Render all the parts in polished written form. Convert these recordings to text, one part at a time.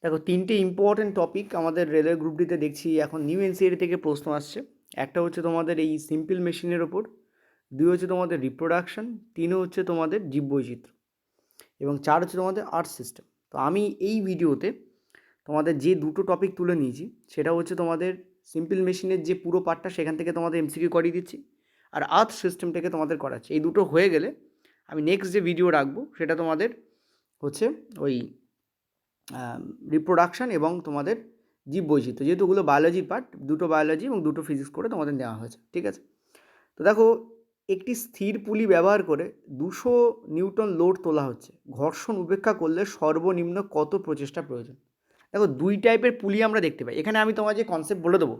দেখো, তিনটে important topic আমাদের রেলওয়ে গ্রুপ ডিতে দেখছি এখন নিউ এনসিআরটি থেকে প্রশ্ন আসছে। একটা হচ্ছে তোমাদের এই সিম্পল মেশিনের ওপর, দুই হচ্ছে তোমাদের রিপ্রোডাকশন, তিন হচ্ছে তোমাদের জীববৈচিত্র্য, এবং চার হচ্ছে তোমাদের আর্থ সিস্টেম। তো আমি এই ভিডিওতে তোমাদের যে দুটো টপিক তুলে নিয়েছি সেটা হচ্ছে তোমাদের সিম্পল মেশিনের যে পুরো পার্টটা সেখান থেকে তোমাদের এমসিকিউ করিয়ে দিচ্ছি, আর আর্থ সিস্টেম থেকে তোমাদের করাচ্ছি। এই দুটো হয়ে গেলে আমি নেক্সট যে ভিডিও রাখবো সেটা তোমাদের হচ্ছে ওই রিপ্রোডাকশান এবং তোমাদের জীববৈচিত্র্য, যেহেতু ওগুলো বায়োলজির পার্ট, দুটো বায়োলজি এবং দুটো ফিজিক্স করে তোমাদের নেওয়া হয়েছে। ঠিক আছে, তো দেখো, একটি স্থির পুলি ব্যবহার করে 200 নিউটন লোড তোলা হচ্ছে। ঘর্ষণ উপেক্ষা করলে সর্বনিম্ন কত প্রচেষ্টা প্রয়োজন? দেখো, দুই টাইপের পুলি আমরা দেখতে পাই এখানে। আমি তোমার যে কনসেপ্ট বলে দেবো,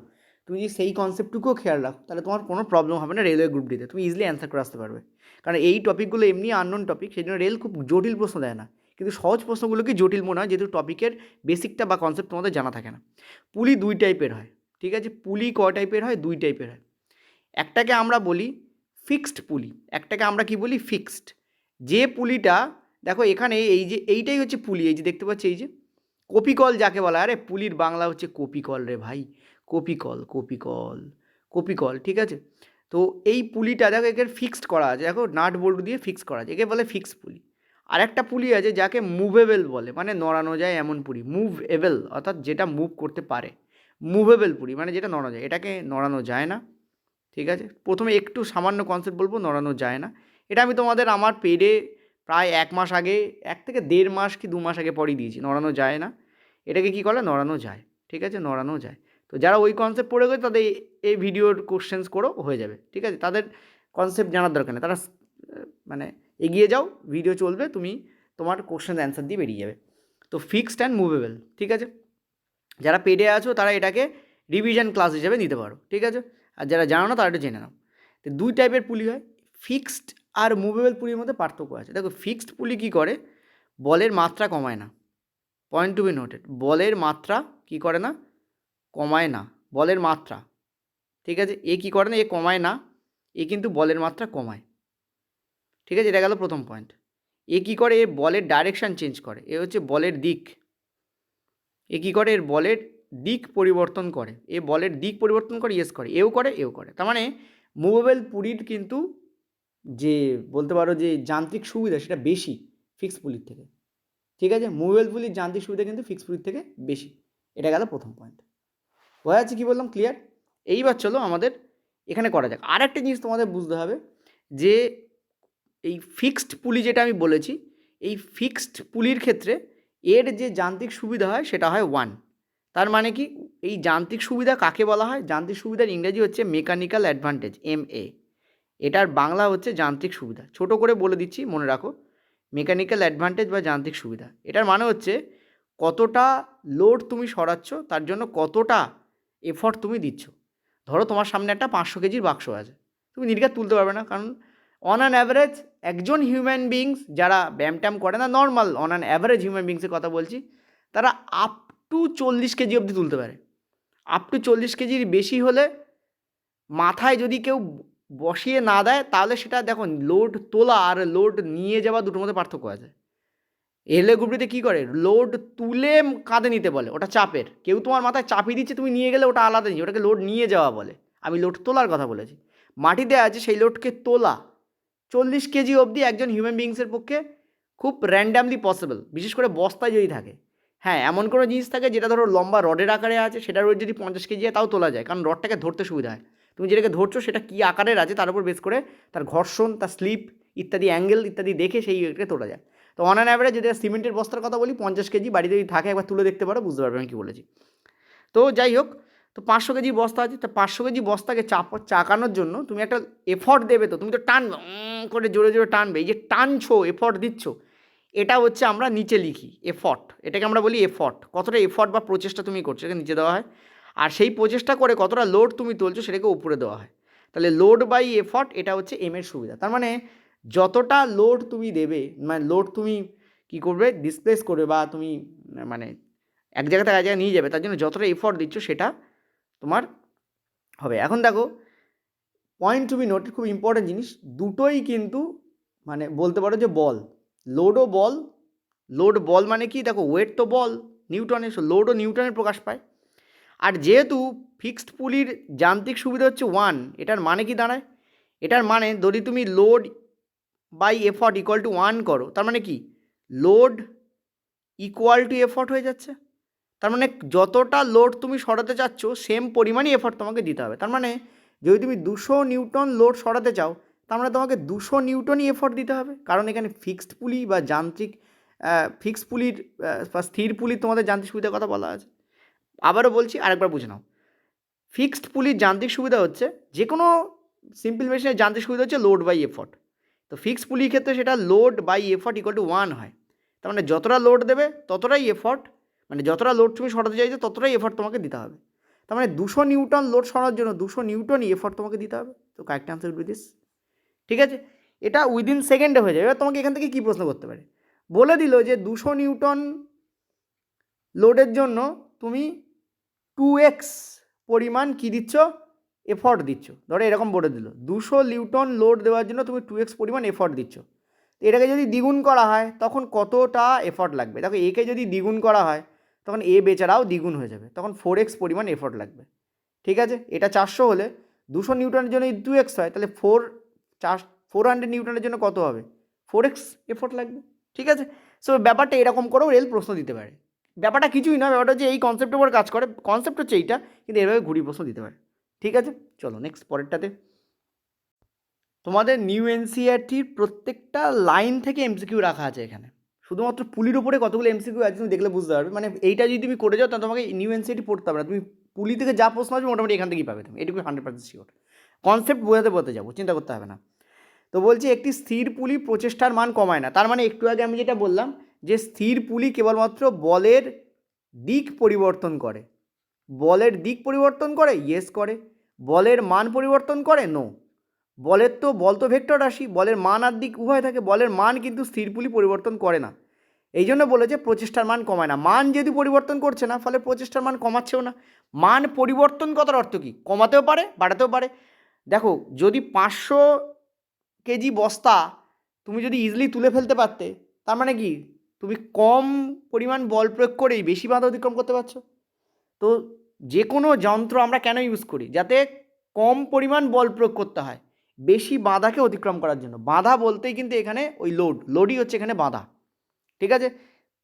তুমি যদি সেই কনসেপ্টটুকুও খেয়াল রাখো তাহলে তোমার কোনো প্রবলেম হবে না রেলওয়ে গ্রুপ ডিতে, তুমি ইজিলি অ্যান্সার করে আসতে পারবে। কারণ এই টপিকগুলো এমনি আননোন টপিক, সেই জন্য রেল খুব জটিল প্রশ্ন দেয় না, কিন্তু সহজ প্রশ্নগুলোকে জটিল মনে হয় যেহেতু টপিকের বেসিকটা বা কনসেপ্ট তোমাদের জানা থাকে না। পুলি দুই টাইপের হয়, ঠিক আছে? পুলি ক টাইপের হয়? দুই টাইপের হয়। একটাকে আমরা বলি ফিক্সড পুলি, একটাকে আমরা কি বলি? ফিক্সড। যে পুলিটা, দেখো এখানে এই যে এইটাই হচ্ছে পুলি, এই যে দেখতে পাচ্ছি এই যে কপিকল যাকে বলা, আরে পুলির বাংলা হচ্ছে কপিকল রে ভাই, কপিকল কপিকল কপিকল, ঠিক আছে? তো এই পুলিটা দেখো একে ফিক্সড করা আছে, দেখো নাট বোল্ট দিয়ে ফিক্স করা আছে, একে বলে ফিক্সড পুলি। আর একটা পুলি আছে যাকে মুভেবল বলে, মানে নড়ানো যায় এমন পুলি, মুভেবল অর্থাৎ যেটা মুভ করতে পারে। মুভেবল পুলি মানে যেটা নড়ানো যায়, এটাকে নড়ানো যায় না। ঠিক আছে, প্রথমে একটু সামান্য কনসেপ্ট বলবো, নড়ানো যায় না। এটা আমি তোমাদের আমার পেডে প্রায় 1 মাস আগে, 1 থেকে 1.5 মাস কি 2 মাস আগে পড়িয়ে দিয়েছি। নড়ানো যায় না, এটাকে কী করে? নড়ানো যায়। ঠিক আছে, নড়ানো যায়। তো যারা ওই কনসেপ্ট পড়ে গেছে তাদের এই ভিডিওর কোশ্চেন্স করেও হয়ে যাবে। ঠিক আছে, তাদের কনসেপ্ট জানার দরকার নেই, তারা মানে এগিয়ে যাও, ভিডিও চলবে, তুমি তোমার কোশ্চেন অ্যান্সার দিয়ে বেরিয়ে যাবে। তো ফিক্সড অ্যান্ড মুভেবল, ঠিক আছে? যারা পেডে আছো তারা এটাকে রিভিশন ক্লাস হিসেবে নিতে পারো। ঠিক আছে, আর যারা জানো না তারা একটু জেনে নাও। তো দুই টাইপের পুলি হয়, ফিক্সড আর মুভেবল পুলির মধ্যে পার্থক্য আছে। দেখো, ফিক্সড পুলি কী করে? বলের মাত্রা কমায় না। পয়েন্ট টু বি নোটেড, বলের মাত্রা কী করে না? কমায় না বলের মাত্রা। ঠিক আছে, এ কী করে না? এ কমায় না, এ কিন্তু বলের মাত্রা কমায়। ঠিক আছে, এটা গেল প্রথম পয়েন্ট। এ কী করে? এ বলের ডাইরেকশান চেঞ্জ করে, এ হচ্ছে বলের দিক। এ কী করে? এর বলের দিক পরিবর্তন করে, এ বলের দিক পরিবর্তন করে, ইয়েস করে, এও করে এও করে। তার মানে মুভেবল পুলির কিন্তু যে বলতে পারো যে যান্ত্রিক সুবিধা সেটা বেশি ফিক্সড পুলির থেকে। ঠিক আছে, মুভেবল পুলির যান্ত্রিক সুবিধা কিন্তু ফিক্সড পুলির থেকে বেশি। এটা গেল প্রথম পয়েন্ট। বোঝা যাচ্ছে কী বললাম? ক্লিয়ার? এইবার চলো আমাদের এখানে করা যাক। আর একটা জিনিস তোমাদের বুঝতে হবে যে এই ফিক্সড পুলি যেটা আমি বলেছি, এই ফিক্সড পুলির ক্ষেত্রে এর যে যান্ত্রিক সুবিধা হয় সেটা হয় 1। তার মানে কি? এই যান্ত্রিক সুবিধা কাকে বলা হয়? যান্ত্রিক সুবিধার ইংরেজি হচ্ছে মেকানিক্যাল অ্যাডভান্টেজ, MA। এটার বাংলা হচ্ছে যান্ত্রিক সুবিধা। ছোট করে বলে দিচ্ছি, মনে রাখো, মেকানিক্যাল অ্যাডভান্টেজ বা যান্ত্রিক সুবিধা, এটার মানে হচ্ছে কতটা লোড তুমি সরাচ্ছ তার জন্য কতটা এফর্ট তুমি দিচ্ছ। ধরো তোমার সামনে একটা 500 কেজির বাক্স আছে, তুমি নির্ঘাত তুলতে পারবে না, কারণ অন অ্যান অ্যাভারেজ একজন হিউম্যান বিংস যারা ব্যায়াম ট্যাম করে না, normal on an average human বিংসের কথা বলছি, তারা আপ টু 40 কেজি অবধি তুলতে পারে। আপ টু 40 কেজির বেশি হলে মাথায় যদি কেউ বসিয়ে না দেয় তাহলে সেটা দেখো, লোড তোলা আর লোড নিয়ে যাওয়া দুটোর মধ্যে পার্থক্য আছে। এলে গ্রুপটিতে কী করে? লোড তুলে কাঁধে নিতে বলে, ওটা চাপের। কেউ তোমার মাথায় চাপিয়ে দিচ্ছে, তুমি নিয়ে গেলে ওটা আলাদা জিনিস, ওটাকে লোড নিয়ে যাওয়া বলে। আমি লোড তোলার কথা বলেছি। মাটিতে আছে সেই লোডকে তোলা 40 কেজি অবধি একজন হিউম্যান বিংসের পক্ষে খুব র্যান্ডামলি পসিবল, বিশেষ করে বস্তায় যদি থাকে। হ্যাঁ, এমন কোনো জিনিস থাকে যেটা ধরো লম্বা রডের আকারে আছে, সেটার ওয়েট যদি 50 কেজি হয় তাও তোলা যায়, কারণ রডটাকে ধরতে সুবিধা হয়। তুমি যেটাকে ধরছো সেটা কী আকারের আছে তার উপর বেস করে তার ঘর্ষণ, তার স্লিপ ইত্যাদি, অ্যাঙ্গেল ইত্যাদি দেখে সেই ওয়েটকে তোলা যায়। তো অন অ্যান অ্যাভারেজ যদি সিমেন্টের বস্তার কথা বলি, 50 কেজি বাড়িতে যদি থাকে একবার তুলে দেখতে পারো, বুঝতে পারবে আমি কী বলেছি। তো যাই হোক, তো 500 কেজি বস্তা আছে, তো 500 কেজি বস্তাকে চাকানোর জন্য তুমি একটা এফর্ট দেবে, তো তুমি তো টানবে করে, জোরে জোরে টানবে। এই যে টানছো, এফর্ট দিচ্ছ, এটা হচ্ছে আমরা নিচে লিখি এফর্ট, এটাকে আমরা বলি এফর্ট। কতটা এফর্ট বা প্রচেষ্টা তুমি করছো সেটাকে নিচে দেওয়া হয়, আর সেই প্রচেষ্টা করে কতটা লোড তুমি তুলছো সেটাকে উপরে দেওয়া হয়। তাহলে লোড বাই এফর্ট, এটা হচ্ছে এর সুবিধা। তার মানে যতটা লোড তুমি দেবে, মানে লোড তুমি কী করবে, ডিসপ্লেস করবে, বা তুমি মানে এক জায়গা থেকে এক জায়গায় নিয়ে যাবে, তার জন্য যতটা এফর্ট দিচ্ছ সেটা তোমার হবে। এখন দেখো, পয়েন্ট টু বি নোটেড, খুব ইম্পর্টেন্ট জিনিস, দুটোই কিন্তু মানে বলতে পারো যে বল, লোডও বল। লোড বল মানে কি? দেখো, ওয়েট তো বল, নিউটনের, লোডও নিউটনের প্রকাশ পায়। আর যেহেতু ফিক্সড পুলির যান্ত্রিক সুবিধা হচ্ছে 1, এটার মানে কি দাঁড়ায়? এটার মানে যদি তুমি load by effort equal to 1 করো, তার মানে কি লোড ইকুয়াল টু এফর্ট হয়ে যাচ্ছে। তার মানে যতটা লোড তুমি সরাতে চাচ্ছ সেম পরিমাণই এফর্ট তোমাকে দিতে হবে। তার মানে যদি তুমি 200 নিউটন লোড সরাতে চাও, তার মানে তোমাকে 200 নিউটনই এফর্ট দিতে হবে, কারণ এখানে ফিক্সড পুলি বা যান্ত্রিক ফিক্সড পুলির বা স্থির পুলির তোমাদের যান্ত্রিক সুবিধার কথা বলা আছে। আবারও বলছি, আরেকবার বুঝে নাও। ফিক্সড পুলির যান্ত্রিক সুবিধা হচ্ছে, যে কোনো সিম্পল মেশিনের যান্ত্রিক সুবিধা হচ্ছে লোড বাই এফর্ট। তো ফিক্সড পুলির ক্ষেত্রে সেটা load by effort equal to 1 হয়। তার মানে যতটা লোড দেবে ততটাই এফর্ট, মানে যতটা লোড তুমি সরাতে চাইছো ততটাই এফর্ট তোমাকে দিতে হবে। তার মানে 200 নিউটন লোড সরানোর জন্য 200 নিউটনই এফর্ট তোমাকে দিতে হবে। তো কারেক্ট আনসার উইথ দিস। ঠিক আছে, এটা উইদিন সেকেন্ডে হয়ে যাবে। এবার তোমাকে এখান থেকে কী প্রশ্ন করতে পারে, বলে দিল যে 200 নিউটন লোডের জন্য তুমি 2x পরিমাণ কী দিচ্ছ, এফর্ট দিচ্ছ। ধরো এরকম বলে দিল 200 নিউটন লোড দেওয়ার জন্য তুমি 2x পরিমাণ এফর্ট দিচ্ছ। এটাকে যদি দ্বিগুণ করা হয় তখন কতটা এফর্ট লাগবে? দেখো একে যদি দ্বিগুণ করা হয় তখন এ বেচারাও দ্বিগুণ হয়ে যাবে, তখন 4x পরিমাণ এফর্ট লাগবে। ঠিক আছে, এটা 400 হলে 200 নিউটনের জন্য 2x হয়, তাহলে 400 নিউটনের জন্য কত হবে? 4x এফর্ট লাগবে। ঠিক আছে, সো ব্যাপারটা এরকম করেও রেল প্রশ্ন দিতে পারে। ব্যাপারটা কিছুই না, ব্যাপারটা হচ্ছে এই কনসেপ্টের উপর কাজ করে। কনসেপ্ট হচ্ছে এইটা, কিন্তু এভাবে ঘুরিয়ে প্রশ্ন দিতে পারে। ঠিক আছে, চলো নেক্সট পরেরটাতে। তোমাদের নিউ এনসিইআরটির প্রত্যেকটা লাইন থেকে এমসিকিউ রাখা আছে এখানে। শুধুমাত্র পুলির উপরে কতগুলো এমসিকিউ আছে তুমি দেখলে বুঝতে পারবে। মানে এইটা যদি তুমি করে যাও তাহলে তোমাকে নিউ এনসিইআরটি পড়তে হবে না, তুমি পুলি থেকে যা প্রশ্ন আসবে মোটামুটি এখান থেকেই পাবে তুমি, এটুকু 100% শিওর। কনসেপ্ট বোঝাতে বলতে যাবো, চিন্তা করতে হবে না। তো বলছি একটি স্থির পুলি প্রচেষ্টার মান কমায় না। তার মানে একটু আগে আমি যেটা বললাম যে স্থির পুলি কেবলমাত্র বলের দিক পরিবর্তন করে। বলের দিক পরিবর্তন করে, ইয়েস করে। বলের মান পরিবর্তন করে, নো। বল তো ভেক্টর রাশি, বলের মান আর দিক উভয় থাকে, বলের মান কিন্তু স্থির পুলি পরিবর্তন করে না। এই জন্য বলেছে প্রচেষ্টার মান কমায় না। মান যদি পরিবর্তন করছে না, ফলে প্রচেষ্টার মান কমাচ্ছেও না। মান পরিবর্তন করার অর্থ কী? কমাতেও পারে, বাড়াতেও পারে। দেখো যদি 500 কেজি বস্তা তুমি যদি ইজিলি তুলে ফেলতে পারতে, তার মানে কি তুমি কম পরিমাণ বল প্রয়োগ করেই বেশি বাধা অতিক্রম করতে পারছো। তো যে কোনো যন্ত্র আমরা কেন ইউজ করি? যাতে কম পরিমাণ বল প্রয়োগ করতে হয় বেশি বাধাকে অতিক্রম করার জন্য। বাধা বলতেই কিন্তু এখানে ওই লোডই হচ্ছে এখানে বাধা। ঠিক আছে,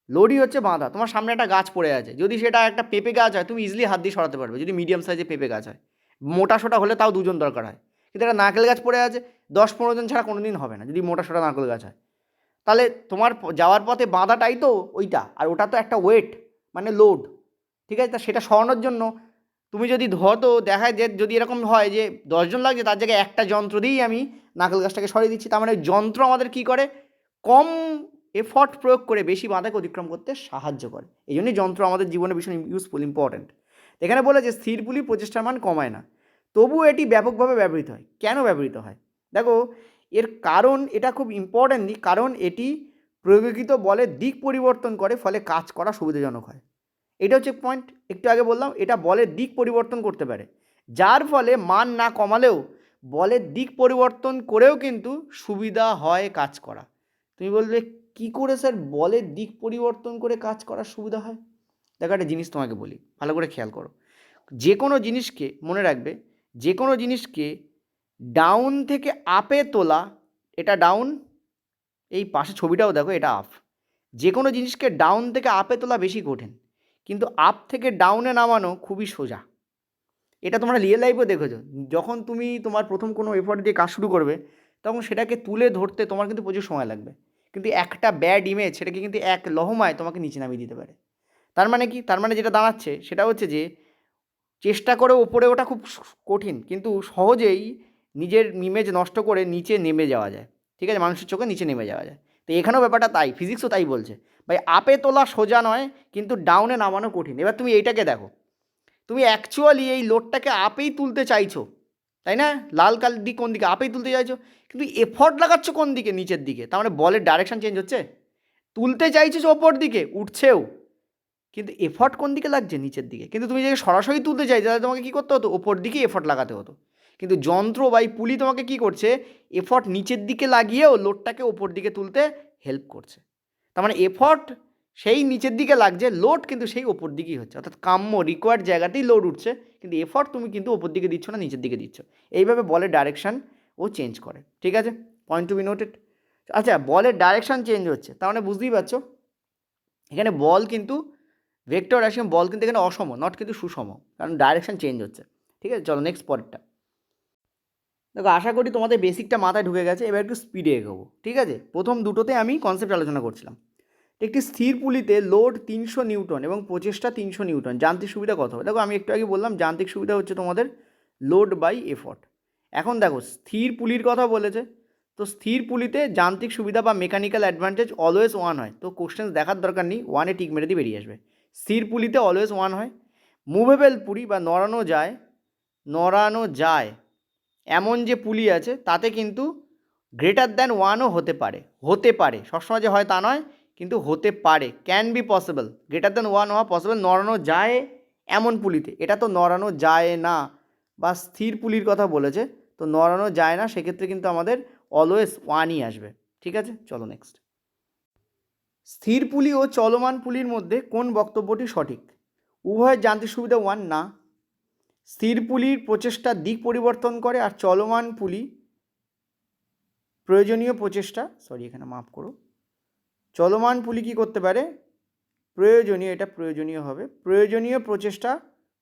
লোডই হচ্ছে বাধা। তোমার সামনে একটা গাছ পড়ে আছে, যদি সেটা একটা পেঁপে গাছ হয় তুমি ইজিলি হাত দিয়ে সরাতে পারবে, যদি মিডিয়াম সাইজের পেঁপে গাছ হয়। মোটা সোটা হলে তাও 2 জন দরকার হয়। কিন্তু একটা নারকেল গাছ পড়ে আছে, 10-15 জন ছাড়া কোনো দিন হবে না যদি মোটা সোটা নারকেল গাছ হয়। তাহলে তোমার যাওয়ার পথে বাধাটাই তো ওইটা, আর ওটা তো একটা ওয়েট মানে লোড। ঠিক আছে, তা সেটা সরানোর জন্য তুমি যদি তো দেখায় যে যদি এরকম হয় যে 10 জন লাগছে, তার জায়গায় একটা যন্ত্র দিয়েই আমি নারকেল গাছটাকে সরিয়ে দিচ্ছি। তার মানে যন্ত্র আমাদের কী করে? কম এফর্ট প্রয়োগ করে বেশি বাধাকে অতিক্রম করতে সাহায্য করে। এই জন্যই যন্ত্র আমাদের জীবনে ভীষণ ইউজফুল, ইম্পর্ট্যান্ট। এখানে বলে যে স্থির পুলি প্রচেষ্টার মান কমায় না, তবুও এটি ব্যাপকভাবে ব্যবহৃত হয়। কেন ব্যবহৃত হয়? দেখো এর কারণ, এটা খুব ইম্পর্ট্যান্ট, কারণ এটি প্রয়োগকৃত বলের দিক পরিবর্তন করে, ফলে কাজ করা সুবিধাজনক হয়। এটা হচ্ছে পয়েন্ট। একটু আগে বললাম এটা বলের দিক পরিবর্তন করতে পারে, যার ফলে মান না কমালেও বলের দিক পরিবর্তন করেও কিন্তু সুবিধা হয় কাজ করা। তুমি বলবে কী করে স্যার বলের দিক পরিবর্তন করে কাজ করার সুবিধা হয়? দেখো একটা জিনিস তোমাকে বলি, ভালো করে খেয়াল করো। যে কোনো জিনিসকে মনে রাখবে, যে কোনো জিনিসকে ডাউন থেকে আপে তোলা, এটা ডাউন, এই পাশে ছবিটাও দেখো এটা আপ। যে কোনো জিনিসকে ডাউন থেকে আপে তোলা বেশি কঠিন, কিন্তু আপ থেকে ডাউনে নামানো খুবই সোজা। এটা তোমরা রিয়েল লাইফেও দেখেছো। যখন তুমি তোমার প্রথম কোনো এফর্ট দিয়ে কাজ শুরু করবে, তখন সেটাকে তুলে ধরতে তোমার কিন্তু প্রচুর সময় লাগবে, কিন্তু একটা ব্যাড ইমেজ সেটাকে কিন্তু এক লহমায় তোমাকে নিচে নামিয়ে দিতে পারে। তার মানে কি? তার মানে যেটা দাঁড়াচ্ছে সেটা হচ্ছে যে চেষ্টা করে ওপরে ওঠা খুব কঠিন, কিন্তু সহজেই নিজের ইমেজ নষ্ট করে নিচে নেমে যাওয়া যায়। ঠিক আছে, মানুষের চোখে নিচে নেমে যাওয়া যায়। তো এখানেও ব্যাপারটা তাই, ফিজিক্সও তাই বলছে ভাই, আপে তোলা সোজা নয় কিন্তু ডাউনে নামানো কঠিন। এবার তুমি এইটাকে দেখো, তুমি অ্যাকচুয়ালি এই লোডটাকে আপেই তুলতে চাইছো, তাই না? লাল কাল দিক কোন দিকে? আপেই তুলতে চাইছো, কিন্তু এফর্ট লাগাচ্ছ কোন দিকে? নিচের দিকে। তার মানে বলের ডাইরেকশন চেঞ্জ হচ্ছে। তুলতে চাইছিস ওপর দিকে, উঠছেও, কিন্তু এফর্ট কোন দিকে লাগছে? নিচের দিকে। কিন্তু তুমি যদি সরাসরি তুলতে চাই তাহলে তোমাকে কী করতে হতো? ওপর দিকেই এফর্ট লাগাতে হতো। কিন্তু যন্ত্র বা এই পুলি তোমাকে কী করছে? এফর্ট নিচের দিকে লাগিয়েও লোডটাকে ওপর দিকে তুলতে হেল্প করছে। তার মানে এফর্ট সেই নিচের দিকে লাগছে, লোড কিন্তু সেই ওপর দিকেই হচ্ছে, অর্থাৎ কাম্য রিকোয়ার্ড জায়গাতেই লোড উঠছে, কিন্তু এফর্ট তুমি কিন্তু ওপর দিকে দিচ্ছ না, নিচের দিকে দিচ্ছ। এইভাবে বলের ডাইরেকশান ও চেঞ্জ করে, ঠিক আছে, পয়েন্ট টু বি নোটেড। আচ্ছা, বলের ডাইরেকশান চেঞ্জ হচ্ছে, তার মানে বুঝতেই পারছো এখানে বল কিন্তু ভেক্টর রাশি, বল কিন্তু এখানে অসম, নট কিন্তু সুষম, কারণ ডাইরেকশান চেঞ্জ হচ্ছে। ঠিক আছে, চলো নেক্সট পরেরটা দেখো। আশা করি তোমাদের বেসিকটা মাথায় ঢুকে গেছে, এবার একটু স্পিডে এগোবো। ঠিক আছে, প্রথম দুটোতে আমি কনসেপ্ট আলোচনা করছিলাম। একটি স্থির পুলিতে লোড 300 নিউটন এবং প্রচেষ্টা 300 নিউটন, যান্ত্রিক সুবিধা কত হবে? দেখো আমি একটু আগে বললাম যান্ত্রিক সুবিধা হচ্ছে তোমাদের লোড বাই এফর্ট। এখন দেখো স্থির পুলির কথা বলেছে, তো স্থির পুলিতে যান্ত্রিক সুবিধা বা মেকানিক্যাল অ্যাডভান্টেজ অলওয়েজ 1 হয়, তো কোশ্চেন দেখার দরকার নেই, 1-এ টিক মেরে দিয়ে বেরিয়ে আসবে। স্থির পুলিতে অলওয়েজ 1 হয়। মুভেবল পুলি বা নড়ানো যায় এমন যে পুলি আছে তাতে কিন্তু গ্রেটার দ্যান 1ও হতে পারে, সবসময় যে হয় তা নয়, কিন্তু হতে পারে, can be possible, greater than 1 হওয়া পসিবল নড়ানো যায় এমন পুলিতে। এটা তো নড়ানো যায় না, বা স্থির পুলির কথা বলেছে, তো নড়ানো যায় না, সেক্ষেত্রে কিন্তু আমাদের অলওয়েজ 1ই আসবে। ঠিক আছে, চলো নেক্সট। স্থির পুলি ও চলমান পুলির মধ্যে কোন বক্তব্যটি সঠিক? উভয়ের যান্ত্রিক সুবিধা 1 না। স্থির পুলির প্রচেষ্টার দিক পরিবর্তন করে, আর চলমান পুলি প্রয়োজনীয় প্রচেষ্টা, এখানে মাফ করো, চলমান পুলি কী করতে পারে? প্রয়োজনীয় হবে, প্রয়োজনীয় প্রচেষ্টা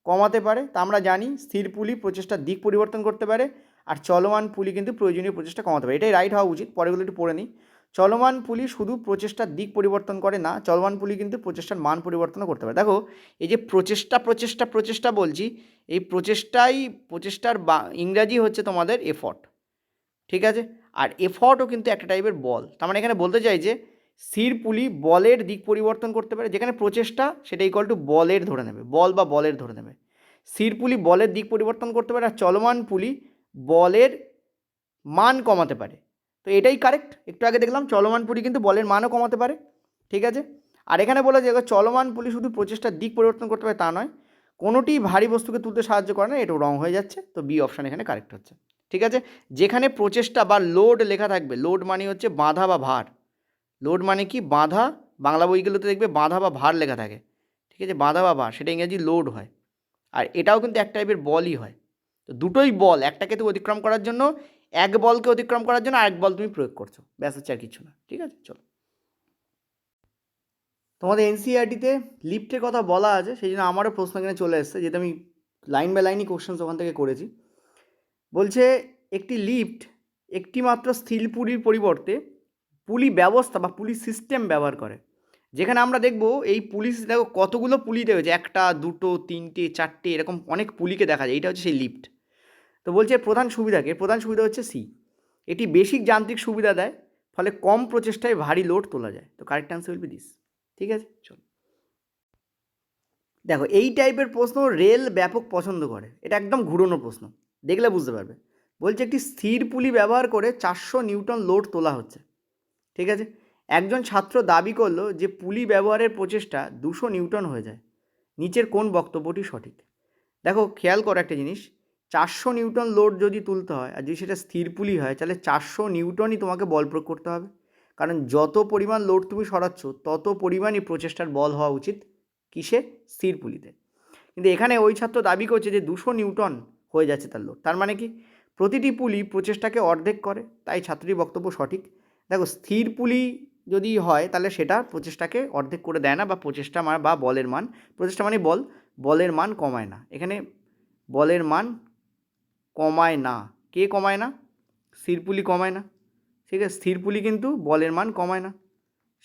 কমাতে পারে। তা আমরা জানি স্থির পুলি প্রচেষ্টার দিক পরিবর্তন করতে পারে, আর চলমান পুলি কিন্তু প্রয়োজনীয় প্রচেষ্টা কমাতে পারে। এটাই রাইট হওয়া উচিত, পরেগুলো একটু পড়ে নিই। চলমান পুলি শুধু প্রচেষ্টার দিক পরিবর্তন করে না, চলমান পুলি কিন্তু প্রচেষ্টার মান পরিবর্তনও করতে পারে। দেখো এই যে প্রচেষ্টা বলছি, এই প্রচেষ্টার ইংরাজি হচ্ছে তোমাদের এফর্ট। ঠিক আছে, আর এফর্টও কিন্তু একটা টাইপের বল। তার মানে এখানে বলতে চাই যে স্থির পুলি বলের দিক পরিবর্তন করতে পারে, যেখানে প্রচেষ্টা সেটা ইকুয়াল টু বলের ধরে নেবে, বলের ধরে নেবে। স্থির পুলি বলের দিক পরিবর্তন করতে পারে, আর চলমান পুলি বলের মান কমাতে পারে। তো এটাই কারেক্ট। একটু আগে দেখলাম চলমান পুলি কিন্তু বলের মানও কমাতে পারে। ঠিক আছে, আর এখানে বলা যায় চলমান পুলি শুধু প্রচেষ্টার দিক পরিবর্তন করতে পারে তা নয়, কোনোটি ভারী বস্তুকে তুলতে সাহায্য করে না, এটাও রং হয়ে যাচ্ছে, তো বি অপশান এখানে কারেক্ট হচ্ছে। ঠিক আছে, যেখানে প্রচেষ্টা বা লোড লেখা থাকবে, লোড মানে হচ্ছে বাঁধা বা ভার, লোড মানে কি বাঁধা, বাংলা বইগুলোতে দেখবে বাঁধা বা ভার লেখা থাকে। ঠিক আছে, বাঁধা বা ভার সেটা ইংরেজি লোড হয়, আর এটাও কিন্তু এক টাইপের বলই হয়। তো দুটোই বল, একটাকে তুমি অতিক্রম করার জন্য, এক বলকে অতিক্রম করার জন্য আরেক বল তুমি প্রয়োগ করছো, ব্যাস হচ্ছে আর কিছু না। ঠিক আছে, চলো। তোমাদের এনসিইআরটিতে লিফটের কথা বলা আছে, সেই জন্য আমারও প্রশ্ন এখানে চলে এসেছে, যেহেতু আমি লাইন বাই লাইনই কোশ্চেন ওখান থেকে করেছি। বলছে একটি লিফট একটি মাত্র স্থির পুলির পরিবর্তে পুলি ব্যবস্থা বা পুলি সিস্টেম ব্যবহার করে, যেখানে আমরা দেখব এই পুলিশ, দেখো কতগুলো পুলি রয়েছে, 1, 2, 3, 4 এরকম অনেক পুলিকে দেখা যায়, এইটা হচ্ছে সেই লিফট। তো বলছে প্রধান সুবিধা হচ্ছে সি, এটি বেসিক যান্ত্রিক সুবিধা দেয়, ফলে কম প্রচেষ্টায় ভারী লোড তোলা যায়। তো correct answer will B this. ঠিক আছে, চলো। দেখো এই টাইপের প্রশ্ন রেল ব্যাপক পছন্দ করে, এটা একদম ঘুরোনো প্রশ্ন, দেখলে বুঝতে পারবে। বলছে একটি স্থির পুলি ব্যবহার করে 400 নিউটন লোড তোলা হচ্ছে। ঠিক আছে, একজন ছাত্র দাবি করলো যে পুলি ব্যবহারের প্রচেষ্টা 200 নিউটন হয়ে যায়, নিচের কোন বক্তব্যটি সঠিক? দেখো খেয়াল করো একটা জিনিস, 400 নিউটন লোড যদি তুলতে হয়, আর যদি সেটা স্থির পুলি হয়, তাহলে 400 নিউটনই তোমাকে বল প্রয়োগ করতে হবে, কারণ যত পরিমাণ লোড তুমি সরাচ্ছ তত পরিমাণই প্রচেষ্টার বল হওয়া উচিত কিসে? স্থির পুলিতে। কিন্তু এখানে ওই ছাত্র দাবি করছে যে 200 নিউটন হয়ে যাচ্ছে তার লোড, তার মানে কি প্রতিটি পুলি প্রচেষ্টাকে অর্ধেক করে, তাই ছাত্রীর বক্তব্য সঠিক। দেখো স্থির পুলি যদি হয় তাহলে সেটা প্রচেষ্টাকে অর্ধেক করে দেয় না, বা প্রচেষ্টা বা বলের মান, প্রচেষ্টা মানে বলের মান কমায় না, এখানে বলের মান কমায় না। কে কমায় না? স্থির পুলি কমায় না। ঠিক আছে, স্থির পুলি কিন্তু বলের মান কমায় না,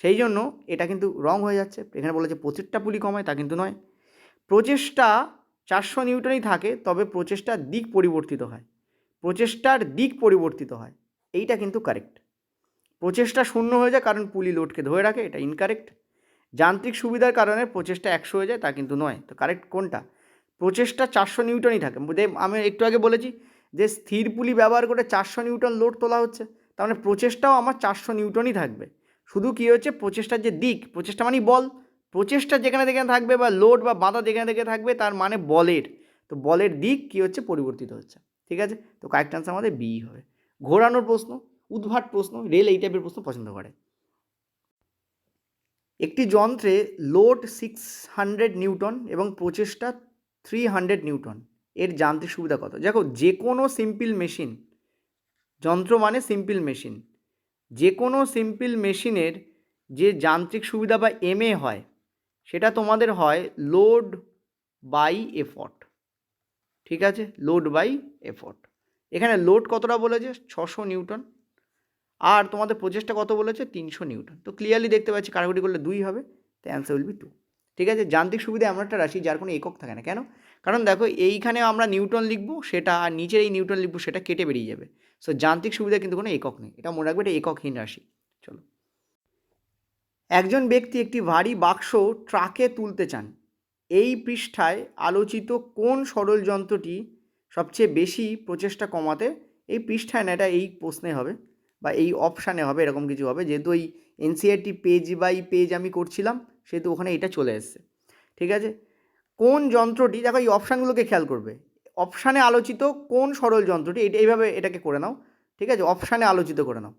সেই জন্য এটা কিন্তু রং হয়ে যাচ্ছে। এখানে বলে যে প্রত্যেকটা পুলি কমায়, তা কিন্তু নয়। প্রচেষ্টা 400 নিউটনই থাকে, তবে প্রচেষ্টার দিক পরিবর্তিত হয়, এইটা কিন্তু কারেক্ট। প্রচেষ্টা শূন্য হয়ে যায় কারণ পুলি লোডকে ধরে রাখে, এটা ইনকারেক্ট। যান্ত্রিক সুবিধার কারণে প্রচেষ্টা 100 হয়ে যায়, তা কিন্তু নয়। তো কারেক্ট কোনটা? প্রচেষ্টা 400 নিউটনই থাকে। আমি একটু আগে বলেছি যে স্থির পুলি ব্যবহার করে 400 নিউটন লোড তোলা হচ্ছে, তার মানে প্রচেষ্টাও আমার 400 নিউটনই থাকবে। শুধু কী হচ্ছে, প্রচেষ্টার যে দিক, প্রচেষ্টা মানেই বল, প্রচেষ্টা যেখানে থাকবে বা লোড বা বাধা যেখানে থাকবে তার মানে বলের, তো বলের দিক কী হচ্ছে, পরিবর্তিত হচ্ছে। ঠিক আছে, তো কারেক্ট আনসার আমাদের বি হবে। ঘোরানোর প্রশ্ন, উদ্ভাট প্রশ্ন, রেল এই টাইপের প্রশ্ন পছন্দ করে। একটি যন্ত্রে লোড 600 নিউটন এবং প্রচেষ্টা 300 নিউটন, এর যান্ত্রিক সুবিধা কত? দেখো, যে কোনো সিম্পল মেশিন, যন্ত্র মানে সিম্পল মেশিন, যে কোনো সিম্পল মেশিনের যে যান্ত্রিক সুবিধা বা এমএ হয় সেটা তোমাদের হয় লোড বাই এফর্ট। ঠিক আছে, লোড বাই এফর্ট। এখানে লোড কতটা বলেছে? 600 নিউটন। আর তোমাদের প্রচেষ্টা কত বলেছে? 300 নিউটন। তো ক্লিয়ারলি দেখতে পাচ্ছি কাটাকুটি করলে 2 হবে, তো অ্যান্সার উইল বি 2। ঠিক আছে, যান্ত্রিক সুবিধা এমন একটা রাশি যার কোনো একক থাকে না। কেন? কারণ দেখো, এইখানে আমরা নিউটন লিখবো সেটা, আর নিচের এই নিউটন লিখবো সেটা, কেটে বেরিয়ে যাবে। সো যান্ত্রিক সুবিধা কিন্তু কোনো একক নেই, এটা মনে রাখবে, এটা এককহীন রাশি। চলো, একজন ব্যক্তি একটি ভারী বাক্স ট্রাকে তুলতে চান। এই পৃষ্ঠায় আলোচিত কোন সরল যন্ত্রটি সবচেয়ে বেশি প্রচেষ্টা কমাতে? এই পৃষ্ঠায় না, এটা এই প্রশ্নে হবে বা এই অপশানে হবে, এরকম কিছু হবে, যেহেতু ওই এনসিইআরটি পেজ বাই পেজ আমি করছিলাম সেহেতু ওখানে এটা চলে এসছে। ঠিক আছে, কোন যন্ত্রটি, দেখো এই অপশানগুলোকে খেয়াল করবে, অপশানে আলোচিত কোন সরল যন্ত্রটি, এটা এইভাবে এটাকে করে নাও। ঠিক আছে, অপশানে আলোচিত করে নাও।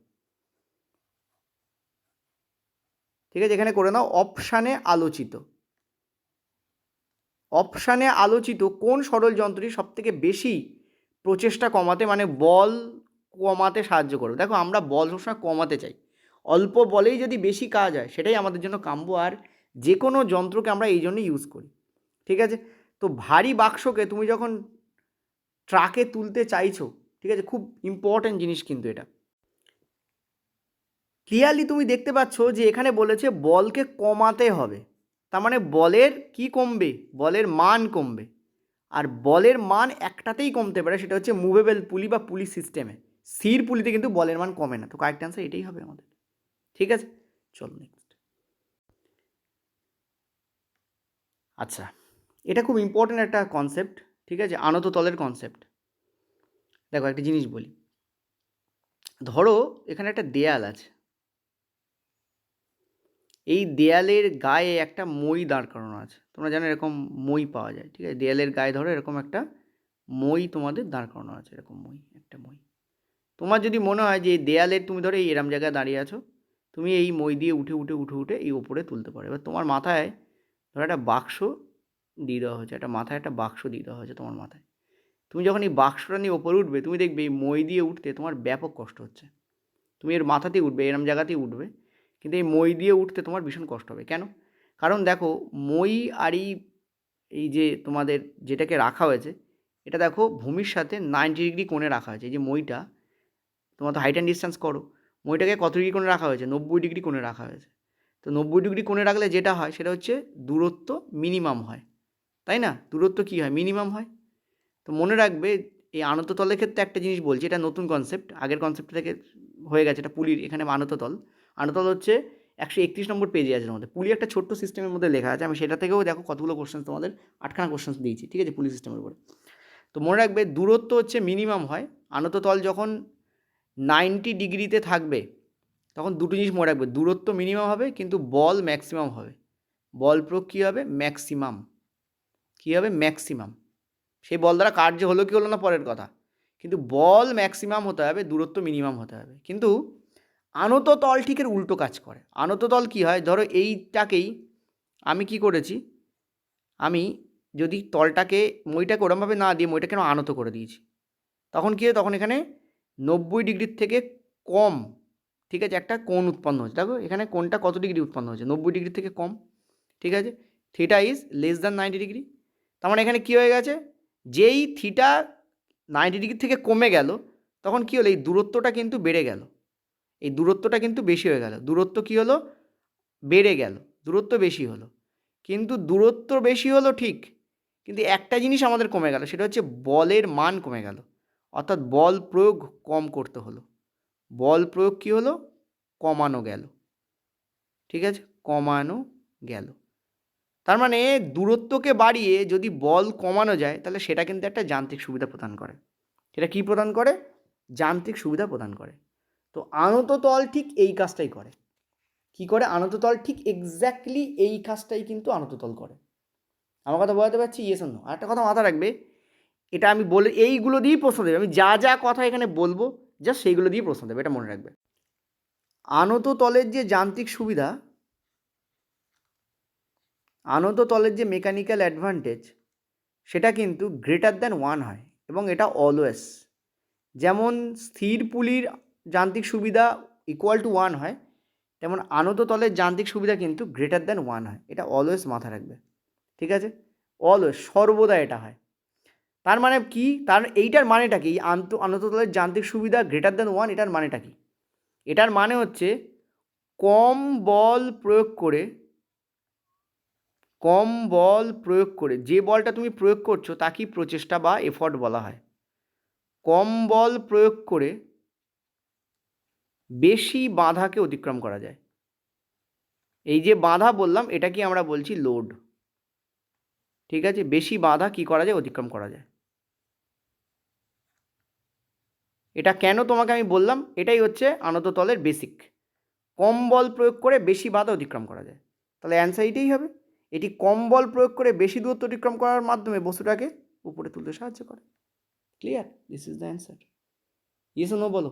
ঠিক আছে, এখানে করে নাও অপশানে আলোচিত। অপশানে আলোচিত কোন সরল যন্ত্রটি সবথেকে বেশি প্রচেষ্টা কমাতে, মানে বল কমাতে সাহায্য করবে? দেখো, আমরা বল সবসময় কমাতে চাই, অল্প বলেই যদি বেশি কাজ হয় সেটাই আমাদের জন্য কাম্য, আর যে কোনো যন্ত্রকে আমরা এই জন্যই ইউজ করি। ঠিক আছে, তো ভারী বাক্সকে তুমি যখন ট্রাকে তুলতে চাইছো, ঠিক আছে, খুব ইম্পর্ট্যান্ট জিনিস কিন্তু এটা। ক্লিয়ারলি তুমি দেখতে পাচ্ছ যে এখানে বলেছে বলকে কমাতে হবে, তার মানে বলের কি কমবে? বলের মান কমবে। আর বলের মান একটাতেই কমতে পারে, সেটা হচ্ছে মুভেবল পুলি বা পুলি সিস্টেমে। স্থির পুলিতে কিন্তু বলের মান কমে না। তো কারেক্ট অ্যান্সার এটাই হবে আমাদের। ঠিক আছে, চলো নেক্সট। আচ্ছা, এটা খুব ইম্পর্ট্যান্ট একটা কনসেপ্ট। ঠিক আছে, আনত তলের কনসেপ্ট। দেখো, একটা জিনিস বলি, ধরো এখানে একটা দেয়াল আছে, এই দেয়ালের গায়ে একটা মই দাঁড় করানো আছে। তোমরা জানো এরকম মই পাওয়া যায়। ঠিক আছে, দেয়ালের গায়ে ধরো এরকম একটা মই তোমাদের দাঁড় করানো আছে, এরকম মই, একটা মই। তোমার যদি মনে হয় যে এই দেয়ালের, তুমি ধরো এই এরম জায়গায় দাঁড়িয়ে আছো, তুমি এই মই দিয়ে উঠে উঠে উঠে উঠে এই ওপরে তুলতে পারো। এবার তোমার মাথায় ধরো একটা বাক্স দিয়ে দেওয়া হয়েছে, একটা মাথায় একটা বাক্স দিয়ে দেওয়া হয়েছে তোমার মাথায়। তুমি যখন এই বাক্সটা নিয়ে ওপরে উঠবে, তুমি দেখবে এই মই দিয়ে উঠতে তোমার ব্যাপক কষ্ট হচ্ছে। তুমি এর মাথাতেই উঠবে, এরম জায়গাতেই উঠবে, কিন্তু এই মই দিয়ে উঠতে তোমার ভীষণ কষ্ট হবে। কেন? কারণ দেখো, মই আর এই যে তোমাদের যেটাকে রাখা হয়েছে, এটা দেখো ভূমির সাথে 90 ডিগ্রি কোণে রাখা হয়েছে। এই যে মইটা, তোমার তো হাইট অ্যান্ড ডিস্টেন্স করো, মইটাকে কত ডিগ্রি কোণে রাখা হয়েছে? 90 ডিগ্রি কোণে রাখা হয়েছে। তো 90 ডিগ্রি কোণে রাখলে যেটা হয় সেটা হচ্ছে দূরত্ব মিনিমাম হয়, তাই না? দূরত্ব কী হয়? মিনিমাম হয়। তো মনে রাখবে, এই আনত তলের ক্ষেত্রে একটা জিনিস বলছি, এটা নতুন কনসেপ্ট, আগের কনসেপ্ট থেকে হয়ে গেছে, এটা পুলির। এখানে আনত তল, আনত তল হচ্ছে 131 নম্বর পেজে আছে তোমাদের। পুলি একটা ছোট্ট সিস্টেমের মধ্যে লেখা আছে, আমি সেটা থেকেও দেখো কতগুলো কোশ্চেন তোমাদের, 8খানা কোশ্চেন দিয়েছি। ঠিক আছে, পুলি সিস্টেমের উপরে। তো মনে রাখবে দূরত্ব হচ্ছে মিনিমাম হয়, আনত তল যখন 90 ডিগ্রিতে থাকবে তখন দুটো জিনিস মনে রাখবে, দূরত্ব মিনিমাম হবে কিন্তু বল ম্যাক্সিমাম হবে। বল প্রয়োগ কী হবে? ম্যাক্সিমাম। কী হবে? ম্যাক্সিমাম। সেই বল দ্বারা কার্য হলো কি হলো না পরের কথা, কিন্তু বল ম্যাক্সিমাম হতে হবে, দূরত্ব মিনিমাম হতে হবে। কিন্তু আনত তল ঠিক এর উল্টো কাজ করে। আনত তল কী হয়? ধরো এইটাকেই আমি কি করেছি, আমি যদি তলটাকে, মইটাকে ওরমভাবে না দিয়ে মইটাকে আনত করে দিয়েছি, তখন কী হয়? তখন এখানে 90 ডিগ্রির থেকে কম, ঠিক আছে, একটা কোণ উৎপন্ন হচ্ছে। দেখো এখানে কোণটা কত ডিগ্রি উৎপন্ন হচ্ছে? 90 ডিগ্রি থেকে কম। ঠিক আছে, theta is less than 90 degree. তার মানে এখানে কী হয়ে গেছে? যেই থিটা 90 ডিগ্রি থেকে কমে গেল, তখন কী হলো? এই দূরত্বটা কিন্তু বেড়ে গেল, এই দূরত্বটা কিন্তু বেশি হয়ে গেল। দূরত্ব কী হলো? বেড়ে গেল, দূরত্ব বেশি হলো। কিন্তু দূরত্ব বেশি হলো ঠিক, কিন্তু একটা জিনিস আমাদের কমে গেল, সেটা হচ্ছে বলের মান কমে গেল। অর্থাৎ বল প্রয়োগ কম করতে হলো। বল প্রয়োগ কী হলো? কমানো গেল। ঠিক আছে, কমানো গেল। তার মানে দূরত্বকে বাড়িয়ে যদি বল কমানো যায়, তাহলে সেটা কিন্তু একটা যান্ত্রিক সুবিধা প্রদান করে। সেটা কী প্রদান করে? যান্ত্রিক সুবিধা প্রদান করে। তো আনত তল ঠিক এই কাজটাই করে। কী করে? আনত তল ঠিক এক্স্যাক্টলি এই কাজটাই কিন্তু আনত তল করে। আমার কথা বোঝাতে পারছি? Yes or no? আর একটা কথা মাথা রাখবে, এটা আমি বলে এইগুলো দিয়েই প্রশ্ন দেবে, আমি যা যা কথা এখানে বলবো জাস্ট সেইগুলো দিয়ে প্রশ্ন দেবে, এটা মনে রাখবে। আনত তলের যে যান্ত্রিক সুবিধা, আনত তলের যে মেকানিক্যাল অ্যাডভান্টেজ সেটা কিন্তু গ্রেটার দ্যান 1 হয় এবং এটা অলওয়েজ। যেমন স্থির পুলির যান্ত্রিক সুবিধা ইকুয়াল টু 1 হয়, তেমন আনত তলের যান্ত্রিক সুবিধা কিন্তু গ্রেটার দ্যান 1 হয়। এটা অলওয়েজ মাথা রাখবে, ঠিক আছে? অলওয়েজ, সর্বদা এটা হয়। তার মানে কি, তার এইটার মানেটা কি? আনত তলের যান্ত্রিক সুবিধা গ্রেটার দ্যান 1, এটার মানেটা কি? এটার মানে হচ্ছে কম বল প্রয়োগ করে, যে বলটা তুমি প্রয়োগ করছো তাকেই প্রচেষ্টা বা এফর্ট বলা হয়। কম বল প্রয়োগ করে বেশি বাধাকে অতিক্রম করা যায়। এই যে বাধা বললাম এটা কি আমরা বলছি লোড, ঠিক আছে? বেশি বাধা কি করা যায়? অতিক্রম করা যায়। এটা কেন তোমাকে আমি বললাম, এটাই হচ্ছে আনত তলের বেসিক। কম বল প্রয়োগ করে বেশি বাধা অতিক্রম করা যায়, তাহলে অ্যান্সার এইটাই হবে। এটি কম বল প্রয়োগ করে বেশি দূরত্ব অতিক্রম করার মাধ্যমে বস্তুটাকে উপরে তুলতে সাহায্য করে। Clear? This is the answer. Yes ও নো বলো,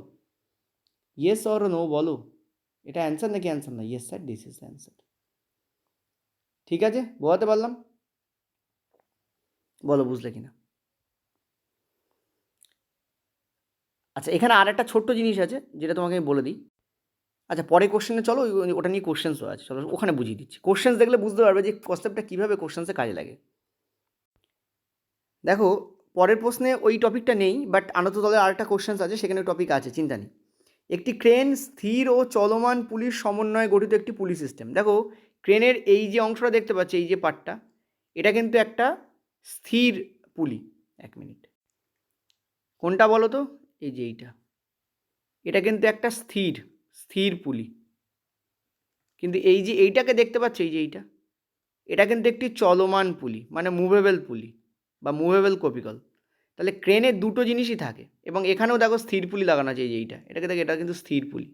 ইয়েস অর নো বলো, এটা অ্যান্সার নাকি অ্যান্সার না? Yes sir, this is the answer. ঠিক আছে, বোঝাতে পারলাম? বলো বুঝলে কিনা। আচ্ছা, এখানে আর একটা ছোট্ট জিনিস আছে যেটা তোমাকে আমি বলে দিই। আচ্ছা, পরে কোশ্চেনে চলো, ওটা নিয়ে কোশ্চেন্সও আছে, চলো ওখানে বুঝিয়ে দিচ্ছি। কোশ্চেন্স দেখলে বুঝতে পারবে যে কনসেপ্টটা কীভাবে কোশ্চেন্সে কাজে লাগে। দেখো, পরের প্রশ্নে ওই টপিকটা নেই, বাট আনত তলের আরেকটা কোশ্চেন্স আছে, সেখানে টপিক আছে, চিন্তা নেই। একটি ক্রেন স্থির ও চলমান পুলির সমন্বয়ে গঠিত একটি পুলি সিস্টেম। দেখো, ক্রেনের এই যে অংশটা দেখতে পাচ্ছি, এই যে পার্টটা, এটা কিন্তু একটা স্থির পুলি। এক মিনিট, কোনটা বলো তো? এই যে এইটা, এটা কিন্তু একটা স্থির পুলি। কিন্তু এই যে এইটাকে দেখতে পাচ্ছ, এই যে এইটা, এটা কিন্তু একটি চলমান পুলি, মানে মুভেবল পুলি বা মুভেবল কপিকল। তাহলে ক্রেনে দুটো জিনিসই থাকে, এবং এখানেও দেখো স্থির পুলি লাগানো আছে, এই যে এইটা, এটাকে দেখো, এটা কিন্তু স্থির পুলি,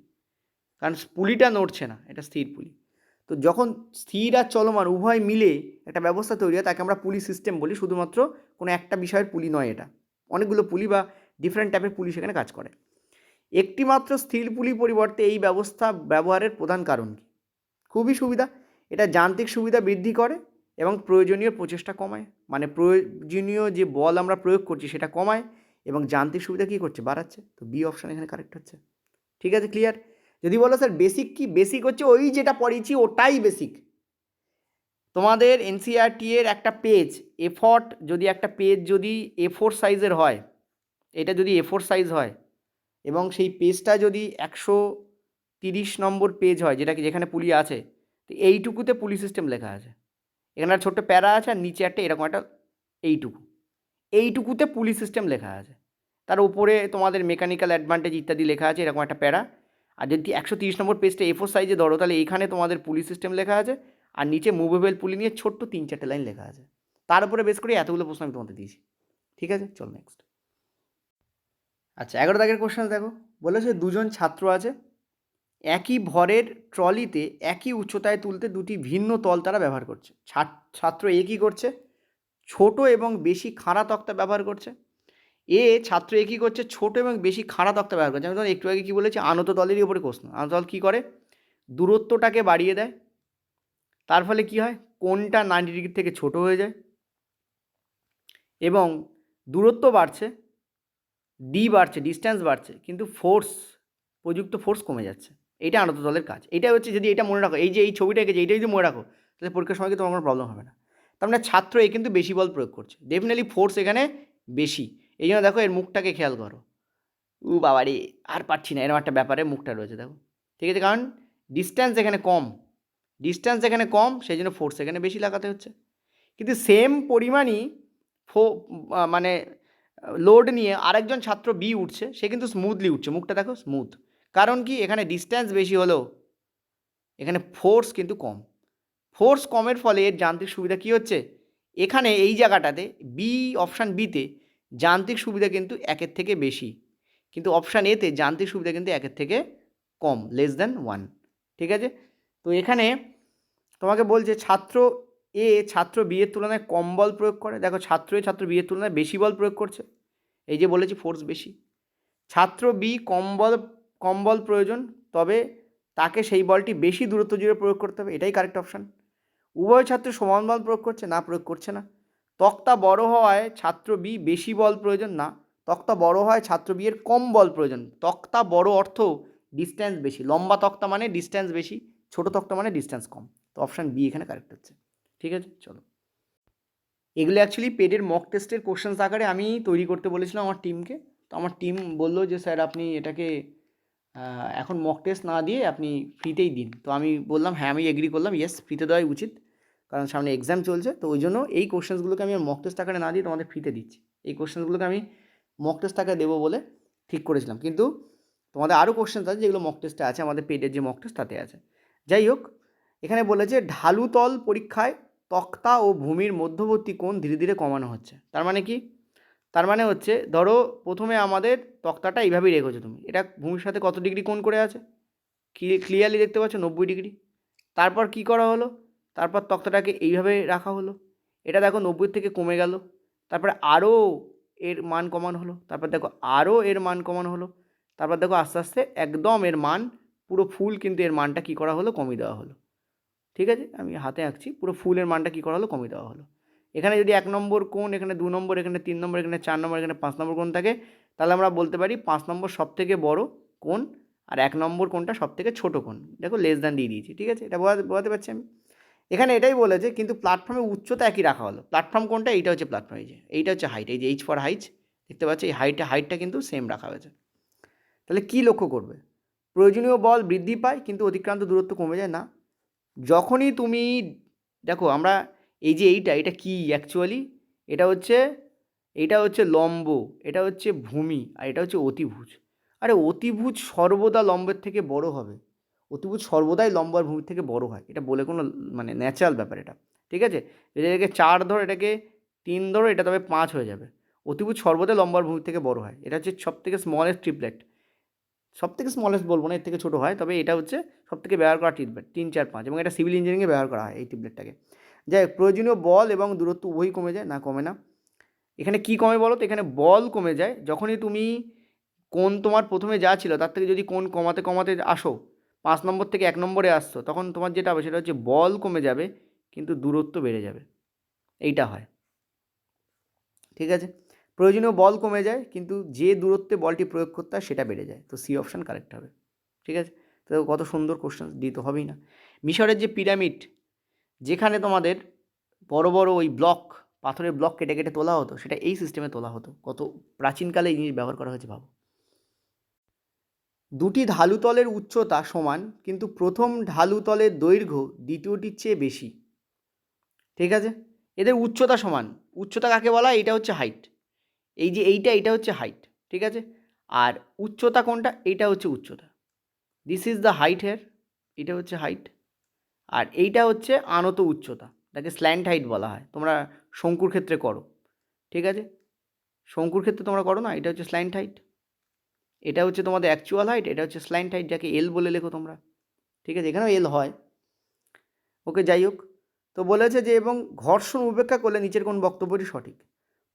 কারণ পুলিটা নড়ছে না, এটা স্থির পুলি। তো যখন স্থির আর চলমান উভয় মিলে একটা ব্যবস্থা তৈরি হয়, তাকে আমরা পুলি সিস্টেম বলি। শুধুমাত্র কোনো একটা বিষয়ের পুলি নয়, এটা অনেকগুলো পুলি বা ডিফারেন্ট টাইপের পুলি সেখানে কাজ করে। একটি মাত্র স্থির পুলি পরিবর্তে এই ব্যবস্থা ব্যবহারের প্রধান কারণ কি? খুবই সুবিধা, এটা যান্ত্রিক সুবিধা বৃদ্ধি করে এবং প্রয়োজনীয় প্রচেষ্টা কমায়। মানে প্রয়োজনীয় যে বল আমরা প্রয়োগ করছি সেটা কমায়, এবং যান্ত্রিক সুবিধা কী করছে? বাড়াচ্ছে। তো বি অপশান এখানে কারেক্ট হচ্ছে। ঠিক আছে, ক্লিয়ার? যদি বলো স্যার বেসিক কি, বেসিক হচ্ছে ওই যেটা পড়িয়েছি ওটাই বেসিক। তোমাদের এনসিইআরটি এর একটা পেজ এফোর্ট, যদি একটা পেজ যদি A4 সাইজের হয়, এটা যদি A4 সাইজ হয়, এবং সেই পেজটা যদি 130 নম্বর পেজ হয়, যেখানে পুলি আছে, তো এইটুকুতে পুলি সিস্টেম লেখা আছে। এখানে একটা ছোট্ট প্যারা আছে, আর নিচে একটা এরকম একটা এইটুকুতে পুলি সিস্টেম লেখা আছে। তার উপরে তোমাদের মেকানিক্যাল অ্যাডভান্টেজ ইত্যাদি লেখা আছে, এরকম একটা প্যারা। আর যদি 130 নম্বর পেজটা A4 সাইজে ধরো, তাহলে এইখানে তোমাদের পুলি সিস্টেম লেখা আছে, আর নিচে মুভেবল পুলি নিয়ে ছোট্ট 3-4টে লাইন লেখা আছে। তার উপরে বেস করে এতগুলো প্রশ্ন আমি তোমাদের দিয়েছি। ঠিক আছে, চল নেক্সট। আচ্ছা, 11 দাগের কোশ্চেন দেখো, বলেছে দুজন ছাত্র আছে, একই ভরের ট্রলিতে একই উচ্চতায় তুলতে দুটি ভিন্ন তল তারা ব্যবহার করছে। ছাত্র এ কী করছে? ছোট এবং বেশি খাড়া তক্তা ব্যবহার করছে। ছাত্র এ কী করছে? ছোট এবং বেশি খাড়া তক্তা ব্যবহার করছে। আমি তোমার একটু আগে কী বলেছি? আনত তলেরই ওপরে প্রশ্ন। আনত তল কী করে? দূরত্বটাকে বাড়িয়ে দেয়, তার ফলে কী হয়? কোণটা 90 ডিগ্রি থেকে ছোট হয়ে যায়, এবং দূরত্ব বাড়ছে, বাড়ছে, ডিস্ট্যান্স বাড়ছে, কিন্তু প্রযুক্ত ফোর্স কমে যাচ্ছে। এইটা আনত তলের কাজ। এটা হচ্ছে, যদি এটা মনে রাখো, এই যে এই ছবিটা এঁকেছে, এইটা যদি মনে রাখো, তাহলে পরীক্ষার সময় তোমার কোনো প্রবলেম হবে না। তার মানে ছাত্র এ কিন্তু বেশি বল প্রয়োগ করছে, ডেফিনেটলি ফোর্স এখানে বেশি। এই জন্য দেখো এর মুখটাকে খেয়াল করো, বাবা রে আর পারছি না, এরকম একটা ব্যাপারে মুখটা রয়েছে, দেখো। ঠিক আছে, কারণ ডিস্ট্যান্স এখানে কম, সেই জন্য ফোর্স এখানে বেশি লাগাতে হচ্ছে। কিন্তু সেম পরিমাণই মানে লোড নিয়ে আরেকজন ছাত্র বি উঠছে, সে কিন্তু স্মুথলি উঠছে, মুখটা দেখো স্মুথ। কারণ কি? এখানে ডিস্ট্যান্স বেশি হলেও এখানে ফোর্স কিন্তু কম। ফোর্স কমের ফলে এর যান্ত্রিক সুবিধা কী হচ্ছে? এখানে এই জায়গাটাতে অপশান বিতে যান্ত্রিক সুবিধা কিন্তু 1-এর থেকে বেশি, কিন্তু অপশান এতে যান্ত্রিক সুবিধা কিন্তু 1-এর থেকে কম, লেস দ্যান 1। ঠিক আছে, তো এখানে তোমাকে বলছে ছাত্র বি এর তুলনায় কম বল প্রয়োগ করে। দেখো, ছাত্র বি এর তুলনায় বেশি বল প্রয়োগ করছে, এই যে বলেছি ফোর্স বেশি। ছাত্র বি কম বল প্রয়োজন, তবে তাকে সেই বলটি বেশি দূরত্ব জুড়ে প্রয়োগ করতে হবে, এটাই কারেক্ট অপশান। উভয় ছাত্র সমান বল প্রয়োগ করছে, না প্রয়োগ করছে না। তক্তা বড় হওয়ায় ছাত্র বি বেশি বল প্রয়োজন, না। তক্তা বড় হওয়ায় ছাত্র বি এর কম বল প্রয়োজন। তক্তা বড় অর্থ ডিস্ট্যান্স বেশি, লম্বা তক্তা মানে ডিস্ট্যান্স বেশি, ছোট তক্তা মানে ডিস্ট্যান্স কম। তো অপশান বি এখানে কারেক্ট হচ্ছে। ঠিক আছে, চলো। এগুলো অ্যাকচুয়ালি পেডের মক টেস্টের কোশ্চেন্স আকারে আমি তৈরি করতে বলেছিলাম আমার টিমকে। তো আমার টিম বললো যে স্যার আপনি এটাকে এখন মক টেস্ট না দিয়ে আপনি ফ্রিতেই দিন। তো আমি বললাম হ্যাঁ, আমি এগ্রি করলাম, ইয়েস ফ্রিতে দেওয়াই উচিত, কারণ সামনে এক্সাম চলছে। তো ওই জন্য এই কোশ্চেন্সগুলোকে আমি মক টেস্ট আকারে না দিয়ে তোমাদের ফ্রিতে দিচ্ছি। এই কোশ্চেন্সগুলোকে আমি মক টেস্ট আকারে দেবো বলে ঠিক করেছিলাম, কিন্তু তোমাদের আরও কোশ্চেন্স আছে যেগুলো মক টেস্টে আছে, আমাদের পেডের যে মক টেস্ট তাতে আছে। যাই হোক, এখানে বলেছে ঢালুতল পরীক্ষায় তক্তা ও ভূমির মধ্যবর্তী কোণ ধীরে ধীরে কমানো হচ্ছে। তার মানে কি? তার মানে হচ্ছে ধরো প্রথমে আমাদের তক্তাটা এইভাবেই রেখেছো তুমি, এটা ভূমির সাথে কত ডিগ্রি কোণ করে আছে ক্লিয়ারলি দেখতে পাচ্ছ, 90 ডিগ্রি। তারপর কি করা হলো? তারপর তক্তাটাকে এইভাবে রাখা হলো, এটা দেখো 90 থেকে কমে গেল। তারপরে আরও এর মান কমানো হলো, তারপর দেখো আরও এর মান কমানো হলো, তারপর দেখো আস্তে আস্তে একদম এর মান পুরো ফুল, কিন্তু এর মানটা কী করা হলো? কমিয়ে দেওয়া হলো। ঠিক আছে, আমি হাতে আঁকছি, পুরো ফুলের মানটা কী করা হলো? কমিয়ে দেওয়া হলো। এখানে যদি 1 নম্বর কোণ, এখানে 2 নম্বর, এখানে 3 নম্বর, এখানে 4 নম্বর, এখানে 5 নম্বর কোণ থাকে, তাহলে আমরা বলতে পারি 5 নম্বর সব থেকে বড় কোণ আর 1 নম্বর কোণটা সব থেকে ছোটো কোণ। দেখো লেস দ্যান দিয়ে দিয়েছি, ঠিক আছে, এটা বোঝাতে পারছি আমি। এখানে এটাই বলেছে, কিন্তু প্ল্যাটফর্মের উচ্চতা একই রাখা হলো। প্ল্যাটফর্ম কোনটা? এইটা হচ্ছে প্ল্যাটফর্ম, এই যে এইটা হচ্ছে হাইট, এই যে এইচ ফর হাইট দেখতে পাচ্ছি, এই হাইটটা কিন্তু সেম রাখা হয়েছে। তাহলে কি লক্ষ্য করবে? প্রয়োজনীয় বল বৃদ্ধি পায় কিন্তু অতিক্রান্ত দূরত্ব কমে যায় না। যখনই তুমি দেখো, আমরা এই যে এটা কি অ্যাকচুয়ালি, এটা হচ্ছে লম্ব, এটা হচ্ছে ভূমি, আর এটা হচ্ছে অতিভুজ। আরে অতিভুজ সর্বদা লম্বের থেকে বড় হবে, অতিভুজ সর্বদাই লম্ব আর ভূমির থেকে বড় হয়, এটা বলে কোনো মানে ন্যাচারাল ব্যাপার এটা। ঠিক আছে, এটাকে 4 ধরো, এটাকে 3 ধরো, এটা তবে 5 হয়ে যাবে। অতিভুজ সর্বদাই লম্ব আর ভূমির থেকে বড় হয়, এটা হচ্ছে সব থেকে স্মলেস্ট ট্রিপলেট। সব থেকে স্মলেস্ট বলবো না, এর থেকে ছোটো হয়, তবে এটা হচ্ছে সব থেকে ব্যবহার করা ট্রিপলেট 3, 4, 5, এবং এটা সিভিল ইঞ্জিনিয়ারিংয়ে ব্যবহার করা হয় এই ট্রিপলেটটাকে। যাই হোক, প্রয়োজনীয় বল এবং দূরত্ব উভয়ই কমে যায়, না কমে না। এখানে কি কমে বলো তো? এখানে বল কমে যায় যখনই তুমি কোণ তোমার প্রথমে যা ছিল তার থেকে যদি কোণ কমাতে কমাতে আসো, 5 নম্বর থেকে 1 নম্বরে আসছো, তখন তোমার যেটা হবে সেটা হচ্ছে বল কমে যাবে কিন্তু দূরত্ব বেড়ে যাবে, এইটা হয়। ঠিক আছে, প্রয়োজনীয় বল কমে যায় কিন্তু যে দূরত্বে বলটি প্রয়োগ করতে হয় সেটা বেড়ে যায়। তো সি অপশান কারেক্ট হবে। ঠিক আছে, তো কত সুন্দর কোশ্চেন, দিতে হবেই না। মিশরের যে পিরামিড, যেখানে তোমাদের বড় বড় ওই ব্লক, পাথরের ব্লক কেটে কেটে তোলা হতো, সেটা এই সিস্টেমে তোলা হতো। কত প্রাচীনকালে এই জিনিস ব্যবহার করা হয়েছে ভাবো। দুটি ঢালুতলের উচ্চতা সমান কিন্তু প্রথম ঢালুতলের দৈর্ঘ্য দ্বিতীয়টির চেয়ে বেশি। ঠিক আছে, এদের উচ্চতা সমান। উচ্চতা কাকে বলা হয়? এটা হচ্ছে হাইট, এই যে এইটা হচ্ছে হাইট। ঠিক আছে, আর উচ্চতা কোনটা? এইটা হচ্ছে উচ্চতা, this is the height here, এটা হচ্ছে হাইট। আর এইটা হচ্ছে আনত উচ্চতা, তাকে স্ল্যান্ট হাইট বলা হয়। তোমরা শঙ্কুর ক্ষেত্রে করো, ঠিক আছে, শঙ্কুর ক্ষেত্রে তোমরা করো না, এটা হচ্ছে স্ল্যান্ট হাইট। এটা হচ্ছে তোমাদের অ্যাকচুয়াল হাইট, এটা হচ্ছে স্ল্যান্ট হাইট, যাকে এল বলে লেখো তোমরা। ঠিক আছে, এখানেও এল হয়। ওকে, যাই হোক, তো বলেছে যে এবং ঘর্ষণ উপেক্ষা করলে নিচের কোন বক্তব্যটি সঠিক?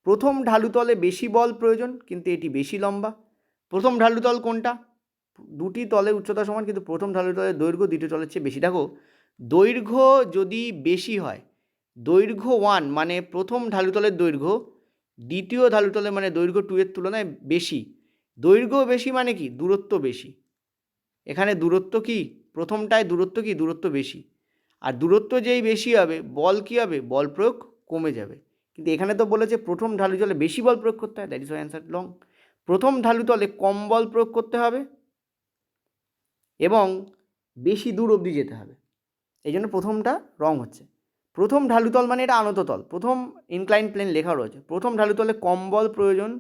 প্রথম ঢালুতলে বেশি বল প্রয়োজন কিন্তু এটি বেশি লম্বা। প্রথম ঢালুতল কোনটা? দুটি তলের উচ্চতা সমান কিন্তু প্রথম ঢালুতলের দৈর্ঘ্য দ্বিতীয় তলের চেয়ে বেশি। দেখো, দৈর্ঘ্য যদি বেশি হয়, দৈর্ঘ্য 1 মানে প্রথম ঢালুতলের দৈর্ঘ্য দ্বিতীয় ঢালুতলের মানে দৈর্ঘ্য 2 এর তুলনায় বেশি। দৈর্ঘ্য বেশি মানে কি? দূরত্ব বেশি। এখানে দূরত্ব কি? প্রথমটায় দূরত্ব কি? দূরত্ব বেশি। আর দূরত্ব যেই বেশি হবে, বল কী হবে? বল প্রয়োগ কমে যাবে। কিন্তু এখানে তো বলেছে প্রথম ঢালুতলে বেশি বল প্রয়োগ করতে হয়, that is Y answer long. প্রথম ঢালুতলে কম বল প্রয়োগ করতে হবে এবং বেশি দূর অবধি যেতে হবে, এই জন্য প্রথমটা রং হচ্ছে। প্রথম ঢালুতল মানে এটা আনত তল, প্রথম ইনক্লাইন প্লেন লেখা রয়েছে। প্রথম ঢালুতলে কম বল প্রয়োজন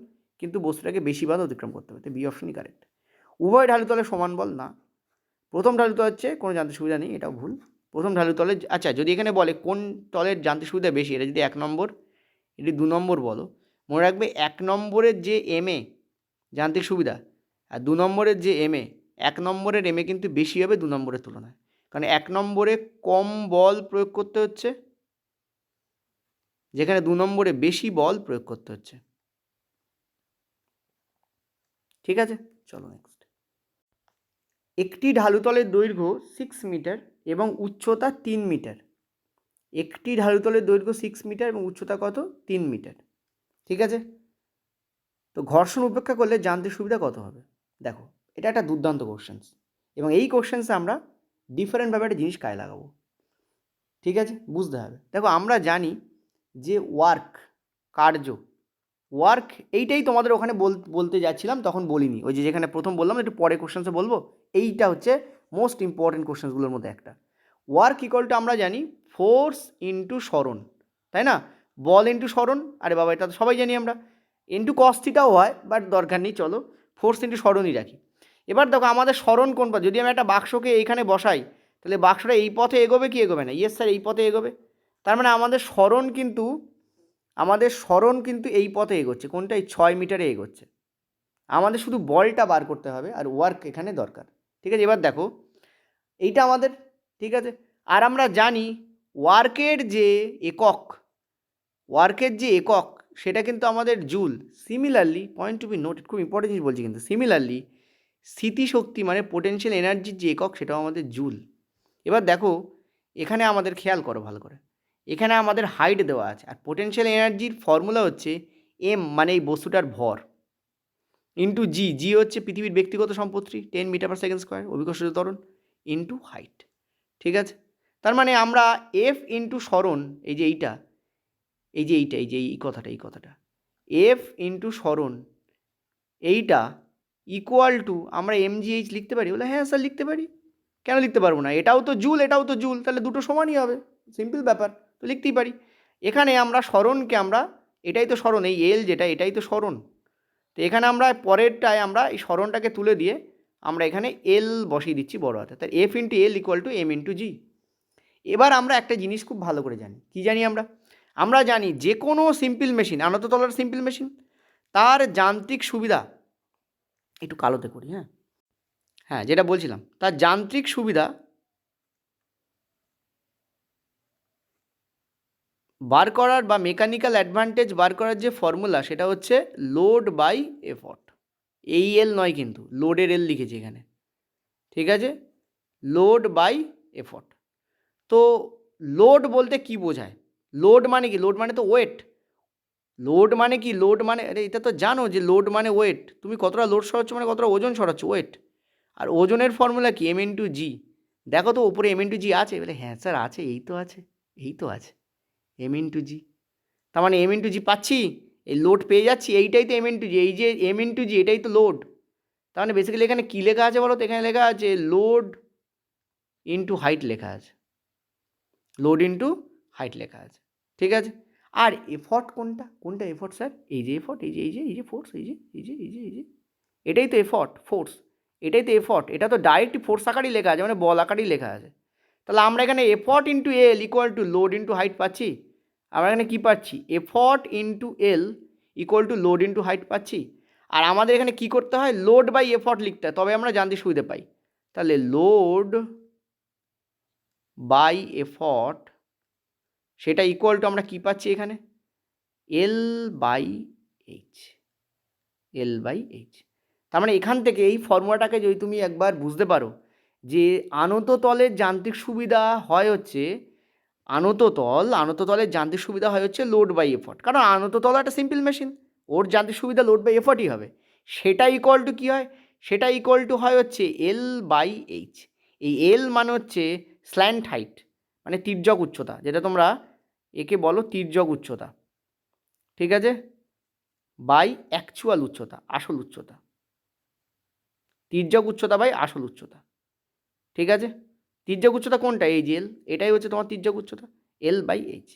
কিন্তু বস্তুটাকে বেশি বাধা অতিক্রম করতে হবে, বি অপশনই কারেক্ট। উভয় ঢালুতলে সমান বল না, প্রথম ঢালুতল হচ্ছে কোনো যান্ত্রিক সুবিধা নেই, এটাও ভুল। প্রথম ঢালুতলে, আচ্ছা, যদি এখানে বলে কোন তলের যান্ত্রিক সুবিধা বেশি, এটা যদি 1 নম্বর, এটি 2 নম্বর বলো, মনে রাখবে 1 নম্বরের যে এমএ যান্ত্রিক সুবিধা আর 2 নম্বরের যে এমএ, 1 নম্বরের এমএ কিন্তু বেশি হবে 2 নম্বরের তুলনায়, কারণ 1 নম্বরে কম বল প্রয়োগ করতে হচ্ছে, যেখানে 2 নম্বরে বেশি বল প্রয়োগ করতে হচ্ছে। ঠিক আছে, চলো নেক্সট। একটি ঢালুতলের দৈর্ঘ্য 6 মিটার এবং উচ্চতা 3 মিটার। একটি ঢালুতলের দৈর্ঘ্য 6 মিটার এবং উচ্চতা কত 3 মিটার। ঠিক আছে, তো ঘর্ষণ উপেক্ষা করলে যান্ত্রিক সুবিধা কত হবে? দেখো এটা একটা দুর্দান্ত কোশ্চেন্স, এবং এই কোশ্চেন্সে আমরা ডিফারেন্টভাবে একটা জিনিস কাজে লাগাবো। ঠিক আছে, বুঝতে হবে। দেখো আমরা জানি যে ওয়ার্ক, কার্য, ওয়ার্ক এইটাই তোমাদের ওখানে বলতে যাচ্ছিলাম, তখন বলিনি। ওই যে যেখানে প্রথম বললাম একটু পরে কোশ্চেন্সে বলবো, এইটা হচ্ছে মোস্ট ইম্পর্টেন্ট কোশ্চেন্সগুলোর মধ্যে একটা। ওয়ার্ক ইকুয়াল টু আমরা জানি ফোর্স ইন্টু সরণ, তাই না? বল ইন্টু সরণ, আরে বাবা এটা তো সবাই জানি আমরা। ইন্টু কস থিটাও হয়, বাট দরকার নেই, চলো ফোর্স ইন্টু সরণই রাখি। এবার দেখো আমাদের সরণ কোন পথ, যদি আমি একটা বাক্সকে এইখানে বসাই তাহলে বাক্সটা এই পথে এগোবে কি এগোবে না? ইয়েস স্যার, এই পথে এগোবে। তার মানে আমাদের সরণ কিন্তু এই পথে এগোচ্ছে, কোনটা? এই 6 মিটারে এগোচ্ছে। আমাদের শুধু বলটা বার করতে হবে, আর ওয়ার্ক এখানে দরকার। ঠিক আছে, এবার দেখো এইটা আমাদের, ঠিক আছে। আর আমরা জানি ওয়ার্কের যে একক, সেটা কিন্তু আমাদের joule. Similarly, point to be noted, খুব ইম্পর্টেন্ট জিনিস বলছি কিন্তু, সিমিলারলি স্থিতিশক্তি মানে পোটেনশিয়াল এনার্জির যে একক সেটাও আমাদের জুল। এবার দেখো এখানে আমাদের খেয়াল করো ভালো করে, এখানে আমাদের হাইট দেওয়া আছে, আর পোটেনশিয়াল এনার্জির ফর্মুলা হচ্ছে এম মানে এই বস্তুটার ভর ইন্টু জি হচ্ছে পৃথিবীর ব্যক্তিগত সম্পত্তি 10 মিটার পার সেকেন্ড স্কোয়ার অভিকর্ষজ ত্বরণ ইন্টু হাইট। ঠিক আছে, তার মানে আমরা এফ ইন্টু সরণ, এই যে এই কথাটা এফ ইন্টু সরণ এইটা ইকুয়াল টু আমরা এমজিএইচ লিখতে পারি? বলে হ্যাঁ স্যার লিখতে পারি, কেন লিখতে পারবো না? এটাও তো জুল, তাহলে দুটো সমানই হবে, সিম্পল ব্যাপার, তো লিখতেই পারি। এখানে আমরা সরণকে এটাই তো সরণ, এই এল যেটা এটাই তো সরণ, তো এখানে আমরা পরেরটায় আমরা এই সরণটাকে তুলে দিয়ে আমরা এখানে এল বসিয়ে দিচ্ছি বড় হাতে, তাই F into L equal to M into G. এবার আমরা একটা জিনিস খুব ভালো করে জানি, কি জানি আমরা জানি যে কোনো সিম্পল মেশিন, আনত তলার সিম্পল মেশিন, তার যান্ত্রিক সুবিধা, একটু কালোতে করি, হ্যাঁ যেটা বলছিলাম, তার যান্ত্রিক সুবিধা বার করার বা মেকানিক্যাল অ্যাডভান্টেজ বার করার যে ফর্মুলা সেটা হচ্ছে লোড বাই এফর্ট। এই এল নয় কিন্তু, লোডের এল লিখেছি এখানে। ঠিক আছে, লোড বাই এফর্ট। তো লোড বলতে কি বোঝায়? লোড মানে কি? লোড মানে তো ওয়েট। লোড মানে কি? লোড মানে, আরে এটা তো জানো যে লোড মানে ওয়েট, তুমি কতটা লোড সরাচ্ছ মানে কতটা ওজন সরাচ্ছ, ওয়েট। আর ওজনের ফর্মুলা কি? এম ইন্টু জি। দেখো তো উপরে এম ইন্টু জি আছে? বলে হ্যাঁ স্যার আছে, এই তো আছে এম ইন্টু জি। তার মানে এম ইন্টু জি পাচ্ছি, এই লোড পেয়ে যাচ্ছি, এইটাই তো এম ইন্টু জি, এই যে এম ইন্টু জি এটাই তো লোড। তার মানে বেসিক্যালি এখানে কী লেখা আছে বলো তো? এখানে লেখা আছে লোড ইন্টু হাইট লেখা আছে, লোড ইন্টু হাইট লেখা আছে। ঠিক আছে, আর এফর্ট কোনটা এফর্ট স্যার? এই যে এফর্ট, এই যে ফোর্স, এই যে এটাই তো এফর্ট, ফোর্স, এটাই তো এফর্ট। এটা তো ডাইরেক্ট ফোর্স আকারই লেখা আছে, মানে বল আকারই লেখা আছে। তাহলে আমরা এখানে effort into L equal two load into height পাচ্ছি। আমরা এখানে কী পাচ্ছি? Effort into L equal two load into height পাচ্ছি। আর আমাদের এখানে কী করতে হয়? লোড বাই এফর্ট লিখতে হয়, তবে আমরা জানতে সুবিধা পাই। তাহলে লোড বাই এফর্ট সেটা ইকুয়াল টু আমরা কী পাচ্ছি এখানে? L by H. তার মানে এখান থেকে এই ফর্মুলাটাকে যদি তুমি একবার বুঝতে পারো যে আনত তলের যান্ত্রিক সুবিধা হয় হচ্ছে আনত তলের যান্ত্রিক সুবিধা হয় হচ্ছে লোড বাই এফর্ট, কারণ আনত তল একটা সিম্পল মেশিন, ওর যান্ত্রিক সুবিধা লোড বাই এফর্টই হবে। সেটা ইকুয়াল টু কী হয়? সেটা ইকুয়াল টু হয় হচ্ছে এল বাই এইচ। এই এল মানে হচ্ছে স্ল্যান্ট হাইট, মানে তির্যক উচ্চতা, যেটা তোমরা একে বলো তির্যক উচ্চতা। ঠিক আছে, বাই অ্যাকচুয়াল উচ্চতা, আসল উচ্চতা। তির্যক উচ্চতা বাই আসল উচ্চতা। ঠিক আছে, তির্যক উচ্চতা কোনটা? এই যে এল, এটাই হচ্ছে তোমার তির্যক উচ্চতা, এল বাই এইচ।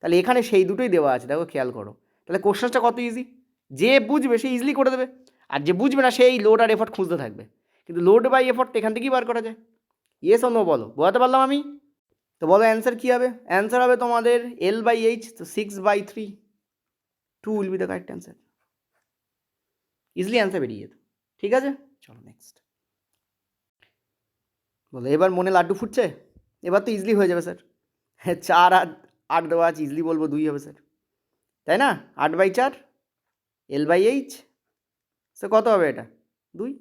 তাহলে এখানে সেই দুটোই দেওয়া আছে, দেখো খেয়াল করো। তাহলে কোশ্চেনটা কত ইজি, যে বুঝবে সে ইজিলি করে দেবে, আর যে বুঝবে না সেই লোড আর এফর্ট খুঁজতে থাকবে। কিন্তু লোড বাই এফর্ট এখান থেকেই বার করা যায়। ইয়েস ও নো বলো, বোঝাতে পারলাম আমি? তো বলো অ্যান্সার কী হবে? অ্যান্সার হবে তোমাদের এল বাই এইচ, তো 6/3, 2 will be the correct answer. Easily answer বেরিয়ে যেত। ঠিক আছে, চলো নেক্সট বলো। এবার মনে লাড্ডু ফুটছে? এবার তো ইজিলি হয়ে যাবে স্যার। হ্যাঁ 4 আর 8 দেওয়া আছে, ইজিলি বলবো 2 হবে স্যার, তাই না? 8/4 এল বাই এইচ, স্যার কত হবে এটা? 2।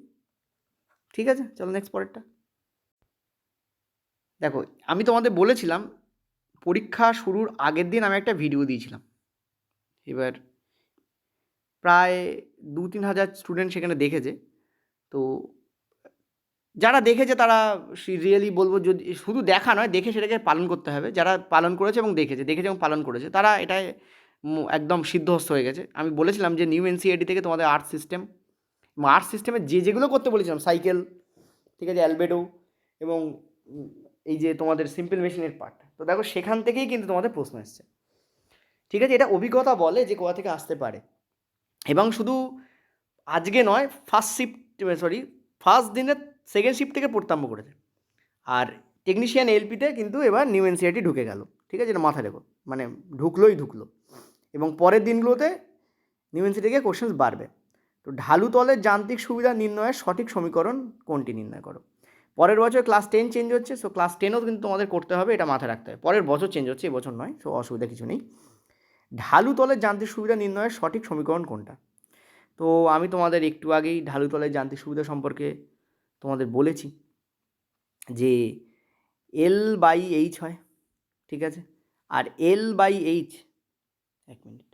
ঠিক আছে, চলো নেক্সট পরেরটা। দেখো আমি তোমাদের বলেছিলাম পরীক্ষা শুরুর আগের দিন আমি একটা ভিডিও দিয়েছিলাম। এবার প্রায় 2-3 হাজার স্টুডেন্ট সেখানে দেখেছে। তো যারা দেখেছে তারা রিয়েলি বলবো, যদি শুধু দেখা নয়, দেখে সেটাকে পালন করতে হবে। যারা পালন করেছে এবং দেখেছে এবং পালন করেছে, তারা এটায় একদম সিদ্ধহস্ত হয়ে গেছে। আমি বলেছিলাম যে নিউ এনসিইআরটি থেকে তোমাদের আর্টস সিস্টেমে যেগুলো করতে বলেছিলাম, সাইকেল, ঠিক আছে, অ্যালবেডো এবং এই যে তোমাদের সিম্পল মেশিনের পার্ট, তো দেখো সেখান থেকেই কিন্তু তোমাদের প্রশ্ন এসছে। ঠিক আছে, এটা অভিজ্ঞতা বলে যে কোথা থেকে আসতে পারে। এবং শুধু আজকে নয়, ফার্স্ট দিনের সেকেন্ড শিফট থেকে পড়তে আরম্ভ করেছে। আর টেকনিশিয়ান এলপিতে কিন্তু এবার নিউ এনসিইআরটি ঢুকে গেল। ঠিক আছে, এটা মাথায় রেখো, মানে ঢুকলো। এবং পরের দিনগুলোতে নিউ এনসিইআরটি থেকে কোশ্চেন্স বাড়বে। তো ঢালু তলের যান্ত্রিক সুবিধা নির্ণয়ের সঠিক সমীকরণ কোনটি নির্ণয় করো। পরের বছর ক্লাস 10 চেঞ্জ হচ্ছে, সো ক্লাস 10ও কিন্তু তোমাদের করতে হবে, এটা মাথায় রাখতে হবে। পরের বছর চেঞ্জ হচ্ছে, এবছর নয়, সো অসুবিধা কিছু নেই। ঢালু তলের যান্ত্রিক সুবিধা নির্ণয়ের সঠিক সমীকরণ কোনটা? তো আমি তোমাদের একটু আগেই ঢালু তলের যান্ত্রিক সুবিধা সম্পর্কে তোমাদের বলেছি যে L/H হয়। ঠিক আছে, আর L/H, এক মিনিট,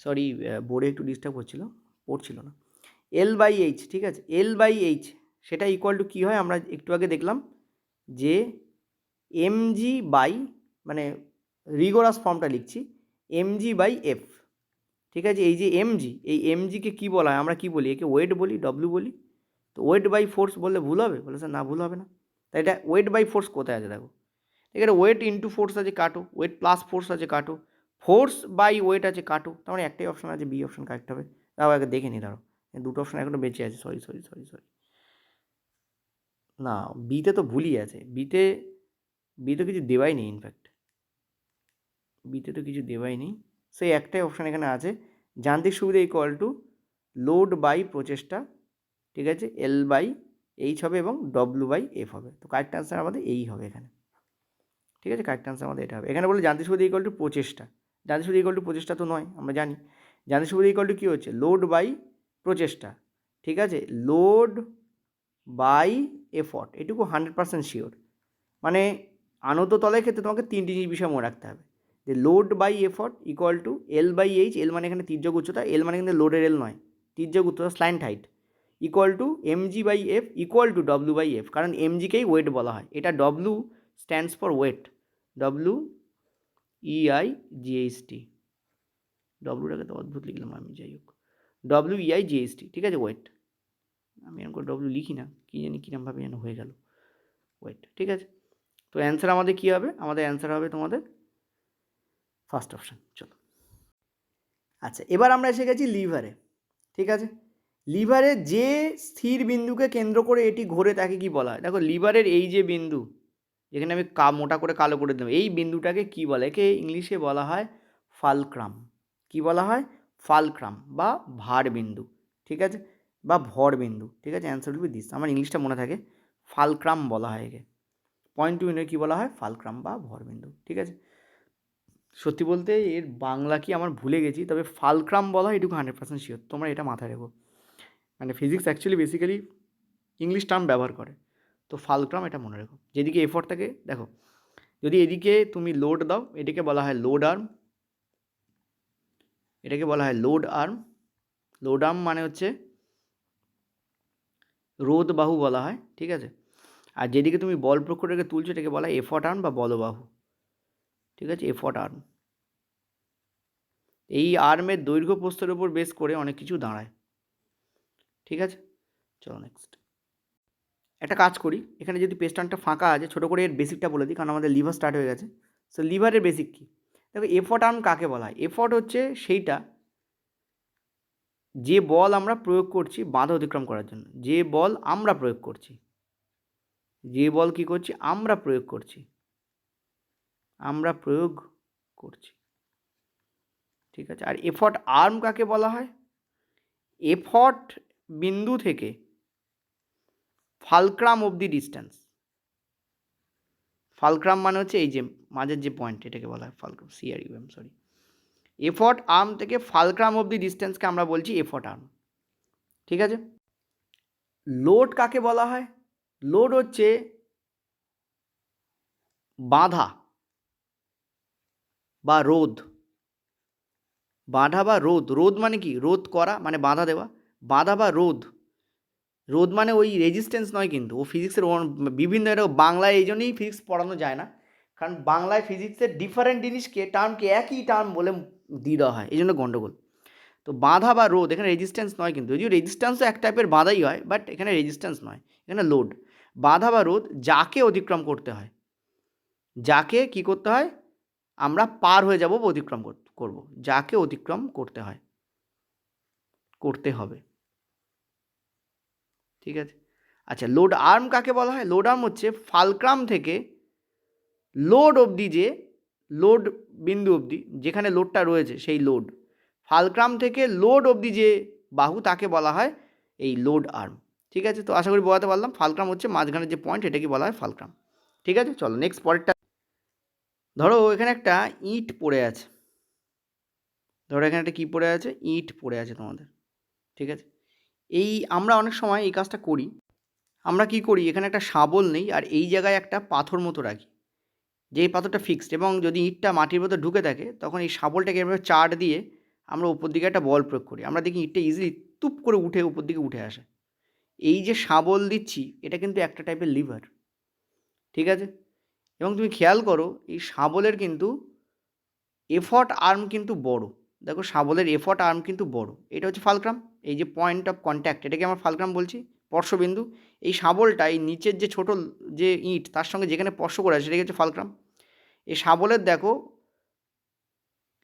সরি, বোর্ডে একটু ডিস্টার্ব হচ্ছিলো, পড়ছিল না। L/H, ঠিক আছে, L/H সেটা ইকুয়াল টু কী হয়, আমরা একটু আগে দেখলাম যে mg বাই, মানে রিগোরাস ফর্মটা লিখছি, mg/f। ঠিক আছে, এই যে এই mgকে কী বলা হয়, আমরা কী বলি, একে ওয়েট বলি, ডব্লিউ বলি। তো ওয়েট বাই ফোর্স বললে ভুল হবে? বলে স্যার না, ভুল হবে না। তাই এটা ওয়েট বাই ফোর্স কোথায় আছে দেখো, এখানে ওয়েট ইন্টু ফোর্স আছে, কাটো। ওয়েট প্লাস ফোর্স আছে, কাটো। ফোর্স বাই ওয়েট আছে, কাটো। তার মানে একটাই অপশন আছে, বি অপশন কারেক্ট হবে। তাও আগে দেখে নি, দাঁড়ো, দুটো অপশন এখনও বেঁচে আছে। সরি, না, বিতে তো ভুলই আছে। বিতে কিছু দেওয়াই নেই, ইনফ্যাক্ট বিতে তো কিছু দেওয়াই নেই। সেই একটাই অপশান এখানে আছে, যান্ত্রিক সুবিধা ইকুয়াল টু লোড বাই প্রচেষ্টা। ঠিক আছে, L/H হবে এবং W/F হবে। তো কারেক্ট আনসার আমাদের এই হবে এখানে। ঠিক আছে, কারেক্ট আনসার আমাদের এটা হবে। এখানে বলে যান্ত্রিক সুবিধা ইকুয়াল টু প্রচেষ্টা। যান্ত্রিক সুবিধা ইকুয়াল টু প্রচেষ্টা তো নয়, আমরা জানি। যান্ত্রিক সুবিধা ইকুয়াল টু কী হচ্ছে, লোড বাই প্রচেষ্টা। ঠিক আছে, লোড বাই এফর্ট, এটুকু 100% শিওর। মানে আনত তলের ক্ষেত্রে তোমাকে তিনটি বিষয় মনে রাখতে হবে, যে load by effort equal to L/H। L মানে এখানে তির্যক উচ্চতা, এল মানে কিন্তু লোডের এল নয়, তির্যক উচ্চতা, slant height, equal to mg/f equal to W/F। কারণ mgকেই ওয়েট বলা হয়। এটা W stands for wait, WEIGHT। ডব্লুটাকে তো অদ্ভুত লিখলাম আমি, যাই হোক, WEIGHT। ঠিক আছে, ওয়েট। আমি এরকম করে ডব্লু লিখি না, কী জানি কীরকমভাবে যেন হয়ে গেল, ওয়েট। ঠিক আছে, তো অ্যান্সার আমাদের কী হবে, আমাদের অ্যান্সার হবে তোমাদের ফার্স্ট অপশান। চলো, আচ্ছা, এবার আমরা এসে গেছি লিভারে। ঠিক আছে, লিভারে যে স্থির বিন্দুকে কেন্দ্র করে এটি ঘোরে তাকে কি বলা হয়? দেখো, লিভারের এই যে বিন্দু, যেখানে আমি মোটা করে কালো করে দিলাম, এই বিন্দুটাকে কি বলে? একে ইংলিশে বলা হয় ফালক্রাম। কি বলা হয়? ফালক্রাম বা ভার বিন্দু। ঠিক আছে, বা ভর বিন্দু। ঠিক আছে, অ্যান্সার উইল বি দিস। আমার ইংলিশটা মনে থাকে, ফালক্রাম বলা হয় একে। পয়েন্ট টু ইউনিট কী বলা হয়? ফালক্রাম বা ভর বিন্দু। ঠিক আছে, সত্যি বলতে এর বাংলা কি আমার ভুলে গেছি, তবে ফালক্রাম বলা হয়, এটুকু 100% শিওর। তোমরা এটা মাথায় রেখো, মানে physics actually basically English term ব্যবহার করে। তো ফালক্রাম এটা মনে রেখো। যেদিকে এফোর্ট থাকে, দেখো, যদি এদিকে তুমি লোড দাও, এটাকে বলা হয় লোড আর্ম, এটাকে বলা হয় লোড আর্ম। লোড আর্ম মানে হচ্ছে রোদ বাহু বলা হয়। ঠিক আছে, আর যেদিকে তুমি বল প্রয়োগ করে রেখে তুলছো, এটাকে বলা হয় এফর্ট আর্ম বা বলবাহু। ঠিক আছে, এফর্ট আর্ম। এই আর্মের দৈর্ঘ্য প্রস্থের উপর বেস করে অনেক কিছু দাঁড়ায়। ঠিক আছে, চলো নেক্সট। একটা কাজ করি, এখানে যদি পেস্টানটা ফাঁকা আছে, ছোটো করে এর বেসিকটা বলে দিই, কারণ আমাদের লিভার স্টার্ট হয়ে গেছে। সো লিভারের বেসিক কী? দেখো, এফর্ট আর্ম কাকে বলা হয়? এফর্ট হচ্ছে সেইটা, যে বল আমরা প্রয়োগ করছি বাধা অতিক্রম করার জন্য, যে বল আমরা প্রয়োগ করছি, যে বল কী করছি? আমরা প্রয়োগ করছি। ঠিক আছে, আর এফর্ট আর্ম কাকে বলা হয়? এফর্ট বিন্দু থেকে ফালক্রাম অবধি ডিস্টেন্স। ফালক্রাম মানে হচ্ছে এই যে মাঝের যে পয়েন্ট, এটাকে বলা হয় fulcrum, CRUM, sorry. Effort arm থেকে ফালক্রাম অবধি ডিস্টেন্সকে আমরা বলছি এফর্ট আর্ম। ঠিক আছে, লোড কাকে বলা হয়? লোড হচ্ছে বাধা বা রোধ, বাধা বা রোধ, রোধ মানে কি, রোধ করা মানে বাধা দেওয়া, বাধা বা রোধ, রোধ মানে ওই রেজিস্ট্যান্স নয় কিন্তু, ও ফিজিক্সের বিভিন্ন এটা বাংলায় এই জন্যই ফিজিক্স পড়ানো যায় না, কারণ বাংলায় ফিজিক্সের ডিফারেন্ট জিনিসকে টার্মকে একই টার্ম বলে দিয়ে দেওয়া হয়, এই জন্য গণ্ডগোল। তো বাধা বা রোধ, এখানে রেজিস্ট্যান্স নয় কিন্তু, যদিও রেজিস্ট্যান্সও এক টাইপের বাধাই হয়, বাট এখানে রেজিস্ট্যান্স নয়, এখানে লোড। বাধা বা রোধ যাকে অতিক্রম করতে হয়, যাকে কি করতে হয়, আমরা পার হয়ে যাব বা অতিক্রম করব, যাকে অতিক্রম করতে হয়, করতে হবে, ঠিক আছে। আচ্ছা, লোড আর্ম কাকে বলা হয়? লোড আর্ম হচ্ছে ফালক্রাম থেকে লোড অবধি, যে লোড বিন্দু অবধি যেখানে লোডটা রয়েছে সেই লোড, ফালক্রাম থেকে লোড অবধি যে বাহু তাকে বলা হয় এই লোড আর্ম, ঠিক আছে। তো আশা করি বোঝাতে পারলাম, ফালক্রাম হচ্ছে মাঝখানের যে পয়েন্ট, এটাকে বলা হয় ফালক্রাম, ঠিক আছে। চলো নেক্সট পরেরটা। ধরো এখানে একটা ইট পড়ে আছে, ধরো এখানে একটা কী পড়ে আছে, ইট পড়ে আছে তোমাদের, ঠিক আছে। এই আমরা অনেক সময় এই কাজটা করি, আমরা কি করি, এখানে একটা শাবল নেই আর এই জায়গায় একটা পাথর মতো রাখি, যেই পাথরটা ফিক্সড, এবং যদি ইটটা মাটির মধ্যে ঢুকে থাকে তখন এই শাবলটাকে এভাবে চার্ট দিয়ে আমরা উপর দিকে একটা বল প্রয়োগ করি, আমরা দেখি ইটটা ইজিলি তুপ করে উঠে উপর দিকে উঠে আসে। এই যে শাবল দিচ্ছি এটা কিন্তু একটা টাইপের লিভার, ঠিক আছে। এবং তুমি খেয়াল করো এই শাবলের কিন্তু এফর্ট আর্ম কিন্তু বড়, দেখো শাবলের এফর্ট আর্ম কিন্তু বড়, এটা হচ্ছে ফালক্রাম, এই যে পয়েন্ট অফ কন্ট্যাক্ট এটাকে আমরা ফালক্রাম বলছি, স্পর্শবিন্দু। এই শাবলটা এই নিচের যে ছোট যে ইট তার সঙ্গে যেখানে স্পর্শ করে আছে সেটাকে হচ্ছে ফালক্রাম। এই শাবলের দেখো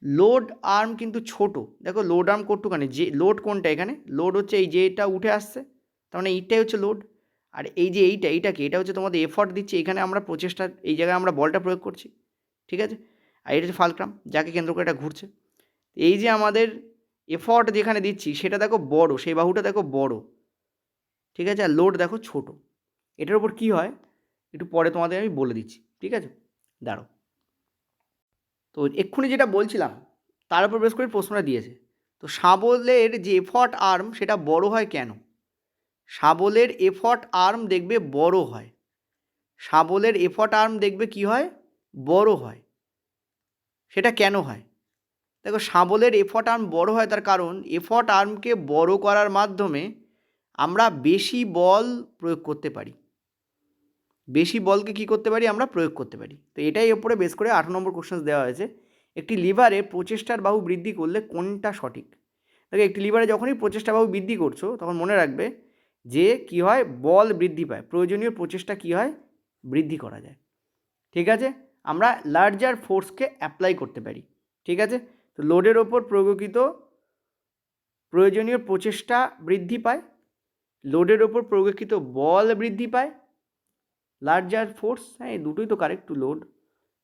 লোড আর্ম কিন্তু ছোট, দেখো লোড আর্ম কতটুখানি, যে লোড কোনটা, এখানে লোড হচ্ছে এই যে এটা উঠে আসছে, তার মানে এইটাই হচ্ছে লোড, আর এই যে এইটাকে এটা হচ্ছে তোমাদের এফর্ট দিচ্ছে, এখানে আমরা প্রচেষ্টা, এই জায়গায় আমরা বলটা প্রয়োগ করছি, ঠিক আছে। আর এটা হচ্ছে ফালক্রাম যাকে কেন্দ্র করে এটা ঘুরছে। এই যে আমাদের এফর্ট যেখানে দিচ্ছি সেটা দেখো বড়, সেই বাহুটা দেখো বড়, ঠিক আছে, আর লোড দেখো ছোট। এটার উপর কী হয় একটু পরে তোমাদের আমি বলে দিচ্ছি, ঠিক আছে, দাঁড়ো। তো এক্ষুনি যেটা বলছিলাম তার উপর বেশ করে প্রশ্নটা দিয়েছে। তো শাবলের যে এফর্ট আর্ম সেটা বড় হয় কেন? শাবলের এফর্ট আর্ম দেখবে বড় হয়, শাবলের এফর্ট আর্ম দেখবে কি হয়, বড় হয়। সেটা কেন হয়? দেখো শাবলের এফর্ট আর্ম বড় হয় তার কারণ এফর্ট আর্মকে বড় করার মাধ্যমে আমরা বেশি বল প্রয়োগ করতে পারি, বেশি বলকে কী করতে পারি, আমরা প্রয়োগ করতে পারি। তো এটাই ওপরে বেস করে 8 নম্বর কোশ্চেন দেওয়া হয়েছে, একটি লিভারে প্রচেষ্টার বাহু বৃদ্ধি করলে কোনটা সঠিক? দেখো একটি লিভারে যখনই প্রচেষ্টা বাহু বৃদ্ধি করছো তখন মনে রাখবে যে কী হয়, বল বৃদ্ধি পায়, প্রয়োজনীয় প্রচেষ্টা কী হয়, বৃদ্ধি করা যায়, ঠিক আছে। আমরা লার্জার ফোর্সকে অ্যাপ্লাই করতে পারি, ঠিক আছে। তো লোডের ওপর প্রয়োগকৃত প্রয়োজনীয় প্রচেষ্টা বৃদ্ধি পায়, লোডের ওপর প্রয়োগকৃত বল বৃদ্ধি পায়, লার্জার ফোর্স, হ্যাঁ এই দুটোই তো কারেক্ট, লোড,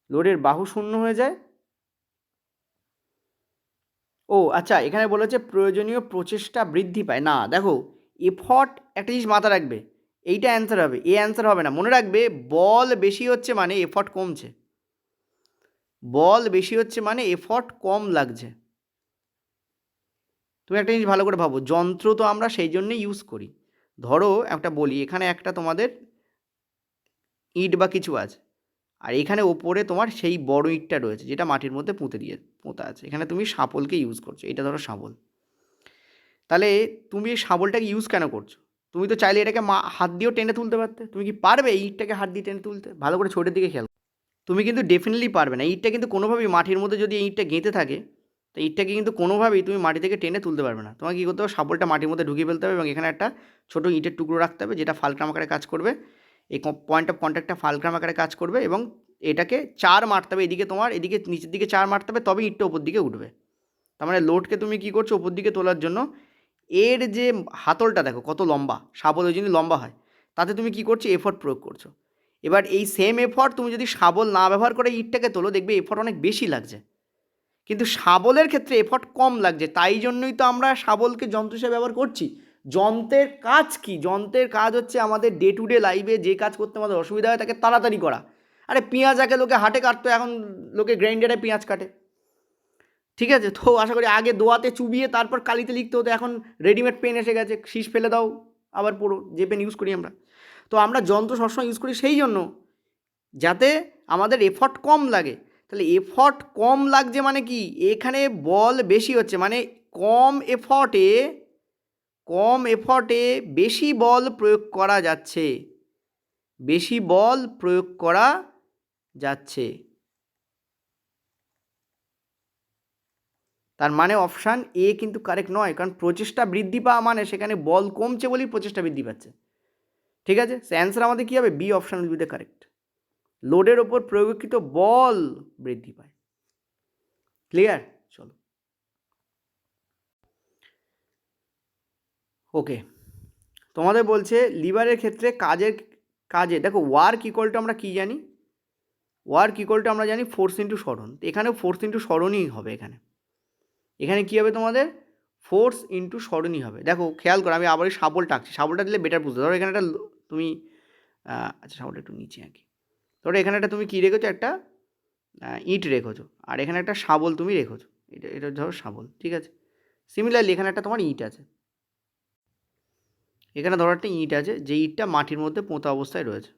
লোডের বাহু শূন্য হয়ে যায়। ও আচ্ছা, এখানে বলেছে প্রয়োজনীয় প্রচেষ্টা বৃদ্ধি পায়, না দেখো এফর্ট, একটা জিনিস মাথা রাখবে, এইটা অ্যান্সার হবে, এ অ্যান্সার হবে না, মনে রাখবে বল বেশি হচ্ছে মানে এফর্ট কমছে, বল বেশি হচ্ছে মানে এফর্ট কম লাগছে। তুমি একটা জিনিস ভালো করে ভাবো, যন্ত্র তো আমরা সেই জন্যই ইউজ করি, ধরো একটা বলি, এখানে একটা তোমাদের ইট বা কিছু আছে, আর এখানে ওপরে তোমার সেই বড় ইটটা রয়েছে যেটা মাটির মধ্যে পোঁতা আছে, এখানে তুমি শাবলকে ইউজ করছো, এটা ধরো শাবল, তাহলে তুমি এই শাবলটাকে ইউজ কেন করছো? তুমি তো চাইলে এটাকে হাত দিয়েও টেনে তুলতে পারতে, তুমি কি পারবে এই ইটটাকে হাত দিয়ে টেনে তুলতে? ভালো করে ছোটের দিকে খেয়াল, তুমি কিন্তু ডেফিনেটলি পারবে না, ইটটা কিন্তু কোনোভাবেই মাটির মধ্যে যদি এই ইটটা গেঁথে থাকে, তো ইটটাকে কিন্তু কোনোভাবেই তুমি মাটি থেকে টেনে তুলতে পারবে না, তোমাকে কী করতে হবে, শাবলটা মাটির মধ্যে ঢুকিয়ে ফেলতে হবে এবং এখানে একটা ছোটো ইটের টুকরো রাখতে হবে যেটা ফালক্রাম আকারে কাজ করবে, এই পয়েন্ট অফ কন্ট্যাক্টটা ফালক্রাম আকারে কাজ করবে এবং এটাকে চার মারতে হবে, এদিকে তোমার এদিকে নিচের দিকে চার মারতে হবে, তবে ইটটা ওপর দিকে উঠবে। তার মানে লোডকে তুমি কী করছো, ওপর দিকে তোলার জন্য এর যে হাতলটা দেখো কত লম্বা, শাবল ওই জন্য লম্বা হয়, তাতে তুমি কী করছো, এফর্ট প্রয়োগ করছো। এবার এই সেম এফর্ট তুমি যদি শাবল না ব্যবহার করে ইটটাকে তোলো, দেখবে এফর্ট অনেক বেশি লাগছে, কিন্তু শাবলের ক্ষেত্রে এফর্ট কম লাগছে, তাই জন্যই তো আমরা শাবলকে যন্ত্র হিসেবে ব্যবহার করছি। যন্ত্রের কাজ কি? যন্ত্রের কাজ হচ্ছে আমাদের ডে টু ডে লাইফে যে কাজ করতে আমাদের অসুবিধা হয় তাকে তাড়াতাড়ি করা। আরে পেঁয়াজ আগে লোকে হাটে কাটতো, এখন লোকে গ্রাইন্ডারে পেঁয়াজ কাটে, ঠিক আছে। তো আশা করি আগে দোয়াতে চুবিয়ে তারপর কালিতে লিখতে হতো, এখন রেডিমেড পেন এসে গেছে, শীষ ফেলে দাও আবার পড়ো, যে পেন ইউজ করি আমরা। তো আমরা যন্ত্র সবসময় ইউজ করি সেই জন্য যাতে আমাদের এফর্ট কম লাগে। তাহলে এফর্ট কম লাগছে মানে কি, এখানে বল বেশি হচ্ছে, মানে কম এফর্টে বেশি বল প্রয়োগ করা যাচ্ছে, বেশি বল প্রয়োগ করা যাচ্ছে। তার মানে অপশান এ কিন্তু কারেক্ট নয়, কারণ প্রচেষ্টা বৃদ্ধি পাওয়া মানে সেখানে বল কমছে বলেই প্রচেষ্টা বৃদ্ধি পাচ্ছে। ঠিক আছে, সে অ্যান্সার আমাদের কী হবে, B option will be the correct. লোডের ওপর প্রয়োগকৃত বল বৃদ্ধি পায়। ক্লিয়ার? চলো ওকে, তোমাদের বলছে লিভারের ক্ষেত্রে কাজে দেখো ওয়ার্ক ইকুয়াল টু আমরা কী জানি, ওয়ার্ক ইকুয়াল টু আমরা জানি ফোর্স ইন্টু সরণ। এখানেও ফোর্স ইন্টু সরণই হবে। এখানে কী হবে তোমাদের, ফোর্স ইন্টু সরণই হবে। দেখো খেয়াল করো, আমি আবার শাবল টাকছি, শাবলটা দিলে বেটার বুঝতে ধরো এখানে একটা তুমি আচ্ছা শাবলটা একটু নিচে আঁকি। ধরো এখানে একটা তুমি কী রেখেছো, একটা ইট রেখেছো, আর এখানে একটা শাবল তুমি রেখেছো, এটা ধরো শাবল। ঠিক আছে, সিমিলারলি এখানে একটা তোমার ইট আছে, এখানে ধরো একটা ইট আছে, যে ইটটা মাটির মধ্যে পোঁতা অবস্থায় রয়েছে।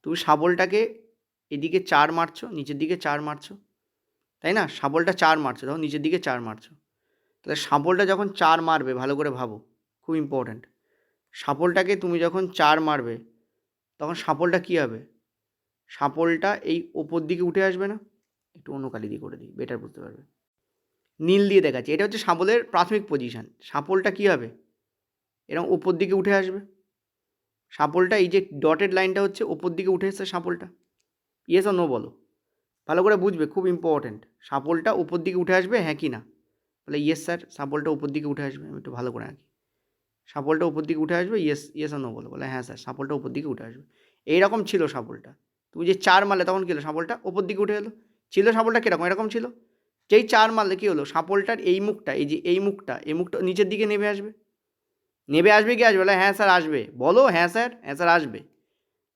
তুমি শাবলটাকে এদিকে 4 মারছো, নিচের দিকে 4 মারছো, তাই না? শাবলটা 4 মারছো, ধরো নিচের দিকে 4 মারছো। তাহলে শাবলটা যখন 4 মারবে, ভালো করে ভাবো, খুব ইম্পর্ট্যান্ট, শাবলটাকে তুমি যখন 4 মারবে তখন শাবলটা কী হবে, শাবলটা এই ওপর দিকে উঠে আসবে না? একটু অন্য কালি দিয়ে করে দিই, বেটার বুঝতে পারবে। নীল দিয়ে দেখাচ্ছি, এটা হচ্ছে শাবলের প্রাথমিক পজিশান। শাবলটা কী হবে, এরকম ওপর দিকে উঠে আসবে। শাবলটা এই যে ডটেড লাইনটা হচ্ছে ওপর দিকে উঠে এসছে শাবলটা। ইয়েস আর নো বলো, ভালো করে বুঝবে, খুব ইম্পর্ট্যান্ট। শাবলটা ওপর দিকে উঠে আসবে, হ্যাঁ কি না? তাহলে ইয়েস স্যার, শাবলটা উপর দিকে উঠে আসবে। আমি একটু ভালো করে আঁকি, শাবলটা উপর দিকে উঠে আসবে, ইয়েস আর নো বলো, বলে হ্যাঁ স্যার শাবলটা উপর দিকে উঠে আসবে। এইরকম ছিল শাবলটা, তুমি যে 4 মারলে তখন কী হলো, শাবলটা ওপর দিকে উঠে এলো। ছিল শাবলটা কীরকম, এরকম ছিল। যেই 4 মারলে কী হলো, শাবলটার এই মুখটা, এই যে এই মুখটা নিচের দিকে নেমে আসবে। নেমে আসবে কি আসবে, বলে হ্যাঁ স্যার আসবে, বলো হ্যাঁ স্যার আসবে,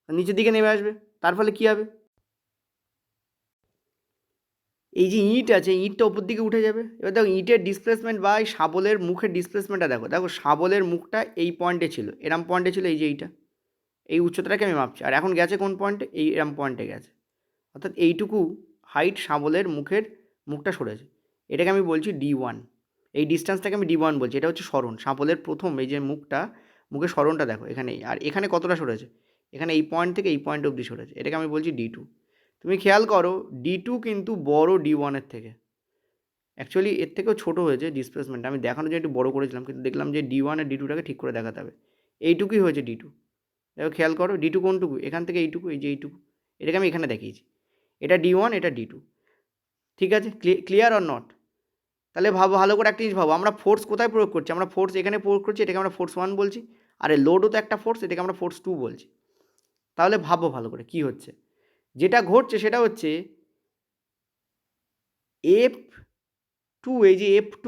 নিচের দিকে নেমে আসবে। তার ফলে কী হবে, এই যে ইট আছে, ইটটা ওপর দিকে উঠে যাবে। এবার দেখো ইটের ডিসপ্লেসমেন্ট বা এই শাবলের মুখের ডিসপ্লেসমেন্টটা দেখো, দেখো শাবলের মুখটা এই পয়েন্টে ছিল, এরম পয়েন্টে ছিল, এই যে এইটা, এই উচ্চতাটাকে আমি মাপছি, আর এখন গেছে কোন পয়েন্টে, এই এরম পয়েন্টে গেছে। অর্থাৎ এইটুকু হাইট শাবলের মুখটা সরেছে, এটাকে আমি বলছি D1। এই ডিস্টেন্সটাকে আমি D1 বলছি, এটা হচ্ছে সরণ, শাবলের প্রথম এই যে মুখের সরণটা দেখো এখানে, আর এখানে কতটা সরেছে, এখানে এই পয়েন্ট থেকে এই পয়েন্ট অবধি সরেছে, এটাকে আমি বলছি D2। তুমি খেয়াল করো D2 কিন্তু বড় D1-এর থেকে, অ্যাকচুয়ালি এর থেকেও ছোটো হয়েছে ডিসপ্লেসমেন্ট, আমি দেখানোর জন্য একটু বড়ো করেছিলাম, কিন্তু দেখলাম যে D1 আর D2টাকে ঠিক করে দেখাতে হবে। এইটুকুই হয়েছে D2। দেখো খেয়াল করো D2 কোনটুকু, এখান থেকে এইটুকু, এই যে এইটুকু, এটাকে আমি এখানে দেখিয়েছি, এটা D1, এটা D2। ঠিক আছে, ক্লিয়ার অর নট? তাহলে ভাবো, ভালো করে একটা জিনিস ভাবো, আমরা ফোর্স কোথায় প্রয়োগ করছি, আমরা ফোর্স এখানে প্রয়োগ করছি, এটাকে আমরা ফোর্স 1 বলছি, আর এই লোডও তো একটা ফোর্স, এটাকে আমরা ফোর্স 2 বলছি। তাহলে ভাবো ভালো করে কী হচ্ছে, যেটা ঘটছে সেটা হচ্ছে F2, এই যে F2,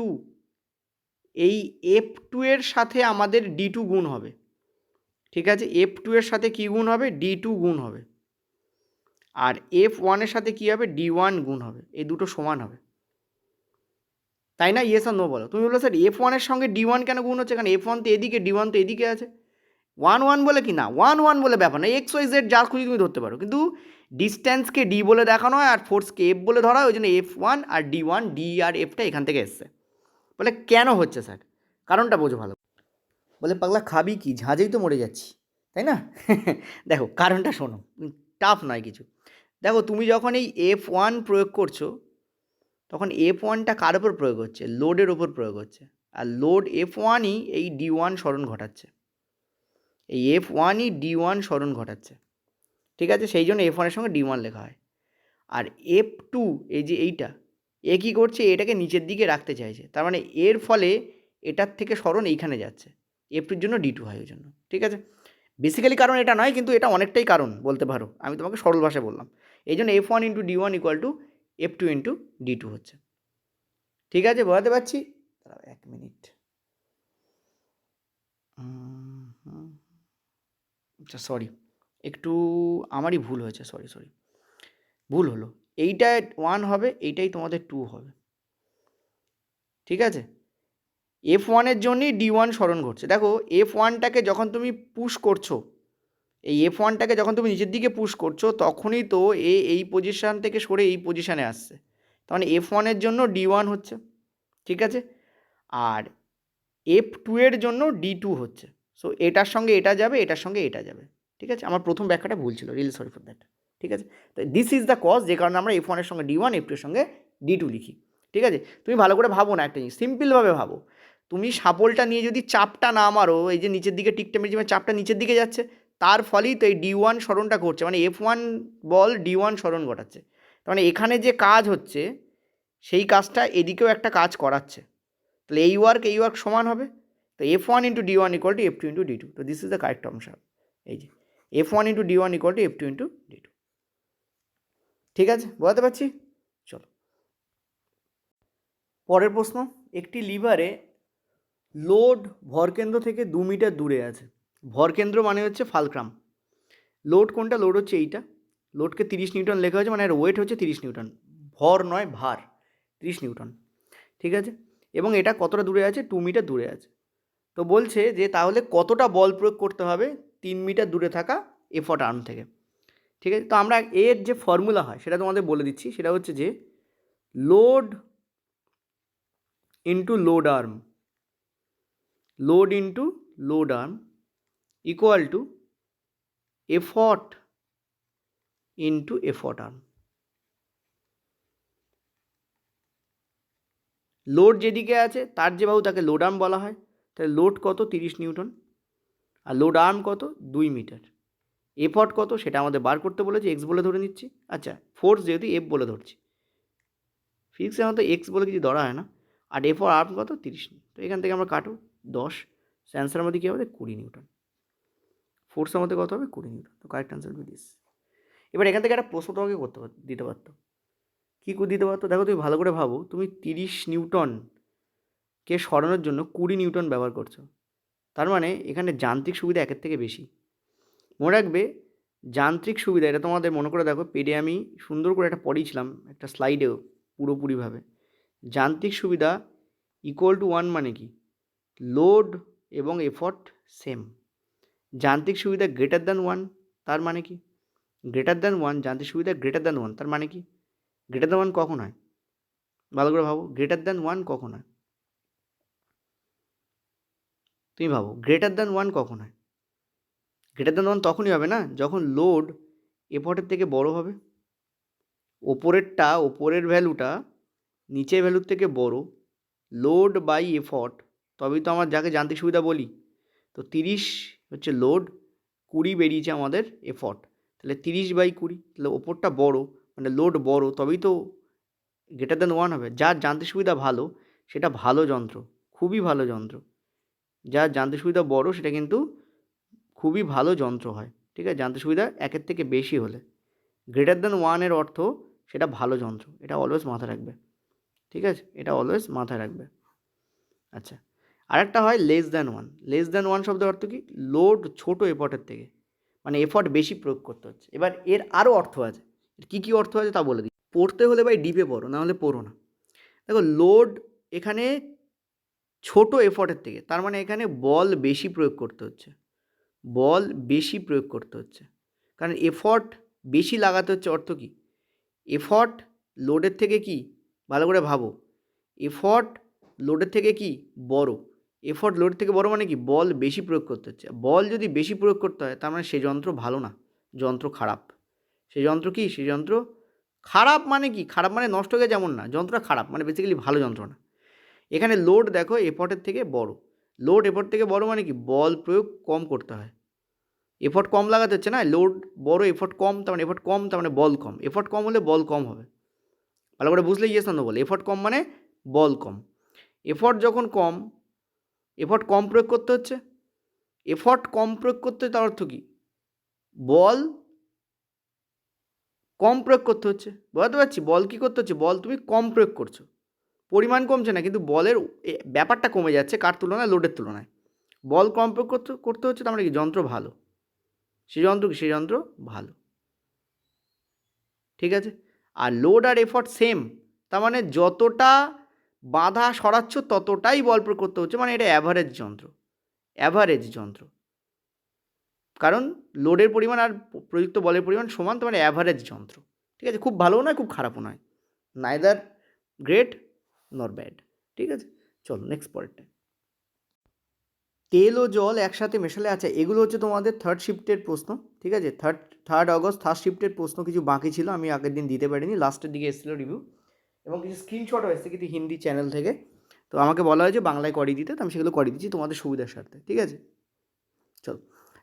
এই F2 এর সাথে আমাদের D2 গুণ হবে। ঠিক আছে, F2 এর সাথে কী গুণ হবে, D2 গুণ হবে, আর F1 এর সাথে কী হবে, D1 গুণ হবে, এই দুটো সমান হবে, তাই না? ইয়েস আর নো বলো। তুমি বলো স্যার F1 এর সঙ্গে D1 কেন গুণ হচ্ছে, কারণ F1 তো এদিকে, D1 তো এদিকে আছে। 1 বলে কি না, 1 বলে ব্যাপার না, XY Z যা খুশি তুমি ধরতে পারো, কিন্তু ডিস্ট্যান্সকে D বলে দেখানো হয় আর ফোর্সকে F বলে ধরা হয়, ওই জন্য F1 আর D1, D আর Fটা এখান থেকে এসছে। বলে কেন হচ্ছে স্যার, কারণটা বোঝো ভালো। বলে পাগলা খাবি কি, ঝাঁঝেই তো মরে যাচ্ছি, তাই না? দেখো কারণটা শোনো, টাফ নয় কিছু। দেখো তুমি যখন এই F1 প্রয়োগ করছো, তখন F1টা কার ওপর প্রয়োগ হচ্ছে, লোডের ওপর প্রয়োগ হচ্ছে, আর লোড F1ই এই D1 সরণ ঘটাচ্ছে, এই F1ই D1 সরণ ঘটাচ্ছে। ঠিক আছে, সেই জন্য F1 এর সঙ্গে D1 লেখা হয়। আর F2, এই যে এইটা, এ কী করছে, এটাকে নিচের দিকে রাখতে চাইছে, তার মানে এর ফলে এটার থেকে সরণ এইখানে যাচ্ছে, F2-র জন্য D2 হয় ওই জন্য। ঠিক আছে, বেসিক্যালি কারণ এটা নয়, কিন্তু এটা অনেকটাই কারণ বলতে পারো, আমি তোমাকে সরল ভাষায় বললাম। এই জন্য F1 into D1 equal to F2 into D2 হচ্ছে। ঠিক আছে, বোঝাতে পারছি? দাঁড়াও 1 মিনিট, আচ্ছা সরি, একটু আমারই ভুল হয়েছে, সরি ভুল হলো, এইটা 1 হবে, এইটাই তোমাদের 2 হবে। ঠিক আছে, F1 এর জন্যই D1 সরণ ঘটছে। দেখো F1টাকে যখন তুমি পুশ করছো, এই F1টাকে যখন তুমি নিচের দিকে পুশ করছো তখনই তো এই পজিশান থেকে সরে এই পজিশানে আসছে, তার মানে F1-এর জন্য D1 হচ্ছে, ঠিক আছে, আর F2 এর জন্য D2 হচ্ছে। সো এটার সঙ্গে এটা যাবে, এটার সঙ্গে এটা যাবে, ঠিক আছে। আমার প্রথম ব্যাখ্যাটা ভুল ছিল, রিয়েলি সরি ফর দ্যাট, ঠিক আছে। তো দিস ইজ দ্য কজ, যে কারণে আমরা F1-এর সঙ্গে D1, F2-এর সঙ্গে D2 লিখি, ঠিক আছে। তুমি ভালো করে ভাবো না একটা জিনিস, সিম্পলভাবে ভাবো, তুমি সাপোলটা নিয়ে যদি চাপটা না মারো, এই যে নিচের দিকে টিকটে মেরে চাপটা নিচের দিকে যাচ্ছে, তার ফলেই তো এই D1 সরণটা ঘটছে, মানে F1 বল D1 সরণ ঘটাচ্ছে, তার মানে এখানে যে কাজ হচ্ছে সেই কাজটা এদিকেও একটা কাজ করাচ্ছে, তাহলে এই ওয়ার্ক সমান হবে। তো F1 into D1 equal to F2 into D2, তো দিস ইজ দ্য কারেক্ট অংশার, এই যে F1 into D1 equal to F2 into D2, ঠিক আছে, বোঝাতে পারছি। চলো পরের প্রশ্ন, একটি লিভারে লোড ভরকেন্দ্র থেকে 2 মিটার দূরে আছে, ভরকেন্দ্র মানে হচ্ছে ফালক্রাম, লোড কোনটা, লোড হচ্ছে এইটা, লোডকে 30 নিউটন লেখা হয়েছে, মানে এর ওয়েট হচ্ছে 30 নিউটন, ভর নয় ভার, 30 নিউটন, ঠিক আছে, এবং এটা কতটা দূরে আছে, 2 মিটার দূরে আছে। তো বলছে যে তাহলে কতটা বল প্রয়োগ করতে হবে 3 মিটার দূরে থাকা F1 আর্ম থেকে, ঠিক আছে। তো আমরা এর যে ফর্মুলা হয় সেটা তোমাদের বলে দিচ্ছি, সেটা হচ্ছে যে load into load arm, load into load arm equal to effort into effort arm. Load যেদিকে আছে তার যে বাহু তাকে লোড আর্ম বলা হয়, তাহলে লোড কত 30 নিউটন, আর লোড আর্ম কত 2 মিটার, এফর্ট কত সেটা আমাদের বার করতে বলেছে, এক্স বলে ধরে নিচ্ছি, আচ্ছা ফোর্স যেহেতু এফ বলে ধরছি, ফিজিক্সের মতো এক্স বলে কিছু ধরা হয় না, আর এফর আর্ম কত 30, তো এখান থেকে আমরা কাটো 10, অ্যান্সারের মধ্যে কী হবে 20 নিউটন, ফোর্সের মধ্যে কত হবে 20 নিউটন, তো কারেক্ট অ্যান্সার উইল দিস। এবার এখান থেকে একটা প্রশ্ন তোমাকে দিতে পারতো, কী দিতে পারতো, দেখো তুমি ভালো করে ভাবো, তুমি 30 নিউটনকে সরানোর জন্য 20 নিউটন ব্যবহার করছো, তার মানে এখানে যান্ত্রিক সুবিধা একের থেকে বেশি। মনে রাখবে যান্ত্রিক সুবিধা, এটা তোমাদের মনে করে দেখো, পেডে আমি সুন্দর করে একটা পড়িয়েছিলাম একটা স্লাইডেও পুরোপুরিভাবে, যান্ত্রিক সুবিধা ইকুয়াল টু 1 মানে কি, লোড এবং এফর্ট সেম, যান্ত্রিক সুবিধা গ্রেটার দ্যান 1 তার মানে কি, গ্রেটার দ্যান 1, যান্ত্রিক সুবিধা গ্রেটার দ্যান 1 তার মানে কি, গ্রেটার দ্যান 1 কখন হয়, ভালো করে ভাবো, গ্রেটার দ্যান 1 কখন হয়, তুমি ভাবো গ্রেটার দ্যান 1 কখন হয়, গ্রেটার দ্যান 1 তখনই হবে না যখন লোড এফর্টের থেকে বড় হবে, ওপরের ভ্যালুটা নিচের ভ্যালুর থেকে বড়, লোড বাই এফর্ট, তবেই তো আমার যাকে যান্ত্রিক সুবিধা বলি। তো 30 হচ্ছে লোড, 20 বেরিয়েছে আমাদের এফর্ট, তাহলে 30/20, তাহলে ওপরটা বড় মানে লোড বড়, তবেই তো গ্রেটার দ্যান 1 হবে। যার যান্ত্রিক সুবিধা ভালো সেটা ভালো যন্ত্র, খুবই ভালো যন্ত্র, যার যান্ত্রিক সুবিধা বড় সেটা কিন্তু খুবই ভালো যন্ত্র হয়, ঠিক আছে, যান্ত্রিক সুবিধা একের থেকে বেশি হলে গ্রেটার দ্যান 1-এর অর্থ সেটা ভালো যন্ত্র, এটা অলওয়েজ মাথায় রাখবে, ঠিক আছে, এটা অলওয়েজ মাথায় রাখবে। আচ্ছা, আরেকটা হয় লেস দ্যান 1, লেস দ্যান 1 শব্দের অর্থ কি, লোড ছোট এফর্টের থেকে, মানে এফর্ট বেশি প্রয়োগ করতে হচ্ছে। এবার এর আরও অর্থ আছে, কী কী অর্থ আছে তা বলে দিই, পড়তে হলে ভাই ডিপে পড়ো, না হলে পড়ো না। দেখো লোড এখানে ছোট এফর্টের থেকে, তার মানে এখানে বল বেশি প্রয়োগ করতে হচ্ছে, বল বেশি প্রয়োগ করতে হচ্ছে, কারণ এফর্ট বেশি লাগাতে হচ্ছে, অর্থ কী, এফর্ট লোডের থেকে কি, ভালো করে ভাবো, এফর্ট লোডের থেকে কি বড়, এফর্ট লোডের থেকে বড় মানে কি, বল বেশি প্রয়োগ করতে হচ্ছে, বল যদি বেশি প্রয়োগ করতে হয় তার মানে সে যন্ত্র ভালো না, যন্ত্র খারাপ, সে যন্ত্র কি, সে যন্ত্র খারাপ, মানে কি, খারাপ মানে নষ্ট হয়ে যেমন না, যন্ত্রটা খারাপ মানে বেসিক্যালি ভালো যন্ত্র না। এখানে লোড দেখো এফর্টের থেকে বড়, লোড এফর্ট থেকে বড় মানে কি, বল প্রয়োগ কম করতে হয়, এফর্ট কম লাগাতে হচ্ছে না, লোড বড় এফর্ট কম, তার মানে এফর্ট কম তার মানে বল কম, এফর্ট কম হলে বল কম হবে, ভালো করে বুঝলে ইয়েস না বল, এফর্ট কম মানে বল কম, এফর্ট যখন কম, এফর্ট কম প্রয়োগ করতে হচ্ছে, এফর্ট কম প্রয়োগ করতে তার অর্থ কী, বল কম প্রয়োগ করতে হচ্ছে, বুঝতে পারছি, বল কী করতে হচ্ছে, বল তুমি কম প্রয়োগ করছো, পরিমাণ কমছে না কিন্তু বলের ব্যাপারটা কমে যাচ্ছে, কার তুলনায়, লোডের তুলনায়, বল কম প্রয়োগ করতে হচ্ছে, তার মানে কি যন্ত্র ভালো, সে যন্ত্র কি, সে যন্ত্র ভালো, ঠিক আছে। আর লোড আর এফর্ট সেম, তার মানে যতটা বাধা সরাচ্ছ ততটাই বল প্রয়োগ করতে হচ্ছে, মানে এটা অ্যাভারেজ যন্ত্র, অ্যাভারেজ যন্ত্র, কারণ লোডের পরিমাণ আর প্রযুক্ত বলের পরিমাণ সমান, তোমার অ্যাভারেজ যন্ত্র। ঠিক আছে, খুব ভালোও নয় খুব খারাপও নয়, নাইদার গ্রেট নর ব্যাড। ঠিক আছে, চলো নেক্সট পরেরটা। তেল ও জল একসাথে মেশালে, আচ্ছা এগুলো হচ্ছে তোমাদের থার্ড শিফটের প্রশ্ন। ঠিক আছে, থার্ড অগস্ট থার্ড শিফটের প্রশ্ন কিছু বাকি ছিল, আমি আগের দিন দিতে পারিনি, লাস্টের দিকে এসেছিলো রিভিউ, এবং কিছু স্ক্রিনশটও এসেছে কিছু হিন্দি চ্যানেল থেকে। তো আমাকে বলা হয়েছে বাংলায় করিয়ে দিতে, তো আমি সেগুলো করিয়ে দিচ্ছি তোমাদের সুবিধার স্বার্থে। ঠিক আছে, চলো।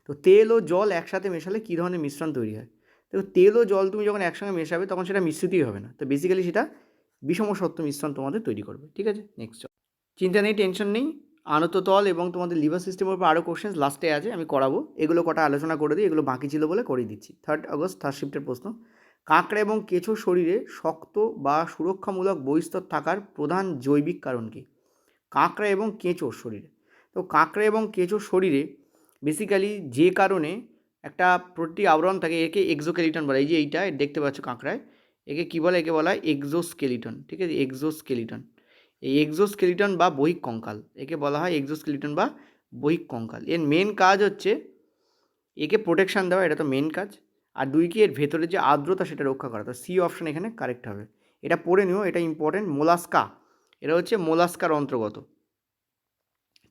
তো তেল ও জল একসাথে মেশালে কী ধরনের মিশ্রণ তৈরি হয়? দেখো, তেল ও জল তুমি যখন একসঙ্গে মেশাবে তখন সেটা মিশ্রিতই হবে না, তো বেসিক্যালি সেটা বিষম সত্ত্ব মিশ্রণ তোমাদের তৈরি করবে। ঠিক আছে, নেক্সট। চিন্তা নেই, টেনশন নেই, আনত তল এবং তোমাদের লিভার সিস্টেমের উপর আরও কোশ্চেন লাস্টে আছে, আমি করাবো। এগুলো কটা আলোচনা করে দিই, এগুলো বাকি ছিল বলে করিয়ে দিচ্ছি। থার্ড অগস্ট থার্ড শিফটের প্রশ্ন। কাঁকড়া এবং কেঁচো শরীরে শক্ত বা সুরক্ষামূলক বহিস্তর থাকার প্রধান জৈবিক কারণ কী? কাঁকড়া এবং কেঁচোর শরীরে, তো কাঁকড়া এবং কেঁচোর শরীরে বেসিক্যালি যে কারণে একটা প্রোটিন আবরণ থাকে, একে এক্সোস্কেলিটন বলে। এই যে এইটা দেখতে পাচ্ছ কাঁকড়ায়, একে কী বলে? একে বলা হয় এক্সোস্কেলিটন। ঠিক আছে, এক্সোস্কেলিটন, এই এক্সোস্কেলিটন বা বহিক কঙ্কাল, একে বলা হয় এক্সোস্কেলিটন বা বহিক কঙ্কাল। এর মেন কাজ হচ্ছে একে প্রোটেকশান দেওয়া, এটা তো মেন কাজ। আর দুই কি, এর ভেতরে যে আর্দ্রতা সেটা রক্ষা করা। তো সি অপশান এখানে কারেক্ট হবে। এটা পড়ে নিও, এটা ইম্পর্টেন্ট। মোলাস্কা, এটা হচ্ছে মোলাস্কার অন্তর্গত।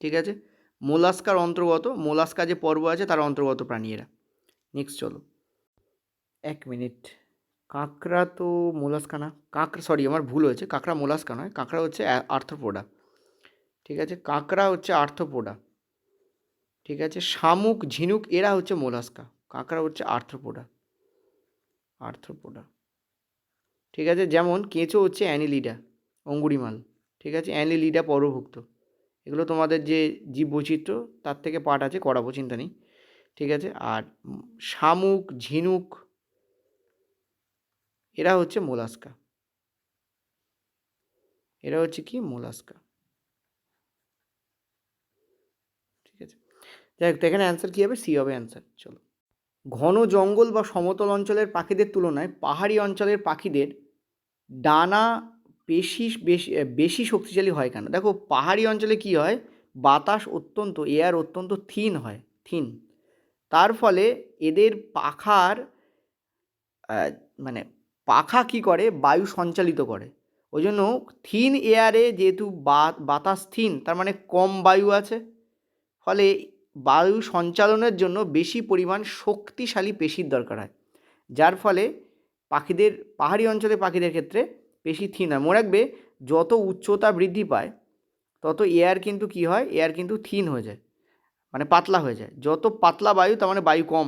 ঠিক আছে, মোলাস্কার অন্তর্গত, মোলাস্কা যে পর্ব আছে তার অন্তর্গত প্রাণী এরা। নেক্সট চলো। এক মিনিট, কাঁকড়া তো মোলাস্কা না, কাঁকড়া, সরি আমার ভুল হয়েছে, কাঁকড়া মোলাস্কা নয়, কাঁকড়া হচ্ছে আর্থ্রোপোডা। ঠিক আছে, কাঁকড়া হচ্ছে আর্থ্রোপোডা। ঠিক আছে, শামুক ঝিনুক এরা হচ্ছে মোলাস্কা, কাঁকড়া হচ্ছে আর্থ্রোপোডা, আর্থ্রোপোডা। ঠিক আছে, যেমন কেঁচো হচ্ছে অ্যানিলিডা, অঙ্গুরিমাল। ঠিক আছে, অ্যানিলিডা পর্বভুক্ত। এগুলো তোমাদের যে জীববৈচিত্র্য তার থেকে পার্ট আছে, করাবো, চিন্তা নেই। ঠিক আছে, আর শামুক ঝিনুক এরা হচ্ছে মোলাস্কা, এরা হচ্ছে কি, মোলাস্কা। ঠিক আছে, যাই হোক, তো এখানে অ্যান্সার কী হবে? সি হবে অ্যান্সার। চলো। ঘন জঙ্গল বা সমতল অঞ্চলের পাখিদের তুলনায় পাহাড়ি অঞ্চলের পাখিদের ডানা বেশি বেশি বেশি শক্তিশালী হয় কেন? দেখো, পাহাড়ি অঞ্চলে কী হয়, বাতাস অত্যন্ত, এয়ার অত্যন্ত থিন হয়, থিন। তার ফলে এদের পাখার মানে পাখা কী করে, বায়ু সঞ্চালিত করে। ওই জন্য থিন এয়ারে যেহেতু বাতাস থিন, তার মানে কম বায়ু আছে, ফলে বায়ু সঞ্চালনের জন্য বেশি পরিমাণ শক্তিশালী পেশির দরকার হয়, যার ফলে পাখিদের, পাহাড়ি অঞ্চলে পাখিদের ক্ষেত্রে পেশি থিন হয়। মনে রাখবে, যত উচ্চতা বৃদ্ধি পায় তত এয়ার কিন্তু কী হয়, এয়ার কিন্তু থিন হয়ে যায়, মানে পাতলা হয়ে যায়। যত পাতলা বায়ু তার মানে বায়ু কম,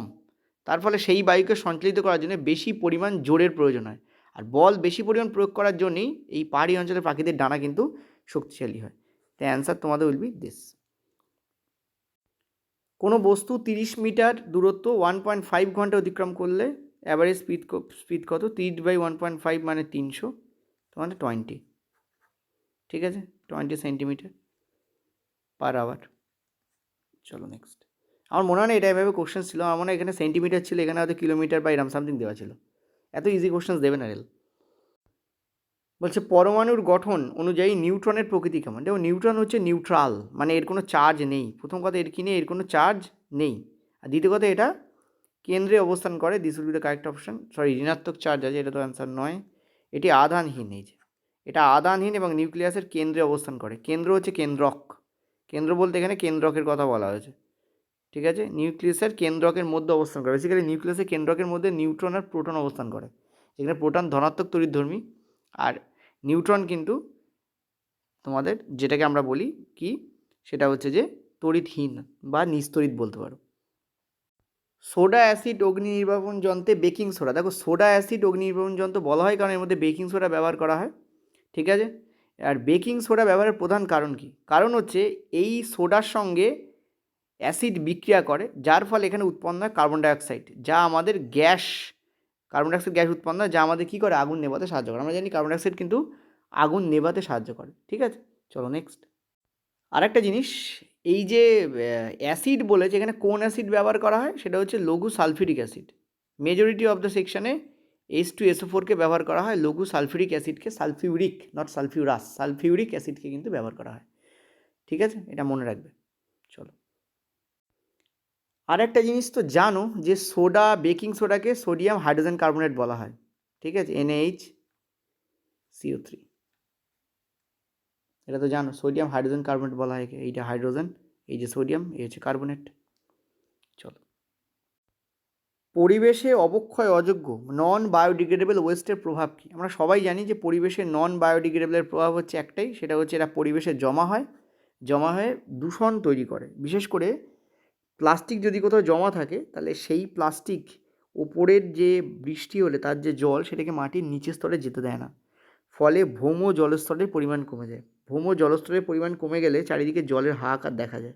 তার ফলে সেই বায়ুকে সঞ্চালিত করার জন্য বেশি পরিমাণ জোরের প্রয়োজন হয়, আর বল বেশি পরিমাণ প্রয়োগ করার জন্যই এই পাহাড়ি অঞ্চলের পাখিদের ডানা কিন্তু শক্তিশালী হয়। তাই অ্যান্সার তোমাদের উইল বি দিস। কোনো বস্তু 30 মিটার দূরত্ব 1.5 ঘন্টা অতিক্রম করলে অ্যাভারেজ স্পিড কত? 30/1.5 মানে 300, তোমাদের 20। ঠিক আছে, 20 সেন্টিমিটার পার আওয়ার। চলো নেক্সট। আমার মনে হয় না এটা এভাবে কোশ্চেন ছিল, আমার মনে হয় এখানে সেন্টিমিটার ছিল, এখানে হয়তো কিলোমিটার বা এরম সামথিং দেওয়া ছিল। এত ইজি কোশ্চেন দেবে না রেল। বলছে পরমাণুর গঠন অনুযায়ী নিউট্রনের প্রকৃতি কেমন? দেখো, নিউট্রন হচ্ছে নিউট্রাল, মানে এর কোনো চার্জ নেই। প্রথম কথা, এর কিনে এর কোনো চার্জ নেই। আর দ্বিতীয় কথা, এটা কেন্দ্রে অবস্থান করে, this will be the correct option. Sorry, ঋণাত্মক চার্জ আছে, এটা তো অ্যান্সার নয়। এটি আধানহীন, এই যে এটা আধানহীন এবং নিউক্লিয়াসের কেন্দ্রে অবস্থান করে। কেন্দ্র হচ্ছে কেন্দ্রক, কেন্দ্র বলতে এখানে কেন্দ্রকের কথা বলা হয়েছে। ঠিক আছে, নিউক্লিয়াসের কেন্দ্রকের মধ্যে অবস্থান করে। বেসিক্যালি নিউক্লিয়াসের কেন্দ্রকের মধ্যে নিউট্রন আর প্রোটন অবস্থান করে। এখানে প্রোটন ধনাত্মক তড়িৎধর্মী, আর নিউট্রন কিন্তু তোমাদের যেটাকে আমরা বলি কি, সেটা হচ্ছে যে তড়িৎহীন বা নিস্তড়িৎ বলতে পারো। সোডা অ্যাসিড অগ্নি নির্বাপন যন্ত্রে বেকিং সোডা, দেখো সোডা অ্যাসিড অগ্নি নির্বাপন যন্ত্র বলা হয় কারণ এর মধ্যে বেকিং সোডা ব্যবহার করা হয়। ঠিক আছে, আর বেকিং সোডা ব্যবহারের প্রধান কারণ কি? কারণ হচ্ছে এই সোডার সঙ্গে অ্যাসিড বিক্রিয়া করে, যার ফলে এখানে উৎপন্ন হয় কার্বন ডাইঅক্সাইড, যা আমাদের গ্যাস, কার্বন ডাইঅক্সাইড গ্যাস উৎপন্ন হয়, যা আমাদের কী করে, আগুন নেভাতে সাহায্য করে। আমরা জানি কার্বন ডাইঅক্সাইড কিন্তু আগুন নেভাতে সাহায্য করে। ঠিক আছে, চলো নেক্সট। আরেকটা জিনিস, এই যে অ্যাসিড বলেছে, এখানে কোন অ্যাসিড ব্যবহার করা হয়? সেটা হচ্ছে লঘু sulphuric acid. Majority of the সেকশনে H2SO4কে ব্যবহার করা হয়, লঘু সালফিউরিক অ্যাসিডকে, সালফিউরিক নট সালফিউরাস, সালফিউরিক অ্যাসিডকে কিন্তু ব্যবহার করা হয়। ঠিক আছে, এটা মনে রাখবে। চলো। আর একটা জিনিস তো জানো যে সোডা, বেকিং সোডাকে সোডিয়াম হাইড্রোজেন কার্বনেট বলা হয়, ঠিক আছে, NaHCO3, এটা তো জানো, সোডিয়াম হাইড্রোজেন কার্বনেট বলা হয়, এইটা হাইড্রোজেন, এই যে সোডিয়াম, এই হচ্ছে কার্বনেট। চলো, পরিবেশে অবক্ষয় অযোগ্য নন বায়োডিগ্রেডেবল ওয়েস্টের প্রভাব কী? আমরা সবাই জানি যে পরিবেশে নন বায়োডিগ্রেডেবলের প্রভাব হচ্ছে একটাই, সেটা হচ্ছে এরা পরিবেশে জমা হয়ে দূষণ তৈরি করে। বিশেষ করে প্লাস্টিক যদি কোথাও জমা থাকে তাহলে সেই প্লাস্টিক ওপরের যে বৃষ্টি হলে তার যে জল সেটাকে মাটির নিচের স্তরে যেতে দেয় না, ফলে ভৌম জলস্তরের পরিমাণ কমে যায়। ভৌম জলস্তরের পরিমাণ কমে গেলে চারিদিকে জলের হাহাকার দেখা যায়,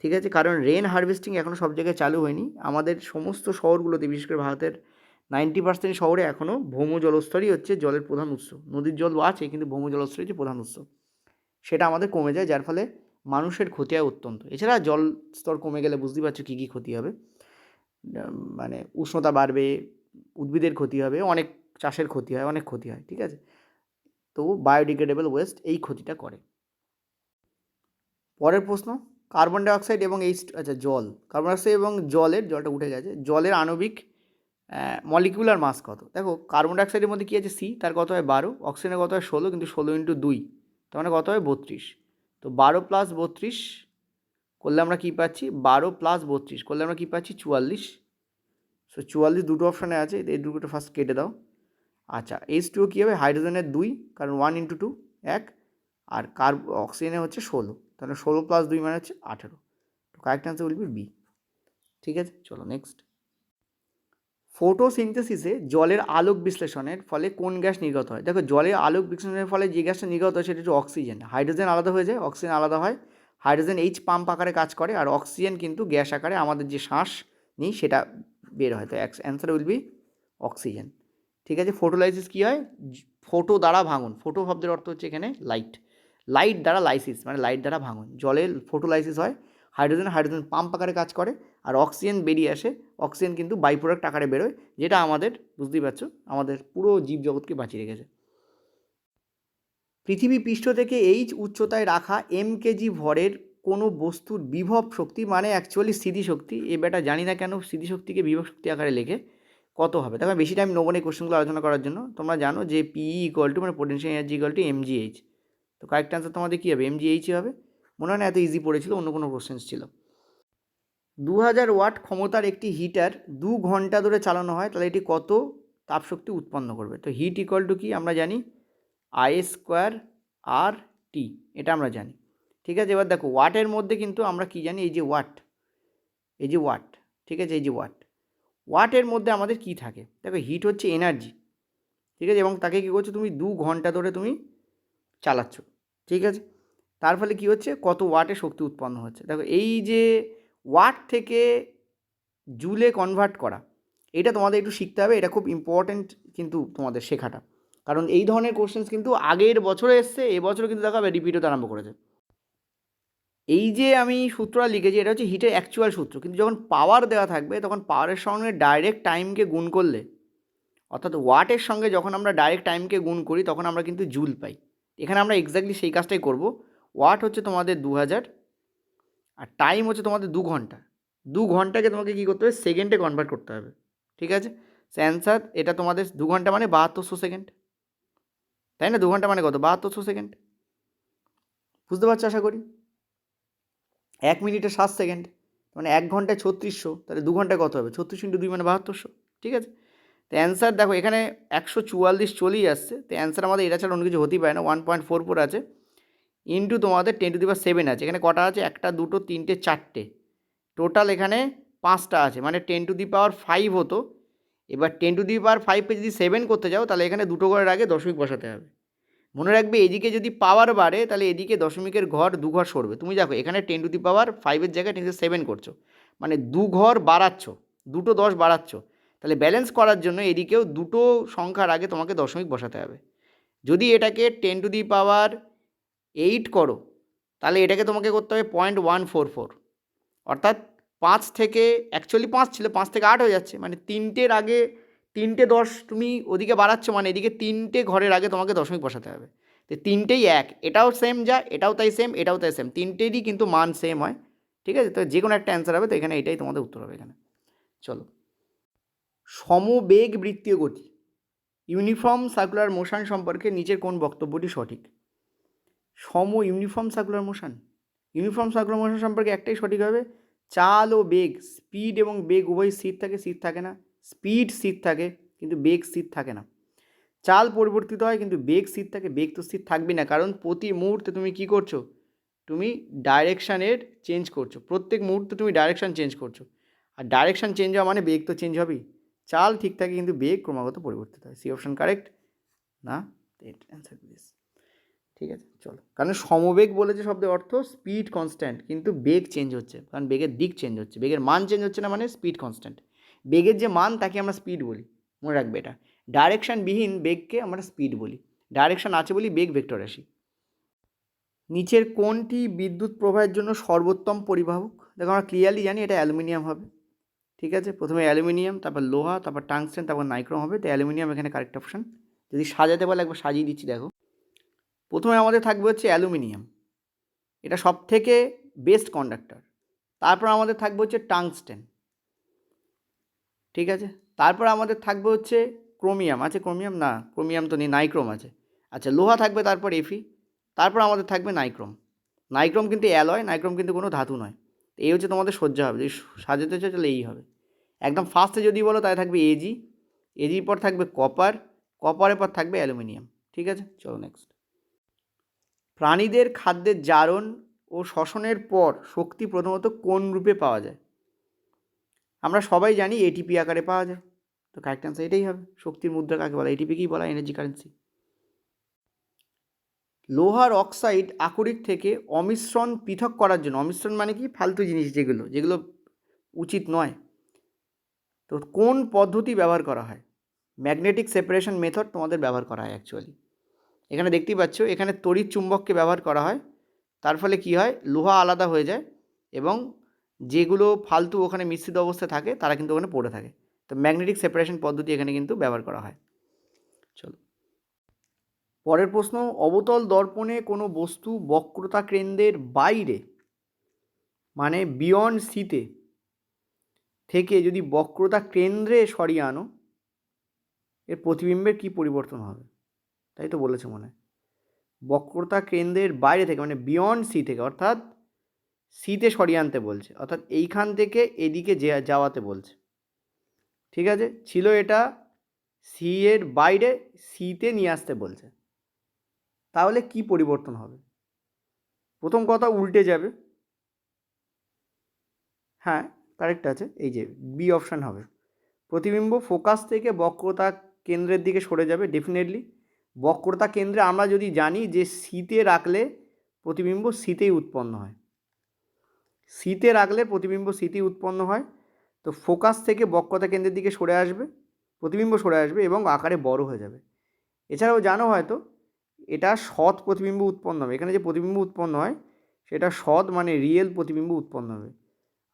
ঠিক আছে। কারণ রেন হারভেস্টিং এখনও সব জায়গায় চালু হয়নি। আমাদের সমস্ত শহরগুলোতে, বিশেষ করে ভারতের 90% শহরে এখনও ভৌম জলস্তরই হচ্ছে জলের প্রধান উৎস। নদীর জল আছে, কিন্তু ভৌম জলস্তরই হচ্ছে প্রধান উৎস। সেটা আমাদের কমে যায়, যার ফলে মানুষের ক্ষতি হয় অত্যন্ত। এছাড়া জল স্তর কমে গেলে বুঝতেই পারছো কী কী ক্ষতি হবে, মানে উষ্ণতা বাড়বে, উদ্ভিদের ক্ষতি হবে, অনেক চাষের ক্ষতি হয়, অনেক ক্ষতি হয়, ঠিক আছে। তো বায়োডিগ্রেডেবল ওয়েস্ট এই ক্ষতিটা করে। পরের প্রশ্ন, কার্বন ডাইঅক্সাইড এবং জল, কার্বন ডাইঅক্সাইড এবং জলটা উঠে গেছে, জলের আণবিক মলিকিউলার মাস কত? দেখো, কার্বন ডাইঅক্সাইডের মধ্যে কী আছে, সি, তার কত হয় 12, অক্সিজেনের কত হয় 16, কিন্তু 16 × 2, তার মানে কত হয় 32। তো 12 + 32 করলে আমরা কী পাচ্ছি, 12 + 32 করলে আমরা কী পাচ্ছি, 44। সো 44 দুটো অপশানে আছে, এই দুটো ফার্স্ট কেটে দাও। আচ্ছা, H2O কী হবে, হাইড্রোজেনের 2, কারণ 1 × 2 1, আর অক্সিজেনের হচ্ছে 16, তাহলে 16 + 2 মানে হচ্ছে 18। তো correct answer will be B, ঠিক আছে। চলো নেক্সট, ফটোসিনথেসিসে জলের আলোক বিশ্লেষণের ফলে কোন গ্যাস নির্গত হয়? দেখো, জলের আলোক বিশ্লেষণের ফলে যে গ্যাসটা নির্গত হয় সেটা হচ্ছে অক্সিজেন। হাইড্রোজেন আলাদা হয়ে যায়, অক্সিজেন আলাদা হয়। হাইড্রোজেন H পাম্প আকারে কাজ করে, আর অক্সিজেন কিন্তু গ্যাস আকারে আমাদের যে শ্বাস নিই সেটা বের হয়। তো অ্যান্সার উইল বি অক্সিজেন, ঠিক আছে। ফটোলাইসিস কী হয়, ফোটো দ্বারা ভাঙন, ফোটো শব্দের অর্থ হচ্ছে এখানে লাইট, লাইট দ্বারা লাইসিস মানে লাইট দ্বারা ভাঙন, জলের ফটোলাইসিস হয়। হাইড্রোজেন পাম্প আকারে কাজ করে, আর অক্সিজেন বেরিয়ে আসে, অক্সিজেন কিন্তু বাই প্রোডাক্ট আকারে বেরোয়, যেটা আমাদের, বুঝতেই পারছো, আমাদের পুরো জীবজগৎকে বাঁচিয়ে রেখেছে। পৃথিবী পৃষ্ঠ থেকে H উচ্চতায় রাখা mkg ভরের কোনো বস্তুর বিভব শক্তি, মানে অ্যাকচুয়ালি স্থিতিশক্তি, এ বেটা জানি না কেন স্থিতিশক্তিকে বিভব শক্তি আকারে লেখে, কত হবে? দেখো, বেশি টাইম নেবো না এই কোশ্চেনগুলো আলোচনা করার জন্য। তোমরা জানো যে PE মানে পোটেনশিয়াল এনার্জি mgh। তো কারেক্ট অ্যান্সার তোমাদের কী হবে, mgh হবে। মনে হয় না এত ইজি পড়েছিল, অন্য কোনো কোশ্চেন ছিল। 2000 ওয়াট ক্ষমতার একটি হিটার 2 ঘন্টা ধরে চালানো হয়, তাহলে এটি কত তাপশক্তি উৎপন্ন করবে? তো হিট ইকুয়াল টু কি আমরা জানি, I²RT, এটা আমরা জানি, ঠিক আছে। এবার দেখো, ওয়াটের মধ্যে কিন্তু আমরা কি জানি, এই যে ওয়াট, ঠিক আছে, এই যে ওয়াটের মধ্যে আমাদের কি থাকে? দেখো, হিট হচ্ছে এনার্জি, ঠিক আছে, এবং তাকে কী করছো তুমি, 2 ঘন্টা ধরে তুমি চালাচ্ছ, ঠিক আছে। তার ফলে কী হচ্ছে, কত ওয়াটে শক্তি উৎপন্ন হচ্ছে। দেখো, এই যে ওয়াট থেকে জুলে কনভার্ট করা, এটা তোমাদের একটু শিখতে হবে, এটা খুব ইম্পর্ট্যান্ট কিন্তু তোমাদের শেখাটা, কারণ এই ধরনের কোশ্চেন্স কিন্তু আগের বছরে এসছে, এবছরও কিন্তু দেখাবে রিপিট হতে আরম্ভ করেছে। এই যে আমি সূত্রটা লিখেছি, এটা হচ্ছে হিটের অ্যাকচুয়াল সূত্র, কিন্তু যখন পাওয়ার দেওয়া থাকবে তখন পাওয়ারের সঙ্গে ডাইরেক্ট টাইমকে গুণ করলে, অর্থাৎ ওয়াটের সঙ্গে যখন আমরা ডাইরেক্ট টাইমকে গুণ করি তখন আমরা কিন্তু জুল পাই। এখানে আমরা এক্স্যাক্টলি সেই কাজটাই করব। ওয়াট হচ্ছে তোমাদের 2000, আর টাইম হচ্ছে তোমাদের 2 ঘন্টা। 2 ঘন্টাকে তোমাকে কী করতে হবে, সেকেন্ডে কনভার্ট করতে হবে, ঠিক আছে। অ্যান্সার, এটা তোমাদের 2 ঘন্টা মানে 7200 সেকেন্ড, তাই না? 2 ঘন্টা মানে কত, 7200 সেকেন্ড, বুঝতে পারছো আশা করি। 1 মিনিটে 7 সেকেন্ড, মানে 1 ঘন্টায় 3600, তাহলে 2 ঘন্টায় কত হবে, 36 × 2 মানে 7200, ঠিক আছে। তো অ্যান্সার দেখো, এখানে 144 চলেই আসছে, তো অ্যান্সার আমাদের এটা ছাড়া অন্য কিছু হতেই পারে না। 1.44 আছে, ইন্টু তোমাদের 10⁻7 আছে, এখানে কটা আছে, 1 2 3 4, টোটাল এখানে 5টা আছে, মানে 10⁵ হতো। এবার 10⁵ যদি 7 করতে যাও তাহলে এখানে দুটো ঘরের আগে দশমিক বসাতে হবে। মনে রাখবে, এদিকে যদি পাওয়ার বাড়ে তাহলে এদিকে দশমিকের ঘর 2 ঘর সরবে। তুমি দেখো, এখানে 10⁵ জায়গায় 10⁷ করছো, মানে 2 ঘর বাড়াচ্ছ, দুটো 10 বাড়াচ্ছ, তাহলে ব্যালেন্স করার জন্য এদিকেও দুটো সংখ্যার আগে তোমাকে দশমিক বসাতে হবে। যদি এটাকে 10⁸ করো তাহলে এটাকে তোমাকে করতে হবে 0.144, অর্থাৎ 5 থেকে, অ্যাকচুয়ালি 5 ছিল, 5 থেকে 8 হয়ে যাচ্ছে, মানে 3টের আগে 3টে 10 তুমি ওদিকে বাড়াচ্ছ, মানে এদিকে 3টে ঘরের আগে তোমাকে দশমিক বসাতে হবে। তো 3টেই 1, এটাও সেম, যা এটাও তাই সেম, এটাও তাই সেম, 3টেরই কিন্তু মান সেম হয়, ঠিক আছে, তো যে কোনো একটা অ্যান্সার হবে, তো এখানে এটাই তোমাদের উত্তর হবে এখানে। চলো, সমবেগ বৃত্তীয় গতি, ইউনিফর্ম সার্কুলার মোশন সম্পর্কে নিচের কোন বক্তব্যটি সঠিক? Uniform circular motion, uniform circular motion সম্পর্কে একটাই সঠিক হবে, চাল ও বেগ, স্পিড এবং বেগ উভয় স্থির থাকে, স্থির থাকে না। স্পিড স্থির থাকে কিন্তু বেগ স্থির থাকে না। চাল পরিবর্তিত হয় কিন্তু বেগ স্থির থাকে, বেগ তো স্থির থাকবে না, কারণ প্রতি মুহূর্তে তুমি কী করছো, তুমি ডাইরেকশানের চেঞ্জ করছো, প্রত্যেক মুহূর্তে তুমি ডাইরেকশান চেঞ্জ করছো, আর ডাইরেকশান চেঞ্জ হওয়া মানে বেগ তো চেঞ্জ হবেই। চাল ঠিক থাকে কিন্তু বেগ ক্রমাগত পরিবর্তিত হয়। সি অপশন কারেক্ট না, অ্যান্সার দিস। ঠিক আছে, চলো, কারণ সমবেগ বলেছে শব্দের অর্থ স্পিড কনস্ট্যান্ট, কিন্তু বেগ চেঞ্জ হচ্ছে, কারণ বেগের দিক চেঞ্জ হচ্ছে, বেগের মান চেঞ্জ হচ্ছে না, মানে স্পিড কনস্ট্যান্ট। বেগের যে মান তাকে আমরা স্পিড বলি, মনে রাখবে এটা। ডাইরেকশানবিহীন বেগকে আমরা স্পিড বলি, ডাইরেকশান আছে বলি বেগ ভেক্টর রাশি। নিচের কোনটি বিদ্যুৎ প্রবাহের জন্য সর্বোত্তম পরিবাহক? দেখো, আমরা ক্লিয়ারলি জানি এটা অ্যালুমিনিয়াম হবে। ঠিক আছে, প্রথমে অ্যালুমিনিয়াম, তারপর লোহা, তারপর টাংস্টেন, তারপর নাইক্রোম হবে, তো অ্যালুমিনিয়াম এখানে কারেক্ট অপশান। যদি সাজাতে বলে একবার সাজিয়ে দিচ্ছি, দেখো, প্রথমে আমাদের থাকবে হচ্ছে অ্যালুমিনিয়াম, এটা সব থেকে বেস্ট কন্ডাক্টর। তারপর আমাদের থাকবে হচ্ছে টাংস্টেন, ঠিক আছে, তারপর আমাদের থাকবে হচ্ছে ক্রোমিয়াম, আছে ক্রোমিয়াম? না, ক্রোমিয়াম তো নেই, নাইক্রোম আছে। আচ্ছা, লোহা থাকবে, তারপর এফি, তারপর আমাদের থাকবে নাইক্রোম। নাইক্রোম কিন্তু অ্যালয়, নাইক্রোম কিন্তু কোনো ধাতু নয়। এই হচ্ছে তোমাদের সহ্য হবে, যদি সাজাতে চাও তাহলে এই হবে। একদম ফার্স্টে যদি বলো তাহলে থাকবে এজি, এজির পর থাকবে কপার, কপারের পর থাকবে অ্যালুমিনিয়াম। ঠিক আছে, চলো নেক্সট। প্রাণীদের খাদ্যের জারণ ও শ্বসনের পর শক্তি প্রথমত কোন রূপে পাওয়া যায়? আমরা সবাই জানি এটিপি আকারে পাওয়া যায়, তো কারেক্ট অ্যান্সার এটাই হবে। শক্তির মুদ্রা কাকে বলা? এটিপিকেই বলা, এনার্জি কারেন্সি। লোহার অক্সাইড আকরিক থেকে অমিশ্রণ পৃথক করার জন্য, অমিশ্রণ মানে কি, ফালতু জিনিস যেগুলো যেগুলো উচিত নয়, তো কোন পদ্ধতি ব্যবহার করা হয়? ম্যাগনেটিক সেপারেশন মেথড তোমাদের ব্যবহার করা হয় অ্যাকচুয়ালি। এখানে দেখতেই পাচ্ছ, এখানে তড়িৎ চুম্বককে ব্যবহার করা হয়, তার ফলে কি হয়, লোহা আলাদা হয়ে যায় এবং যেগুলো ফালতু ওখানে মিশ্রিত অবস্থায় থাকে তারা কিন্তু ওখানে পড়ে থাকে, তো ম্যাগনেটিক সেপারেশন পদ্ধতি এখানে কিন্তু ব্যবহার করা হয়। চলো, পরের প্রশ্ন, অবতল দর্পণে কোনো বস্তু বক্রতা কেন্দ্রের বাইরে মানে বিয়ন্ড সিতে থেকে যদি বক্রতা কেন্দ্রে সরিয়ে আনো, এর প্রতিবিম্বের কি পরিবর্তন হবে? তাই তো বলেছে মনে হয়, বক্রতা কেন্দ্রের বাইরে থেকে মানে বিয়ন্ড সি থেকে, অর্থাৎ সিতে সরিয়ে আনতে বলছে, অর্থাৎ এইখান থেকে এদিকে যাওয়াতে বলছে। ঠিক আছে, ছিল এটা সি এর বাইরে, সিতে নিয়ে আসতে বলছে, তাহলে কি পরিবর্তন হবে? প্রথম কথা, উল্টে যাবে। হ্যাঁ, কারেক্ট আছে, এই যে বি অপশান হবে। প্রতিবিম্ব ফোকাস থেকে বক্রতা কেন্দ্রের দিকে সরে যাবে ডেফিনেটলি। বক্রতা কেন্দ্রে আমরা যদি জানি যে সিতে রাখলে প্রতিবিম্ব সিতেই উৎপন্ন হয়, সিতে রাখলে প্রতিবিম্ব সিতেই উৎপন্ন হয়, তো ফোকাস থেকে বক্রতা কেন্দ্রের দিকে সরে আসবে, প্রতিবিম্ব সরে আসবে এবং আকারে বড় হয়ে যাবে। এছাড়াও জানো হয়তো এটা সৎ প্রতিবিম্ব উৎপন্ন হবে, এখানে যে প্রতিবিম্ব উৎপন্ন হয় সেটা সৎ মানে রিয়েল প্রতিবিম্ব উৎপন্ন হবে,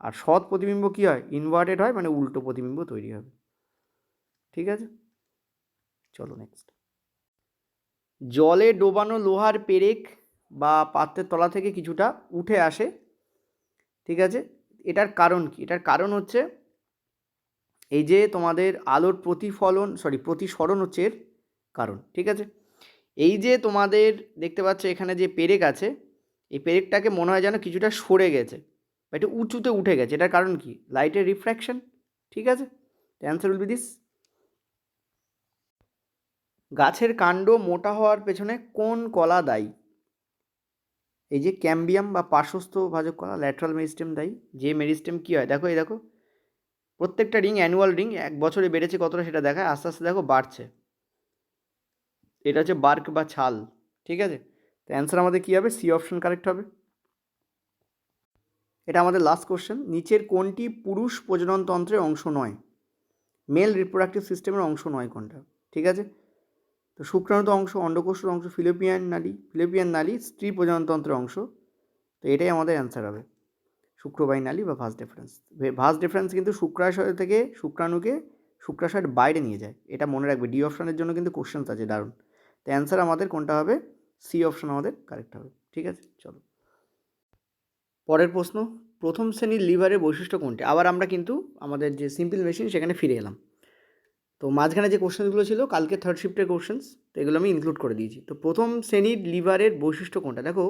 আর সৎ প্রতিবিম্ব কী হয়, ইনভার্টেড হয়, মানে উল্টো প্রতিবিম্ব তৈরি হবে। ঠিক আছে, চলো নেক্সট। জলে ডোবানো লোহার পেরেক বা পাত্রের তলা থেকে কিছুটা উঠে আসে, ঠিক আছে, এটার কারণ কি? এটার কারণ হচ্ছে এই যে তোমাদের আলোর প্রতিসরণ হচ্ছে এর কারণ। ঠিক আছে, এই যে তোমাদের দেখতে পাচ্ছ এখানে যে পেরেক আছে, এই পেরেকটাকে মনে হয় যেন কিছুটা সরে গেছে বা একটু উঁচুতে উঠে গেছে, এটার কারণ কি? লাইটের রিফ্র্যাকশন। ঠিক আছে, অ্যান্সার উইল বি দিস। গাছের কাণ্ড মোটা হওয়ার পেছনে কোন কলা দায়ী? এই যে ক্যাম্বিয়াম বা পার্শ্বস্থ ভাজক কলা, ল্যাটারাল মেরিস্টেম দায়ী। যে মেরিস্টেম কী হয়, দেখো এই দেখো, প্রত্যেকটা রিং অ্যানুয়াল রিং, এক বছরে বেড়েছে কতটা সেটা দেখায়, আস্তে আস্তে দেখো বাড়ছে, এটা হচ্ছে বার্ক বা ছাল। ঠিক আছে, তো অ্যান্সার আমাদের কী হবে? সি অপশন কারেক্ট হবে। এটা আমাদের লাস্ট কোশ্চেন, নিচের কোনটি পুরুষ প্রজননতন্ত্রের অংশ নয়? মেল রিপ্রোডাক্টিভ সিস্টেমের অংশ নয় কোনটা? ঠিক আছে, তো শুক্রাণুত অংশ, অন্ডকোষের অংশ, ফিলিপিয়ান নালী স্ত্রী প্রজননতন্ত্রের অংশ, তো এটাই আমাদের অ্যান্সার হবে, শুক্রবাহী নালী বা ভাস ডিফারেন্স। ভাস ডিফারেন্স কিন্তু শুক্রাশয় থেকে শুক্রাণুকে শুক্রাশয়ের বাইরে নিয়ে যায়, এটা মনে রাখবে। ডি অপশানের জন্য কিন্তু কোশ্চেন্স আছে দারুণ, তো অ্যান্সার আমাদের কোনটা হবে? সি অপশান আমাদের কারেক্ট হবে। ঠিক আছে, চলো। পরের প্রশ্ন, প্রথম শ্রেণীর লিভারের বৈশিষ্ট্য কোনটি? আবার আমরা কিন্তু আমাদের যে সিম্পল মেশিন সেখানে ফিরে এলাম। তো মাঝখানে যে কোশ্চেনগুলো ছিল কালকে থার্ড শিফটের কোশ্চেন্স, তো এগুলো আমি ইনক্লুড করে দিয়েছি। তো প্রথম শ্রেণীর লিভারের বৈশিষ্ট্য কোনটা? দেখো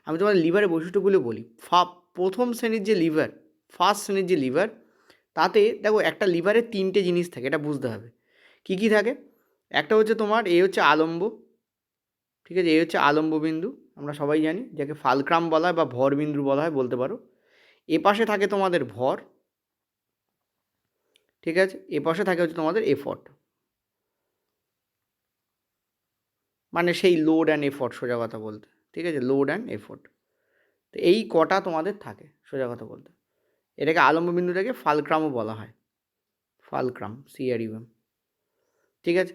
আমি তোমাদের লিভারের বৈশিষ্ট্যগুলো বলি। প্রথম শ্রেণীর যে লিভার, ফার্স্ট শ্রেণীর যে লিভার, তাতে দেখো একটা লিভারে 3টে জিনিস থাকে, এটা বুঝতে হবে। কী কী থাকে? একটা হচ্ছে তোমার এ হচ্ছে আলম্ব, ঠিক আছে, এই হচ্ছে আলম্ব বিন্দু, আমরা সবাই জানি, যাকে ফালক্রাম বলা হয় বা ভর বিন্দু বলা হয় বলতে পারো। এ পাশে থাকে তোমাদের ভর, ঠিক আছে, এ পাশে থাকে হচ্ছে তোমাদের এফর্ট, মানে সেই লোড অ্যান্ড এফর্ট, সোজা কথা বলতে, ঠিক আছে, লোড অ্যান্ড এফর্ট। তো এই কটা তোমাদের থাকে সোজা কথা বলতে। এটাকে আলম্ব বিন্দুটাকে ফালক্রামও বলা হয়, ফালক্রাম, সিআরইউএম, ঠিক আছে।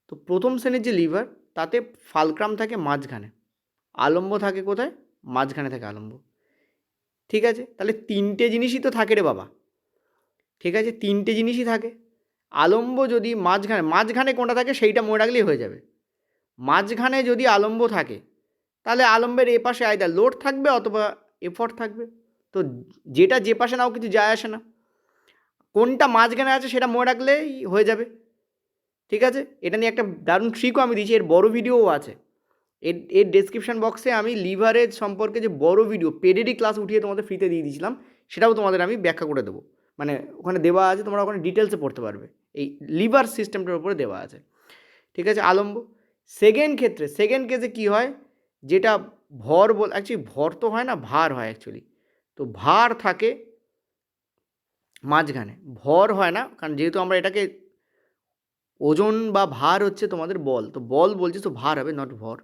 তো প্রথম শ্রেণীর যে লিভার, তাতে ফালক্রাম থাকে মাঝখানে, আলম্ব থাকে কোথায়? মাঝখানে থাকে আলম্ব, ঠিক আছে। তাহলে 3টে জিনিসই তো থাকে রে বাবা, ঠিক আছে, 3টে জিনিসই থাকে। আলম্ব যদি মাঝখানে, মাঝখানে কোনটা থাকে সেইটা মনে রাখলেই হয়ে যাবে। মাঝখানে যদি আলম্ব থাকে তাহলে আলম্বের এ পাশে আইদার লোড থাকবে অথবা এফর্ট থাকবে। তো যেটা যে পাশে নাও কিছু যায় আসে না, কোনটা মাঝখানে আছে সেটা মনে রাখলেই হয়ে যাবে, ঠিক আছে। এটা নিয়ে একটা দারুণ ট্রিকও আমি দিয়েছি, এর বড় ভিডিওও আছে। এর ডেসক্রিপশন বক্সে আমি লিভারেজ সম্পর্কে যে বড় ভিডিও পেডেরই ক্লাস উঠিয়ে তোমাদের ফ্রিতে দিয়ে দিয়েছিলাম, সেটাও তোমাদের আমি ব্যাখ্যা করে দেবো, মানে ওখানে দেওয়া আছে, তোমরা ওখানে ডিটেলসে পড়তে পারবে, এই লিভার সিস্টেমটার উপরে দেওয়া আছে, ঠিক আছে। আলম্ব সেকেন্ড কেসে কী হয়, যেটা ভর অ্যাকচুয়ালি ভর তো হয় না, ভার হয় অ্যাকচুয়ালি। তো ভার থাকে মাঝখানে, ভর হয় না, কারণ যেহেতু আমরা এটাকে ওজন বা ভার হচ্ছে তোমাদের বল, তো বল বলছে তো ভার হবে, নট ভর।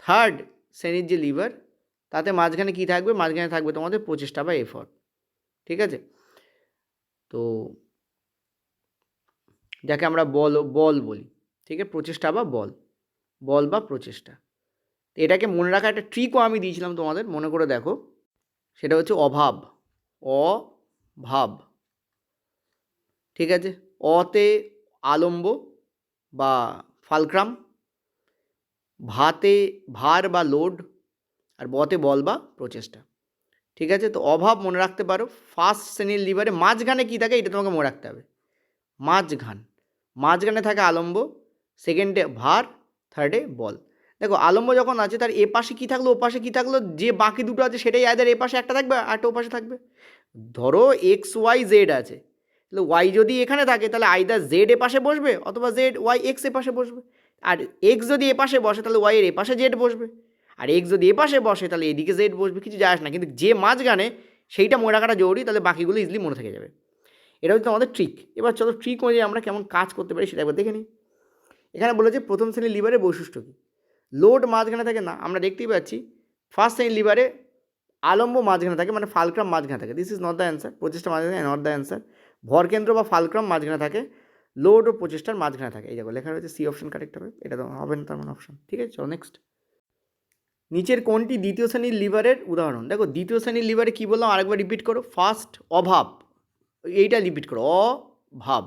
থার্ড শ্রেণীর যে লিভার, তাতে মাঝখানে কী থাকবে? মাঝখানে থাকবে তোমাদের প্রচেষ্টা বা এফর্ট, ঠিক আছে। তো যাকে আমরা বল বলি, ঠিক আছে, প্রচেষ্টা বা বল বা প্রচেষ্টা। এটাকে মনে রাখা একটা ট্রিকও আমি দিয়েছিলাম তোমাদের, মনে করে দেখো। সেটা হচ্ছে অভাব, ঠিক আছে। অতে আলম্ব বা ফালক্রাম, ভার বা লোড, আর বতে বল বা প্রচেষ্টা, ঠিক আছে। তো অভাব মনে রাখতে পারো। ফার্স্ট শ্রেণীর লিভারে মাঝখানে কী থাকে এটা তোমাকে মনে রাখতে হবে, মাঝখানে থাকে আলম্ব, সেকেন্ডে ভার, থার্ডে বল। দেখো আলম্ব যখন আছে তার এ পাশে কী থাকলো ও পাশে কী থাকলো, যে বাকি দুটো আছে সেটাই আইদার এ পাশে একটা থাকবে আরটা ও পাশে থাকবে। ধরো এক্স ওয়াই জেড আছে, তাহলে ওয়াই যদি এখানে থাকে তাহলে আইদার জেড এ পাশে বসবে অথবা জেড ওয়াই এক্স এ পাশে বসবে। আর এক্স যদি এ পাশে বসে তাহলে ওয়াই এর এ পাশে জেড বসবে, আর এক্স যদি এ পাশে বসে তাহলে এদিকে জেড বসবে, কিছু যায় আসে না। কিন্তু যে মাঝখানে সেইটা মনে রাখাটা জরুরি, তাহলে বাকিগুলো ইজিলি মনে থেকে যাবে। এটা হচ্ছে আমাদের ট্রিক। এবার চলো ট্রিক অনুযায়ী আমরা কেমন কাজ করতে পারি সেটা একবার দেখে নিই। এখানে বলেছে প্রথম শ্রেণীর লিভারের বৈশিষ্ট্য কী? লোড মাঝখানে থাকে না, আমরা দেখতেই পাচ্ছি ফার্স্ট শ্রেণীর লিভারে আলম্ব মাঝখানে থাকে, মানে ফালক্রাম মাঝখানে থাকে, this is not the answer. প্রচেষ্টা মাঝখানে নট দ্য অ্যান্সার। ভরকেন্দ্র বা ফালক্রাম মাঝখানে থাকে, লোড ও প্রচেষ্টার মাঝখানে থাকে। এই দেখো লেখা রয়েছে সি অপশন কারেক্ট হবে, এটা তো হবে না তার মানে অপশন, ঠিক আছে। চলো নেক্সট। নিচের কোনটি দ্বিতীয় শ্রেণীর লিভারের উদাহরণ? দেখো দ্বিতীয় শ্রেণীর লিভারে কী বললাম আরেকবার রিপিট করো। ফার্স্ট অভাব, এইটা রিপিট করো, অভাব,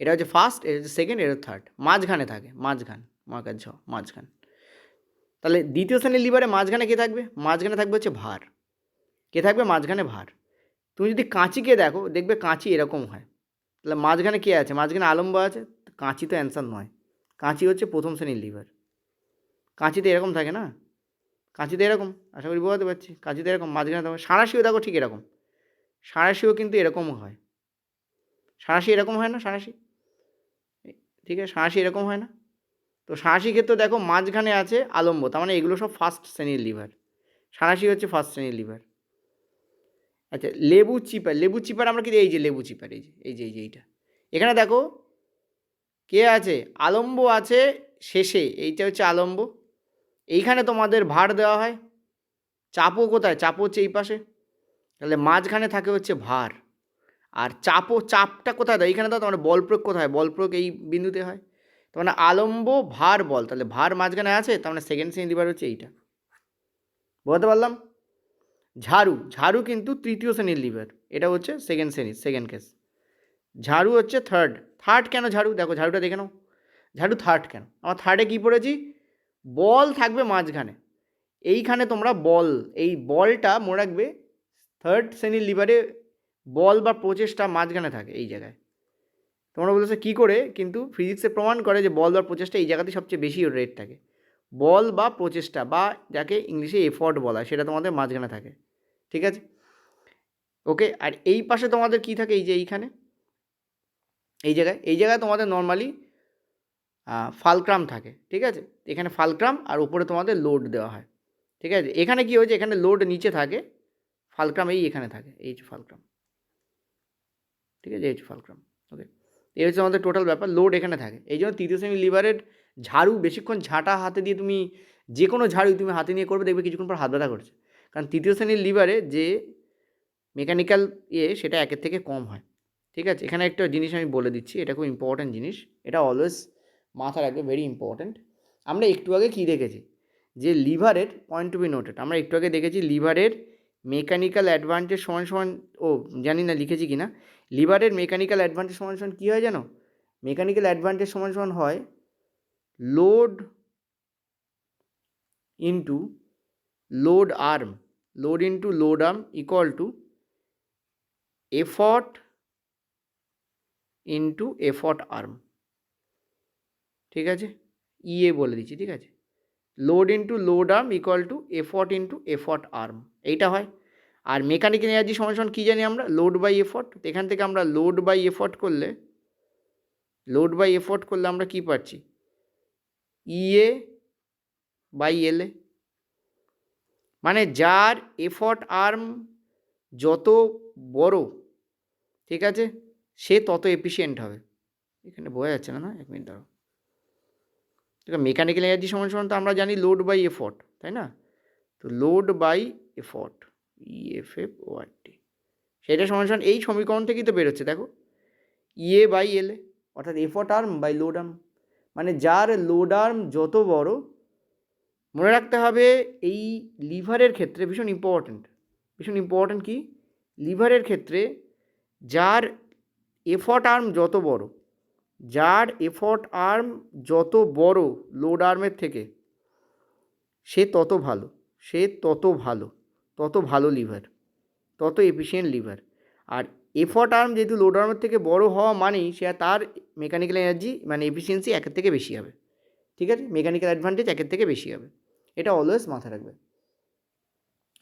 এটা হচ্ছে ফার্স্ট, এটা হচ্ছে সেকেন্ড, এটা হচ্ছে থার্ড। মাঝখানে থাকে, মাঝখান মাঝখান। তাহলে দ্বিতীয় শ্রেণীর লিভারে মাঝখানে কে থাকবে? মাঝখানে থাকবে হচ্ছে ভার। কে থাকবে? মাঝখানে ভার। তুমি যদি কাঁচিকে দেখো, দেখবে কাঁচি এরকম হয়। তাহলে মাঝখানে কে আছে? মাঝখানে আলম্ব আছে, কাঁচি তো অ্যান্সার নয়। কাঁচি হচ্ছে প্রথম শ্রেণীর লিভার। কাঁচিতে এরকম থাকে না, কাঁচিতে এরকম, আশা করি বোঝাতে পারছি। কাঁচিতে এরকম মাঝখানে থাকবে। সাঁড়াশিও দেখো ঠিক এরকম, সাঁড়াশিও কিন্তু এরকম হয়। সাঁড়াশি এরকম হয় না, সাঁড়াশি, ঠিক আছে, সাঁড়াশি এরকম হয় না। তো সাঁড়াশি ক্ষেত্রে দেখো মাঝখানে আছে আলম্ব, তার মানে এগুলো সব ফার্স্ট শ্রেণীর লিভার। সাঁড়াশি হচ্ছে ফার্স্ট শ্রেণীর লিভার। আচ্ছা, লেবু চিপার আমরা কি, এই যে লেবু চিপার, এই যে এইটা, এখানে দেখো কে আছে? আলম্ব আছে শেষে, এইটা হচ্ছে আলম্ব। এইখানে তোমাদের ভার দেওয়া হয়। চাপও কোথায়? চাপও হচ্ছে এই পাশে। তাহলে মাঝখানে থাকে হচ্ছে ভার। আর চাপটা কোথায় দেয়? এইখানে দাও। তার মানে বল প্রয়োগ কোথায়? বল প্রয়োগ এই বিন্দুতে হয়। তার মানে আলম্ব ভার বল, তাহলে ভার মাঝখানে আছে, তার মানে সেকেন্ড শ্রেণীর লিভার হচ্ছে এইটা। বুঝতে পারলাম? ঝাড়ু কিন্তু তৃতীয় শ্রেণীর লিভার, এটা হচ্ছে সেকেন্ড কেস। ঝাড়ু হচ্ছে থার্ড কেন ঝাড়ু? দেখো ঝাড়ুটা দেখে নাও, ঝাড়ু থার্ড কেন? আমার থার্ডে কী পড়েছি? বল থাকবে মাঝখানে, এইখানে তোমরা বল, এই বলটা মনে রাখবে থার্ড শ্রেণীর লিভারে বল বা প্রচেষ্টা মাঝখানে থাকে এই জায়গায়। তোমরা বলেছো কী করে, কিন্তু ফিজিক্সে প্রমাণ করে যে বল বা প্রচেষ্টা এই জায়গাতে সবচেয়ে বেশি রেট থাকে। বল বা প্রচেষ্টা বা যাকে ইংলিশে এফর্ট বলা হয় সেটা তোমাদের মাঝখানে থাকে, ঠিক আছে? ওকে, আর এই পাশে তোমাদের কি থাকে, এই যে এইখানে এই জায়গায় তোমাদের নর্মালি ফালক্রাম থাকে, ঠিক আছে? এখানে ফালক্রাম আর উপরে তোমাদের লোড দেওয়া হয়, ঠিক আছে? এখানে কি হয়েছে, এখানে লোড নিচে থাকে, ফালক্রাম এই এখানে থাকে, এই যে ফালক্রাম, ঠিক আছে? এই যে ফালক্রাম। ওকে, এই হচ্ছে আমাদের টোটাল ব্যাপার, লোড এখানে থাকে। এই জন্য তৃতীয় শ্রেণীর লিভারের ঝাড়ু বেশিক্ষণ ঝাঁটা হাতে দিয়ে তুমি যে কোনো ঝাড়ু তুমি হাতে নিয়ে করবে, দেখবে কিছুক্ষণ পর হাত ব্যথা করছে, কারণ তৃতীয় শ্রেণীর লিভারে যে মেকানিক্যাল সেটা একের থেকে কম হয়, ঠিক আছে? এখানে একটা জিনিস আমি বলে দিচ্ছি, এটা খুব ইম্পর্ট্যান্ট জিনিস, এটা অলওয়েজ মাথা রাখবে, ভেরি ইম্পর্ট্যান্ট। আমরা একটু আগে কী দেখেছি, যে লিভারের পয়েন্ট টু বি নোটেড, আমরা একটু আগে দেখেছি লিভারের মেকানিক্যাল অ্যাডভান্টেজ সমান সমান, ও জানি না লিখেছি কি না, লিভারের মেকানিক্যাল অ্যাডভান্টেজ সমান সমান কী হয় জানো? মেকানিক্যাল অ্যাডভান্টেজ সমান সমান হয় load into load arm, load into load arm equal to effort into effort arm, ঠিক আছে? বলে দিচ্ছি, ঠিক আছে? Load into load arm equal to effort into effort arm, এইটা হয়। আর মেকানিক্যাল এনার্জি সমান সমান কী জানি আমরা, লোড বাই এফর্ট। এখান থেকে আমরা লোড বাই এফর্ট করলে আমরা কী পাচ্ছি, বাই এল এ, মানে যার এফর্ট আর্ম যত বড়, ঠিক আছে, সে তত এফিশিয়েন্ট হবে। এখানে বোঝা যাচ্ছে না, এক মিনিট দাঁড়াও। ঠিক আছে, মেকানিক্যাল এনার্জি সমান সমান তো আমরা জানি লোড বাই এফর্ট, তাই না? তো লোড বাই এফর্ট, EFFORT, সেটা সমান সমান এই সমীকরণ থেকেই তো বেরোচ্ছে, দেখো, বাই এল এ, অর্থাৎ effort arm by load arm, মানে যার লোড আর্ম যত বড়। মনে রাখতে হবে এই লিভারের ক্ষেত্রে ভীষণ ইম্পর্ট্যান্ট কি, লিভারের ক্ষেত্রে যার এফর্ট আর্ম যত বড়, লোড আর্মের থেকে, সে তত ভালো লিভার, তত এফিশিয়েন্ট লিভার। আর এফর্ট আর্ম যেহেতু লোড আর্মের থেকে বড় হওয়া মানেই সে তার মেকানিক্যাল এনার্জি মানে এফিসিয়েন্সি একের থেকে বেশি হবে, ঠিক আছে? মেকানিক্যাল অ্যাডভান্টেজ একের থেকে বেশি হবে, এটা অলওয়েজ মাথায় রাখবে।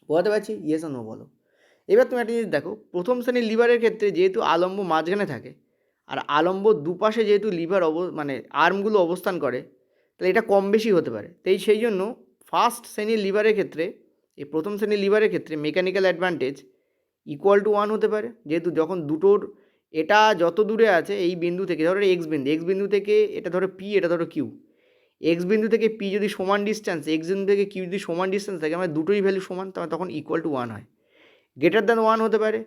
বোঝাতে পারছি? ইয়েস আর নো বলো। এবার তুমি একটা জিনিস দেখো, প্রথম শ্রেণীর লিভারের ক্ষেত্রে যেহেতু আলম্ব মাঝখানে থাকে আর আলম্ব দুপাশে যেহেতু লিভার মানে আর্মগুলো অবস্থান করে, তাহলে এটা কম বেশি হতে পারে। সেই জন্য ফার্স্ট শ্রেণীর লিভারের ক্ষেত্রে, এই প্রথম শ্রেণীর লিভারের ক্ষেত্রে মেকানিক্যাল অ্যাডভান্টেজ ইকুয়াল টু 1 হতে পারে, যেহেতু যখন দুটোর এটা যত দূরে আছে এই বিন্দু থেকে, ধরো এক্স বিন্দু থেকে এটা ধরো পি, এটা ধরো কিউ, এক্স বিন্দু থেকে পি যদি সমান ডিস্ট্যান্স, এক্স বিন্দু থেকে কিউ যদি সমান ডিস্ট্যান্স থাকে, মানে দুটোই ভ্যালু সমান, তখন ইকুয়াল টু 1 হয়। গ্রেটার দ্যান 1 হতে পারে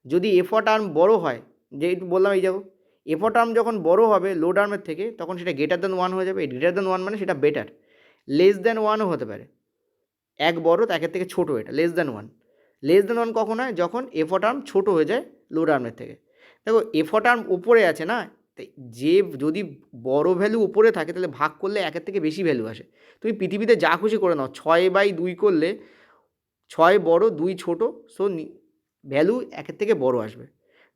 যদি এফর্ট আর্ম বড় হয়, যেহেতু বললাম এই যাবো, এফর্ট আর্ম যখন বড় হবে লোড আর্মের থেকে, তখন সেটা গ্রেটার দ্যান 1 হয়ে যাবে। গ্রেটার দ্যান 1 মানে সেটা বেটার। লেস দ্যান 1ও হতে পারে, এক বড় একের থেকে ছোটো, এটা লেস দ্যান 1 কখন হয়, যখন এফর্ট আর্ম ছোটো হয়ে যায় লোড আর্মের থেকে। দেখো এফর্ট আর্ম উপরে আছে না, যে যদি বড় ভ্যালু উপরে থাকে তাহলে ভাগ করলে একের থেকে বেশি ভ্যালু আসে। তুমি পৃথিবীতে যা খুশি করে নাও, 6/2 করলে 6 বড় 2 ছোটো, সো ভ্যালু একের থেকে বড় আসবে।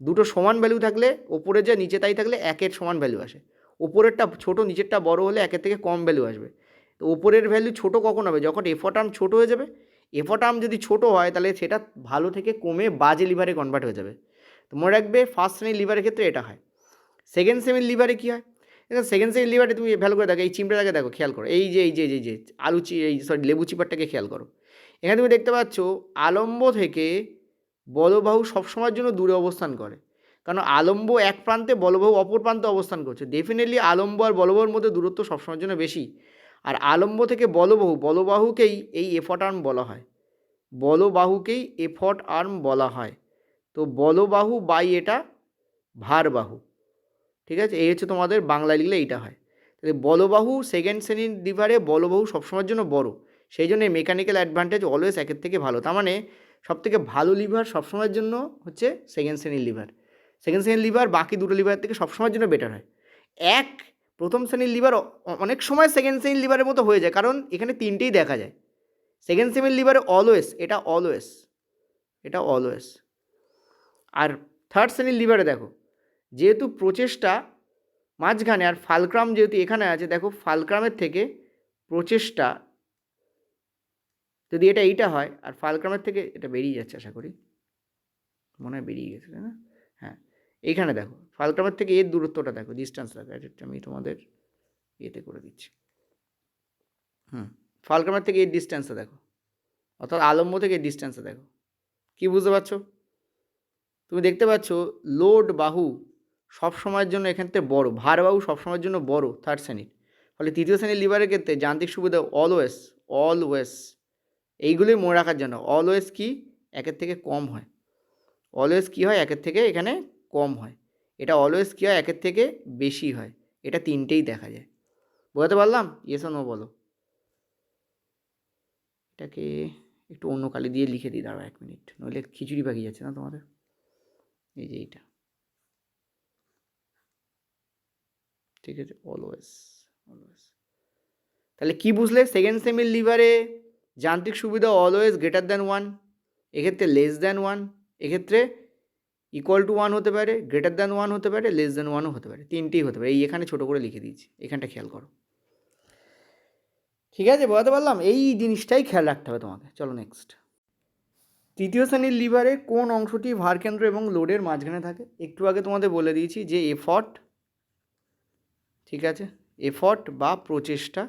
দুটো সমান ভ্যালু থাকলে ওপরে যা নিচে তাই থাকলে একের সমান ভ্যালু আসে। ওপরেরটা ছোটো নিচেরটা বড় হলে একের থেকে কম ভ্যালু আসবে। তো ওপরের ভ্যালু ছোটো কখন হবে, যখন এফর্ট আর্ম ছোটো হয়ে যাবে। এফর্ট আর্ম যদি ছোটো হয় তাহলে সেটা ভালো থেকে কমে বাজে লিভারে কনভার্ট হয়ে যাবে। তো মনে রাখবে ফার্স্ট শ্রেণীর লিভারের ক্ষেত্রে এটা হয়। সেকেন্ড শ্রেণীর লিভারে কী হয়, সেকেন্ড শ্রেণীর লিভারে তুমি ভালো করে দেখো, এই চিমড়াটাকে দেখো, খেয়াল করো, এই যে লেবু চিপারটাকে খেয়াল করো। এখানে তুমি দেখতে পাচ্ছ আলম্ব থেকে বলবাহু সবসময়ের জন্য দূরে অবস্থান করে, কারণ আলম্ব এক প্রান্তে, বলবাহু অপর প্রান্তে অবস্থান করছে। ডেফিনেটলি আলম্ব আর বলবাহুর মধ্যে দূরত্ব সবসময়ের জন্য বেশি। আর আলম্ব থেকে বলবাহুকেই এই এফর্ট আর্ম বলা হয়। তো বলবাহু বাই এটা ভারবাহু, ঠিক আছে? এই হচ্ছে তোমাদের বাংলায় লিখলে এইটা হয়। তাহলে বলবাহু সেকেন্ড শ্রেণীর লিভারে বলবাহু সবসময়ের জন্য বড়, সেই জন্য মেকানিক্যাল অ্যাডভান্টেজ অলওয়েজ একের থেকে ভালো। তার মানে সবথেকে ভালো লিভার সবসময়ের জন্য হচ্ছে সেকেন্ড শ্রেণীর লিভার বাকি দুটো লিভারের থেকে সবসময়ের জন্য বেটার হয়। প্রথম শ্রেণীর লিভার অনেক সময় সেকেন্ড শ্রেণীর লিভারের মতো হয়ে যায়, কারণ এখানে তিনটেই দেখা যায়। সেকেন্ড শ্রেণীর লিভারে অলওয়েজ, এটা অলওয়েজ। আর থার্ড শ্রেণীর লিভারে দেখো, যেহেতু প্রচেষ্টা মাঝখানে আর ফালক্রাম যেহেতু এখানে আছে, দেখো ফালক্রামের থেকে প্রচেষ্টা যদি এইটা হয়, আর ফালক্রামের থেকে এটা বেরিয়ে যাচ্ছে, আশা করি মনে হয় বেরিয়ে গেছে, তাই না? হ্যাঁ, এইখানে দেখো ফালক্রামের থেকে এর দূরত্বটা দেখো, ডিস্টেন্স দেখো, এটা আমি তোমাদের ইয়েতে করে দিচ্ছি। ফালক্রামের থেকে এর ডিস্টেন্সটা দেখো, অর্থাৎ আলম্ব থেকে এর ডিস্টেন্সটা দেখো। কি বুঝতে পারছো? তুমি দেখতে পাচ্ছ লোড বাহু সব সময়ের জন্য এখান থেকে বড়, ভার বাহু সব সময়ের জন্য বড় থার্ড শ্রেণীর। ফলে তৃতীয় শ্রেণীর লিভারের ক্ষেত্রে যান্ত্রিক সুবিধা অলওয়েজ এইগুলোই মনে রাখার জন্য। অলওয়েজ কি একের থেকে কম হয়, অলওয়েজ কী হয় একের থেকে এখানে কম হয়, এটা অলওয়েজ কী হয় একের থেকে বেশি হয়, এটা তিনটেই দেখা যায়। বোঝাতে পারলাম? ইয়েস ও নো বলো। এটাকে একটু অন্য কালি দিয়ে লিখে দিই, দাঁড়াও 1 মিনিট, নইলে খিচুড়ি পাকিয়ে যাচ্ছে না তোমাদের। এই যে এইটা, ঠিক আছে, অলওয়েজ। তাহলে কি বুঝলে? সেকেন্ড শ্রেণীর লিভারে যান্ত্রিক সুবিধা অলওয়েজ গ্রেটার দ্যান 1, এক্ষেত্রে লেস দ্যান 1, এক্ষেত্রে ইকুয়াল টু 1 হতে পারে, গ্রেটার দ্যান 1 হতে পারে, লেস দ্যান 1ও হতে পারে, তিনটেই হতে পারে। এই এখানে ছোটো করে লিখে দিয়েছি, এখানটা খেয়াল করো। ঠিক আছে, বোঝাতে পারলাম? এই জিনিসটাই খেয়াল রাখতে হবে তোমাকে। চলো নেক্সট। তৃতীয় শ্রেণীর লিভারে কোন অংশটি ভারকেন্দ্র এবং লোডের মাঝখানে থাকে? একটু আগে তোমাদের বলে দিয়েছি যে এফর্ট, ঠিক আছে, এফর্ট বা প্রচেষ্টা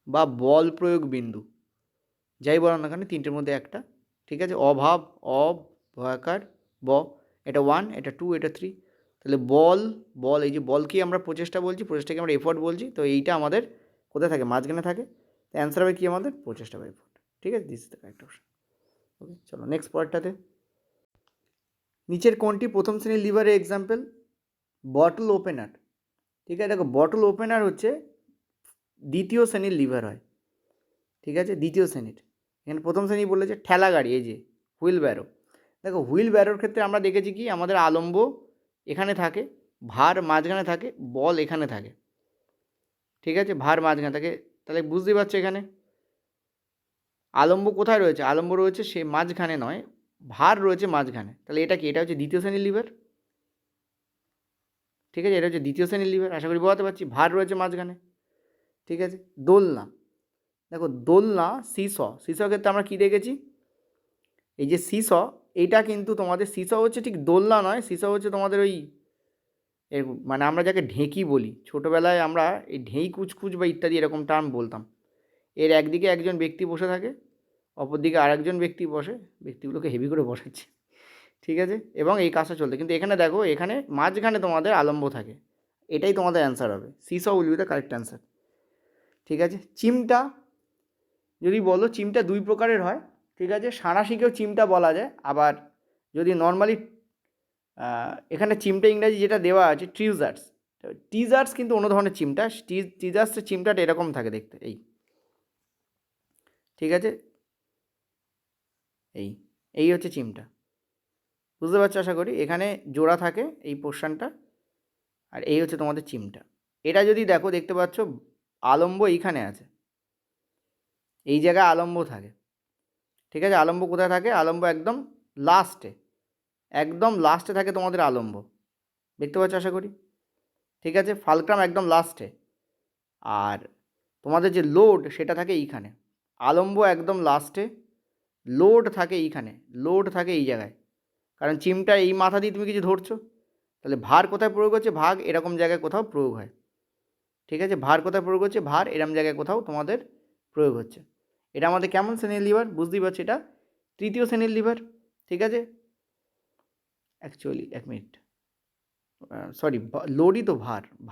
বা বল প্রয়োগ বিন্দু, যাই বলো না কেন, তিনটের মধ্যে একটা, ঠিক আছে। অভাব, ভয়াকার, এটা 1, এটা 2, এটা 3। তাহলে বল এই যে বলকেই আমরা প্রচেষ্টা বলছি, প্রচেষ্টাকে আমরা এফর্ট বলছি, তো এইটা আমাদের কোথায় থাকে? মাঝখানে থাকে। তো অ্যান্সার হবে কি আমাদের? প্রচেষ্টা বা এফর্ট। ঠিক আছে, this is the correct option. Okay, চলো নেক্সট পয়েন্টটাতে। নিচের কোনটি প্রথম শ্রেণীর লিভারের এক্সাম্পল? Bottle opener. ঠিক আছে, দেখো বটল ওপেনার হচ্ছে দ্বিতীয় শ্রেণীর লিভার হয়, ঠিক আছে, দ্বিতীয় শ্রেণীর। এখানে প্রথম শ্রেণী বলেছে ঠেলা গাড়ি, এই যে হুইল ব্যারো। দেখো হুইল ব্যারোর ক্ষেত্রে আমরা দেখেছি কি, আমাদের আলম্ব এখানে থাকে, ভার মাঝখানে থাকে, বল এখানে থাকে, ঠিক আছে, ভার মাঝখানে থাকে। তাহলে বুঝতেই পারছো এখানে আলম্ব কোথায় রয়েছে? আলম্ব রয়েছে সে মাঝখানে নয়, ভার রয়েছে মাঝখানে। তাহলে এটা কি? এটা হচ্ছে দ্বিতীয় শ্রেণীর লিভার, ঠিক আছে, এটা হচ্ছে দ্বিতীয় শ্রেণীর লিভার। আশা করি বোঝাতে পারছি। ভার রয়েছে মাঝখানে, ঠিক আছে। দোলনা, দেখো দোলনা, সিসর ক্ষেত্রে আমরা কী দেখেছি? এই যে এইটা কিন্তু তোমাদের হচ্ছে ঠিক দোলনা নয়, হচ্ছে তোমাদের ওই মানে আমরা যাকে ঢেঁকি বলি, ছোটোবেলায় আমরা এই ঢেঁই কুচকুচ বা ইত্যাদি এরকম টার্ম বলতাম। এর একদিকে একজন ব্যক্তি বসে থাকে, অপরদিকে আরেকজন ব্যক্তি বসে, ব্যক্তিগুলোকে হেভি করে বসাচ্ছে, ঠিক আছে, এবং এই কাজটা চলতে। কিন্তু এখানে দেখো, এখানে মাঝখানে তোমাদের আলম্ব থাকে, এটাই তোমাদের অ্যান্সার হবে। Will be the correct answer, ঠিক আছে। চিমটা যদি বলো, চিমটা দুই প্রকারের হয়, ঠিক আছে, সাঁড়াশিকেও চিমটা বলা যায়, আবার যদি নর্মালি এখানে চিমটা ইংরাজি যেটা দেওয়া আছে টিজার্স কিন্তু অন্য ধরনের চিমটা। টিজার্সের চিমটাটা এরকম থাকে দেখতে, ঠিক আছে, এই হচ্ছে চিমটা, বুঝতে পারছো আশা করি। এখানে জোড়া থাকে এই পোর্শনটা, আর এই হচ্ছে তোমাদের চিমটা। এটা যদি দেখো, দেখতে পাচ্ছ আলম্ব এইখানে আছে, এই জায়গায় আলম্ব থাকে, ঠিক আছে। আলম্ব কোথায় থাকে? আলম্ব একদম লাস্টে থাকে তোমাদের আলম্ব, দেখতে পাচ্ছ আশা করি, ঠিক আছে। ফালক্রাম একদম লাস্টে, আর তোমাদের যে লোড সেটা থাকে এইখানে। আলম্ব একদম লাস্টে, লোড থাকে এইখানে, লোড থাকে এই জায়গায়, কারণ চিমটা এই মাথা দিয়ে তুমি কিছু ধরছো। তাহলে ভার কোথায় প্রয়োগ হচ্ছে? ভাগ এরকম জায়গায় কোথাও প্রয়োগ হয়, ঠিক আছে। ভার কোথায় প্রয়োগ হচ্ছে? ভার এরকম জায়গায় কোথাও তোমাদের প্রয়োগ হচ্ছে। এটা আমাদের কেমন শ্রেণীর লিভার? বুঝতেই পারছি এটা তৃতীয় শ্রেণীর লিভার, ঠিক আছে। অ্যাকচুয়ালি 1 মিনিট, সরি, লোডই তো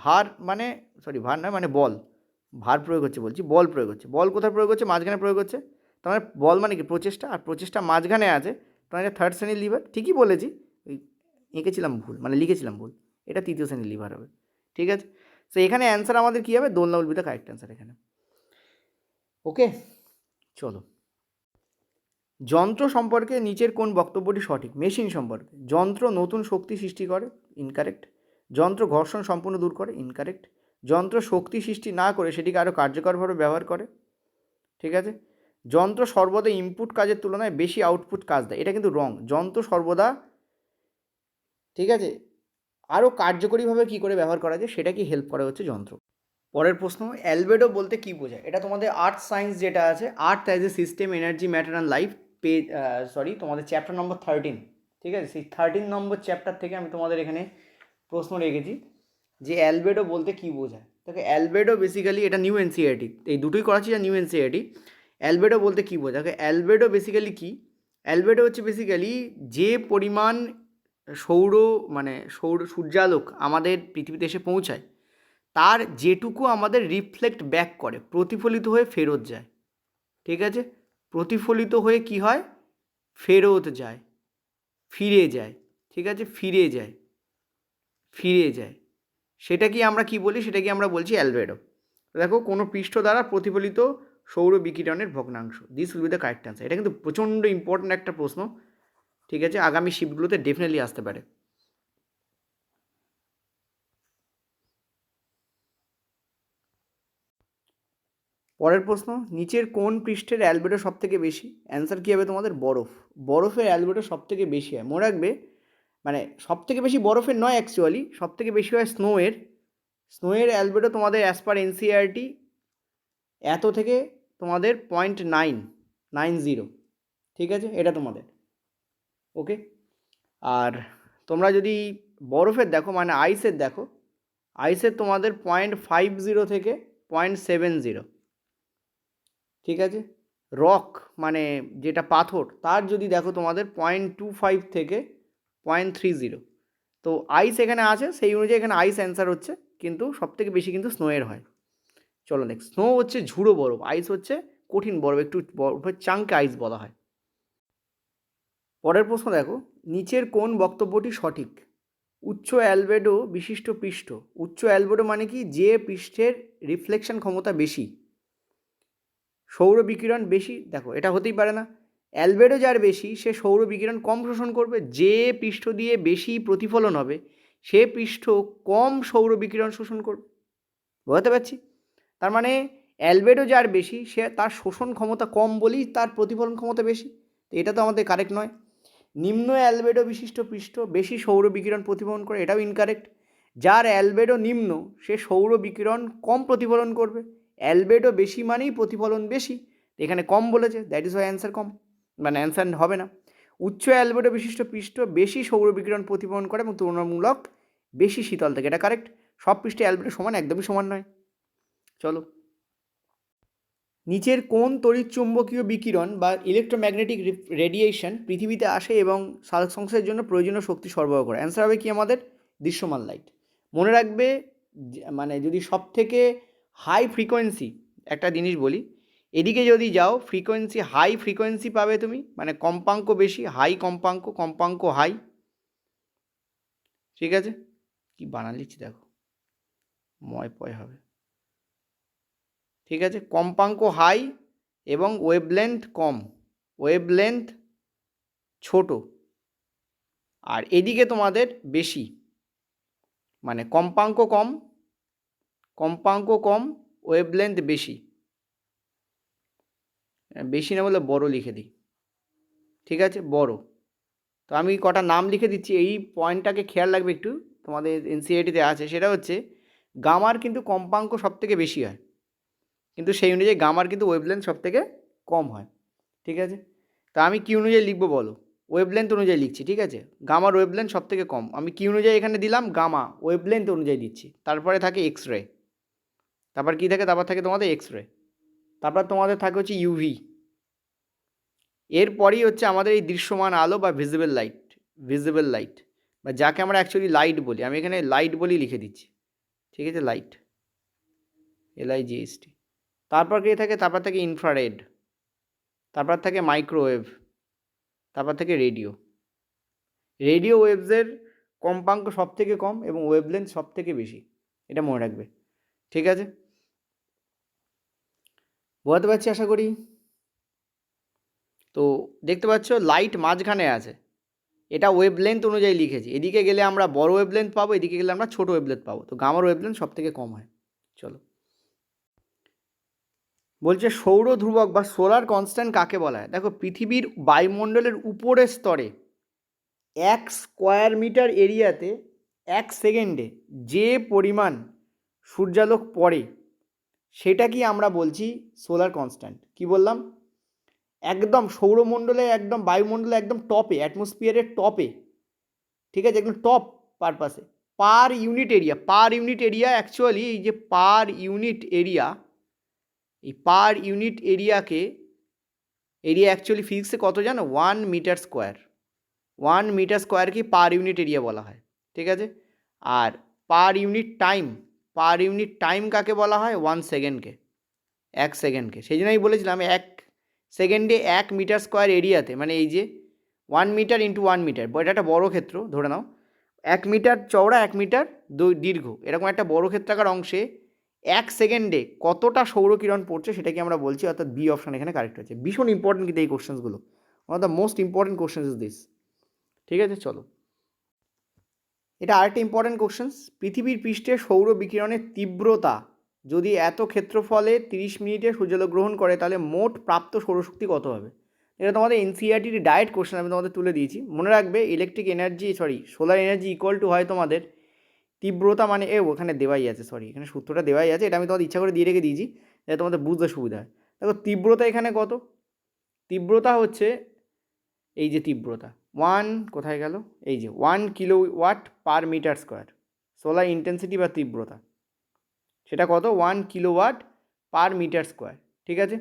ভার মানে, সরি ভার নয়, মানে বল, ভার প্রয়োগ হচ্ছে বলছি, বল প্রয়োগ হচ্ছে। বল কোথায় প্রয়োগ হচ্ছে? মাঝখানে প্রয়োগ হচ্ছে। তার মানে বল মানে কি? প্রচেষ্টা, আর প্রচেষ্টা মাঝখানে আছে, তার মানে থার্ড শ্রেণীর লিভার। ঠিকই বলেছি, ওই এঁকেছিলাম ভুল, মানে লিখেছিলাম ভুল, এটা তৃতীয় শ্রেণীর লিভার হবে, ঠিক আছে। সো এখানে অ্যান্সার আমাদের কী হবে? দোলনা will be the correct answer এখানে। ওকে, চলো। যন্ত্র সম্পর্কে নিচের কোন বক্তব্যটি সঠিক? মেশিন সম্পর্কে, যন্ত্র নতুন শক্তি সৃষ্টি করে, ইনকারেক্ট। যন্ত্র ঘর্ষণ সম্পূর্ণ দূর করে, ইনকারেক্ট। যন্ত্র শক্তি সৃষ্টি না করে সেটিকে আরও কার্যকরভাবে ব্যবহার করে, ঠিক আছে। যন্ত্র সর্বদা ইনপুট কাজের তুলনায় বেশি আউটপুট কাজ দেয়, এটা কিন্তু রং। যন্ত্র সর্বদা, ঠিক আছে, আরও কার্যকরীভাবে কী করে ব্যবহার করা যায় সেটা কি হেল্প করে হচ্ছে যন্ত্র। পরের প্রশ্ন, অ্যালবেডো বলতে কী বোঝায়? এটা তোমাদের আর্থ সায়েন্স যেটা আছে, earth as a system, energy, matter and life, page তোমাদের চ্যাপ্টার নম্বর 13, ঠিক আছে, সেই 13 নম্বর চ্যাপ্টার থেকে আমি তোমাদের এখানে প্রশ্ন রেখেছি যে অ্যালবেডো বলতে কী বোঝায়। দেখো অ্যালবেডো বেসিক্যালি, এটা নিউ এনসিইআরটি, এই দুটোই করাচ্ছি যা নিউ এনসিইআরটি। অ্যালবেডো বলতে কী বোঝায়? দেখো অ্যালবেডো বেসিক্যালি কী, অ্যালবেডো হচ্ছে বেসিক্যালি যে পরিমাণ সূর্যালোক আমাদের পৃথিবীতে এসে পৌঁছায় তার যেটুকু আমাদের রিফ্লেক্ট ব্যাক করে, প্রতিফলিত হয়ে ফেরত যায়, ঠিক আছে, প্রতিফলিত হয়ে কি হয়, ফেরত যায়, ফিরে যায়, ঠিক আছে, ফিরে যায়, সেটা কি আমরা কি বলি, সেটা কি আমরা বলছি অ্যালবেডো। দেখো কোনো পৃষ্ঠ দ্বারা প্রতিফলিত সৌর বিকিরণের ভগ্নাংশ, this will be the correct answer. এটা কিন্তু প্রচণ্ড ইম্পর্ট্যান্ট একটা প্রশ্ন, ঠিক আছে, আগামী শিফটগুলোতে ডেফিনেটলি আসতে পারে। পরের প্রশ্ন, নিচের কোন পৃষ্ঠের অ্যালবেডো সব থেকে বেশি? অ্যান্সার কী হবে তোমাদের? বরফ। বরফের অ্যালবেডো সব থেকে বেশি হয়, মনে রাখবে, মানে সব থেকে বেশি বরফের নয়, অ্যাকচুয়ালি সব থেকে বেশি হয় স্নোয়ের। স্নোয়ের অ্যালবেডো তোমাদের অ্যাজ পার এনসিইআরটি এত থেকে তোমাদের 0.990, ঠিক আছে, এটা তোমাদের ওকে। আর তোমরা যদি বরফের দেখো, মানে আইসের দেখো, আইসের তোমাদের 0.50 থেকে 0.70, ঠিক আছে। রক মানে যেটা পাথর, তার যদি দেখো তোমাদের 0.25 থেকে 0.30। তো আইস এখানে আছে, সেই অনুযায়ী এখানে আইস অ্যান্সার হচ্ছে, কিন্তু সবথেকে বেশি কিন্তু স্নোয়ের হয়। চলো নেক্সট, স্নো হচ্ছে ঝুড়ো বরফ, আইস হচ্ছে কঠিন বরফ, একটু বরফের চাঙ্কে আইস বলা হয়। পরের প্রশ্ন দেখো, নিচের কোন বক্তব্যটি সঠিক? উচ্চ অ্যালবেডো বিশিষ্ট পৃষ্ঠ, উচ্চ অ্যালবেডো মানে কি, যে পৃষ্ঠের রিফ্লেকশন ক্ষমতা বেশি, সৌর বিকিরণ বেশি, দেখো এটা হতেই পারে না। অ্যালবেডো যার বেশি সে সৌর বিকিরণ কম শোষণ করবে, যে পৃষ্ঠ দিয়ে বেশি প্রতিফলন হবে সে পৃষ্ঠ কম সৌর বিকিরণ শোষণ করবে, বুঝতে পারছি। তার মানে অ্যালবেডো যার বেশি সে তার শোষণ ক্ষমতা কম বলেই তার প্রতিফলন ক্ষমতা বেশি, তো এটা তো আমাদের কারেক্ট নয়। নিম্ন অ্যালবেডো বিশিষ্ট পৃষ্ঠ বেশি সৌর বিকিরণ প্রতিফলন করে, এটাও ইনকারেক্ট। যার অ্যালবেডো নিম্ন সে সৌর বিকিরণ কম প্রতিফলন করবে, অ্যালবেডো বেশি মানেই প্রতিফলন বেশি, এখানে কম বলেছে, দ্যাট ইজ ওয়াই অ্যান্সার কম, মানে অ্যান্সার হবে না। উচ্চ অ্যালবেডো বিশিষ্ট পৃষ্ঠ বেশি সৌর বিকিরণ প্রতিফলন করে এবং তুলনামূলক বেশি শীতল থাকে, এটা কারেক্ট। সব পৃষ্ঠে অ্যালবেডো সমান একদমই সমান নয়। চলো, নিচের কোন তড়িৎচুম্বকীয় বিকিরণ বা ইলেকট্রোম্যাগনেটিক রেডিয়েশন পৃথিবীতে আসে এবং সালোক সংশ্লেষের জন্য প্রয়োজনীয় শক্তি সরবরাহ করে? অ্যান্সার হবে কি আমাদের? দৃশ্যমান লাইট। মনে রাখবে, মানে যদি সব থেকে হাই ফ্রিকোয়েন্সি, একটা জিনিস বলি, এদিকে যদি যাও ফ্রিকোয়েন্সি, হাই ফ্রিকোয়েন্সি পাবে তুমি, মানে কম্পাঙ্ক বেশি, হাই কম্পাঙ্ক হাই, ঠিক আছে, কি বানান লিখছি দেখো, ময় পয় হবে, ঠিক আছে, কম্পাঙ্ক হাই এবং ওয়েভলেন্থ কম, ওয়েভলেন্থ ছোট, আর এদিকে তোমাদের বেশি, মানে কম্পাঙ্ক কম, ওয়েভলেন্থ বেশি, বেশি না বলে বড় লিখে দিই, ঠিক আছে, বড়। তো আমি কটা নাম লিখে দিচ্ছি, এই পয়েন্টটাকে খেয়াল রাখবে একটু, তোমাদের এনসিইআরটিতে আছে, সেটা হচ্ছে গামার কিন্তু কম্পাঙ্ক সব থেকে বেশি হয়, কিন্তু সেই অনুযায়ী গামার কিন্তু ওয়েভলেন্থ সব থেকে কম হয়, ঠিক আছে। তা আমি কি অনুযায়ী লিখবো বলো? ওয়েভলেন্থ অনুযায়ী লিখছি, ঠিক আছে, গামার ওয়েভলেন্থ সব থেকে কম, আমি কি অনুযায়ী এখানে দিলাম? গামা ওয়েভলেন্থ অনুযায়ী দিচ্ছি। তারপরে থাকে এক্স রে, তারপর কী থাকে? তারপর থাকে তোমাদের এক্স রে, তারপর তোমাদের থাকে হচ্ছে ইউভি, এরপরই হচ্ছে আমাদের এই দৃশ্যমান আলো বা ভিজিবল লাইট বা যাকে আমরা অ্যাকচুয়ালি লাইট বলি, আমি এখানে লাইট বলি লিখে দিচ্ছি, ঠিক আছে, লাইট, LIGHT। তারপর কী থাকে? তারপর থাকে ইনফ্রারেড, তারপর থাকে মাইক্রোওয়েভ, তারপর থেকে রেডিও ওয়েভসের কম্পাঙ্ক সব থেকে কম এবং ওয়েভলেন্থ সব থেকে বেশি, এটা মনে রাখবে, ঠিক আছে, বোঝাতে পারছি আশা করি। তো দেখতে পাচ্ছ লাইট মাঝখানে আছে, এটা ওয়েভলেন্থ অনুযায়ী লিখেছি, এদিকে গেলে আমরা বড় ওয়েভলেন্থ পাবো, এদিকে গেলে আমরা ছোট ওয়েভলেন্থ পাবো, তো গামার ওয়েভলেন্থ সব থেকে কম হয়। চলো, বলছে সৌর ধ্রুবক বা সোলার কনস্ট্যান্ট কাকে বলা হয়? দেখো, পৃথিবীর বায়ুমণ্ডলের উপরের স্তরে 1 স্কোয়ার মিটার এরিয়াতে 1 সেকেন্ডে যে পরিমাণ সূর্যালোক পড়ে সেটা কি আমরা বলছি সোলার কনস্ট্যান্ট। কি বললাম? একদম সৌরমণ্ডলে, একদম বায়ুমণ্ডলে, একদম টপে, অ্যাটমসফিয়ারের টপে, ঠিক আছে, একদম টপ পারপাসে পার ইউনিট এরিয়া অ্যাকচুয়ালি এই যে পার ইউনিট এরিয়া, এই পার ইউনিট এরিয়াকে এরিয়া অ্যাকচুয়ালি ফিজিক্সে কত জানো? 1 মিটার স্কোয়ার। 1 মিটার স্কোয়ারকে পার ইউনিট এরিয়া বলা হয়, ঠিক আছে। আর পার ইউনিট টাইম কাকে বলা হয়? 1 সেকেন্ডকে, 1 সেকেন্ডকে। সেই জন্য আমি বলেছিলাম 1 সেকেন্ডে 1 মিটার স্কোয়ার এরিয়াতে, মানে এই যে 1 মিটার ইন্টু 1 মিটার, এটা একটা বড় ক্ষেত্র ধরে নাও, 1 মিটার চওড়া, 1 মিটার দীর্ঘ, এরকম একটা বড় ক্ষেত্রাকার অংশে 1 সেকেন্ডে কতটা সৌরকিরণ পড়ছে সেটাকে আমরা বলছি, অর্থাৎ বি অপশন এখানে কারেক্ট হচ্ছে। ভীষণ ইম্পর্টেন্ট কিন্তু এই কোশ্চেন্সগুলো, one of the most important question is this, ঠিক আছে। চলো, এটা আরেকটা ইম্পর্টেন্ট কোশ্চেন্স। পৃথিবীর পৃষ্ঠে সৌর বিকিরণের তীব্রতা যদি এত ক্ষেত্রফলে 30 মিনিটে সূর্যালোক গ্রহণ করে তাহলে মোট প্রাপ্ত সৌরশক্তি কত হবে? এটা তোমাদের এনসিইআরটির ডায়েট কোশ্চেন, আমি তোমাদের তুলে দিয়েছি। মনে রাখবে, সোলার এনার্জি ইকুয়াল টু হয় তোমাদের তীব্রতা, মানে ওখানে দেওয়াই আছে, এখানে সূত্রটা দেওয়াই আছে, এটা আমি তোমাদের ইচ্ছা করে দিয়ে রেখে দিয়েছি যাতে তোমাদের বুঝতে সুবিধা হয়। দেখো তীব্রতা এখানে কত? তীব্রতা হচ্ছে এই যে তীব্রতা, কোথায় গেল? এই যে 1 কিলোওয়াট/মিটার স্কোয়ার। সোলার ইন্টেন্সিটি বা তীব্রতা সেটা কত? 1 কিলোওয়াট/মিটার স্কোয়ার, ঠিক আছে।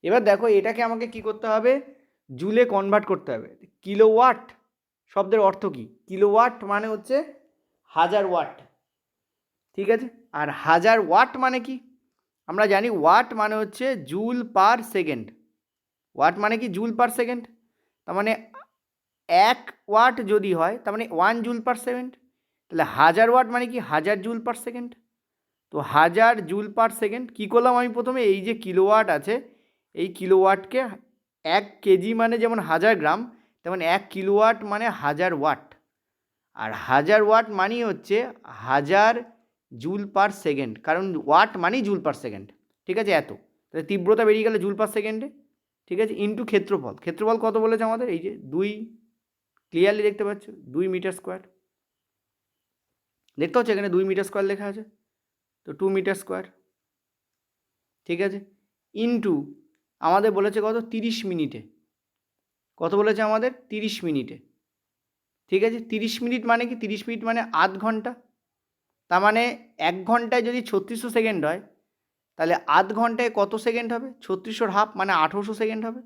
এবার দেখো, এটাকে আমাকে কি করতে হবে? জুলে কনভার্ট করতে হবে। কিলোওয়াট শব্দের অর্থ কি? কিলোওয়াট মানে হচ্ছে 1000 ওয়াট, ঠিক আছে। আর 1000 ওয়াট মানে কি? আমরা জানি ওয়াট মানে হচ্ছে জুল পার সেকেন্ড। ওয়াট মানে কি? Joule per second. তার মানে 1 ওয়াট যদি হয় তার মানে 1 জুল পার সেকেন্ড। তাহলে 1000 ওয়াট মানে কি? 1000 জুল পার সেকেন্ড। তো 1000 জুল পার সেকেন্ড কী করলাম আমি প্রথমে? এই যে কিলোওয়াট আছে, এই কিলোওয়াটকে 1 কেজি মানে যেমন 1000 গ্রাম, তেমন 1 কিলোওয়াট মানে 1000 ওয়াট। আর 1000 ওয়াট মানেই হচ্ছে 1000 জুল পার সেকেন্ড, কারণ ওয়াট মানেই জুল পার সেকেন্ড, ঠিক আছে। এত, তাহলে তীব্রতা বেরিয়ে গেলে জুল পার সেকেন্ডে, ঠিক আছে, ইন্টু ক্ষেত্রফল। ক্ষেত্রফল কত বলেছে আমাদের? এই যে 2, ক্লিয়ারলি দেখতে পাচ্ছ, 2 মিটার স্কোয়ার। দেখতে হচ্ছে এখানে 2 মিটার স্কোয়ার লেখা আছে, তো 2 মিটার স্কোয়ার, ঠিক আছে, ইন্টু আমাদের বলেছে কত? 30 মিনিটে। কত বলেছে আমাদের? 30 মিনিটে, ঠিক আছে। 30 মিনিট মানে কি? 30 মিনিট মানে আধ ঘন্টা। তার মানে 1 ঘন্টায় যদি 3600 সেকেন্ড হয় তাহলে আধ ঘন্টায় কত সেকেন্ড হবে? 3600 হাফ মানে 1800 সেকেন্ড হবে,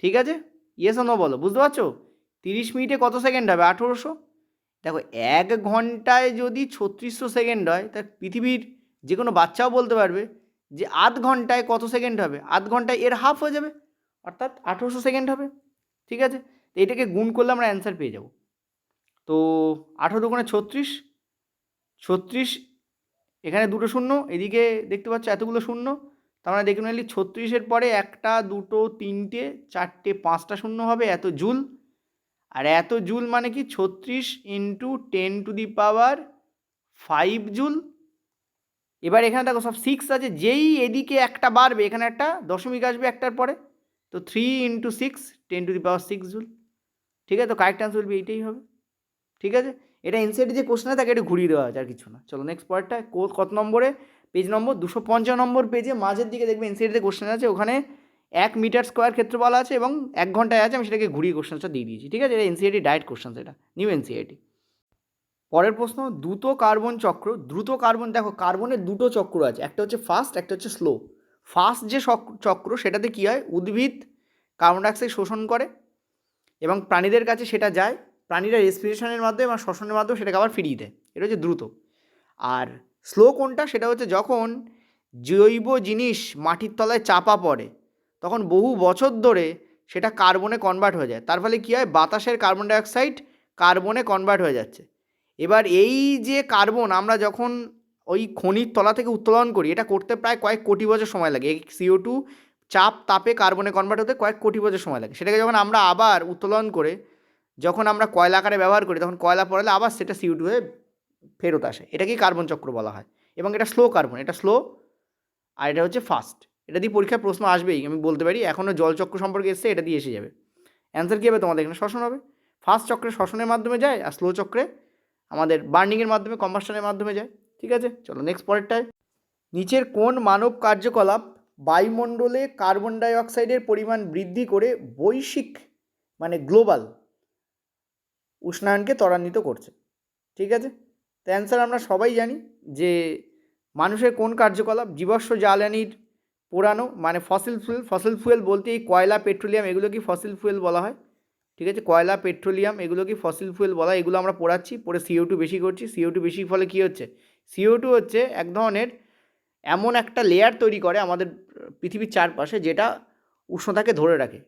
ঠিক আছে। ইয়েস নো বলো, বুঝতে পারছো? 30 মিনিটে কত সেকেন্ড হবে? 1800। দেখো, 1 ঘন্টায় যদি 3600 সেকেন্ড হয় তা পৃথিবীর যে কোনো বাচ্চাও বলতে পারবে যে আধ ঘন্টায় কত সেকেন্ড হবে? আধ ঘন্টায় এর হাফ হয়ে যাবে, অর্থাৎ 1800 সেকেন্ড হবে, ঠিক আছে। তো এটাকে গুণ করলে আমরা অ্যান্সার পেয়ে যাব। তো 18 দুগুণে 36, 36, এখানে দুটো শূন্য, এদিকে দেখতে পাচ্ছ এতগুলো শূন্য, তার মানে দেখে নিলি 36-এর পরে 1, 2, 3, 4, 5টা শূন্য হবে, এত জুল। আর এত জুল মানে কি? 36 ইন্টু 10⁵ জুল। এবার এখানে দেখো সব 6 আছে, যেই এদিকে একটা বাড়বে এখানে একটা দশমিক আসবে একটার পরে, তো 3 ইন্টু 6 10⁶ জুল, ঠিক আছে। তো কারেক্ট আনসার বলবে এইটাই হবে, ঠিক আছে। এটা এনসিইআরটি যে কোশ্চেন থাকে এটা ঘুরিয়ে দেওয়া আছে, আর কিছু না। চলো নেক্সট পয়েন্টটা, কত নম্বরে? পেজ নম্বর 255 নম্বর পেজে মাঝের দিকে দেখবে এনসিইআরটিতে কোশ্চেন আছে, ওখানে 1 মিটার স্কোয়ার ক্ষেত্রফল আছে এবং 1 ঘন্টায় আছে, আমি সেটাকে ঘুরিয়ে কোশ্চেনটা দিয়ে দিয়েছি, ঠিক আছে। এটা এনসিইআরটি ডায়েট কোশ্চেন, এটা নিউ এনসিইআরটি। পরের প্রশ্ন, দ্রুত কার্বন চক্র। দ্রুত কার্বন, দেখো কার্বনের দুটো চক্র আছে, একটা হচ্ছে ফাস্ট, একটা হচ্ছে স্লো। ফাস্ট যে চক্র সেটাতে কী হয়? উদ্ভিদ কার্বন ডাইঅক্সাইড শোষণ করে এবং প্রাণীদের কাছে সেটা যায়, প্রাণীরা রেসপিরেশনের মাধ্যমে বা শ্বসনের মাধ্যমে সেটাকে আবার ফিরিয়ে দেয়, এটা হচ্ছে দ্রুত। আর স্লো কোনটা? সেটা হচ্ছে যখন জৈব জিনিস মাটির তলায় চাপা পড়ে তখন বহু বছর ধরে সেটা কার্বনে কনভার্ট হয়ে যায়, তার ফলে কী হয়? বাতাসের কার্বন ডাইঅক্সাইড কার্বনে কনভার্ট হয়ে যাচ্ছে। এবার এই যে কার্বন আমরা যখন ওই খনির তলা থেকে উত্তোলন করি, এটা করতে প্রায় কয়েক কোটি বছর সময় লাগে। এই CO2 চাপ তাপে কার্বনে কনভার্ট হতে কয়েক কোটি বছর সময় লাগে। সেটাকে যখন আমরা আবার উত্তোলন করে যখন আমরা কয়লা আকারে ব্যবহার করি, তখন কয়লা পড়ালে আবার সেটা CO2 হয়ে ফেরত আসে, এটাকেই কার্বন চক্র বলা হয়। এবং এটা স্লো কার্বন, এটা স্লো আর এটা হচ্ছে ফাস্ট। এটা দিয়ে পরীক্ষায় প্রশ্ন আসবেই, আমি বলতে পারি। এখনও জলচক্র সম্পর্কে এসছে, এটা দিয়ে এসে যাবে। অ্যান্সার কী হবে তোমাদের এখানে? শ্বসন হবে। ফাস্ট চক্রে শ্বসনের মাধ্যমে যায়, আর স্লো চক্রে আমাদের বার্নিংয়ের মাধ্যমে, কম্বাস্টনের মাধ্যমে যায়। ঠিক আছে, চলো নেক্সট পরেরটায়। নিচের কোন মানব কার্যকলাপ বায়ুমণ্ডলে কার্বন ডাই অক্সাইডের পরিমাণ বৃদ্ধি করে বৈশ্বিক মানে গ্লোবাল উষ্ণায়নকে ত্বরান্বিত করছে? ঠিক আছে, তো অ্যান্সার আমরা সবাই জানি যে মানুষের কোন কার্যকলাপ জীবাশ্ম জ্বালানির পোড়ানো, মানে ফসিল ফুয়েল বলতে এই কয়লা, পেট্রোলিয়াম, এগুলো কি ফসিল ফুয়েল বলা হয়। ঠিক আছে, কয়লা, পেট্রোলিয়াম এগুলো কি ফসিল ফুয়েল বলা হয়। এগুলো আমরা পোড়াচ্ছি, পরে CO2 বেশি করছি। CO2 বেশি ফলে কী হচ্ছে? CO2 হচ্ছে এক ধরনের এমন একটা লেয়ার তৈরি করে আমাদের পৃথিবীর চারপাশে, যেটা উষ্ণতাকে ধরে রাখে।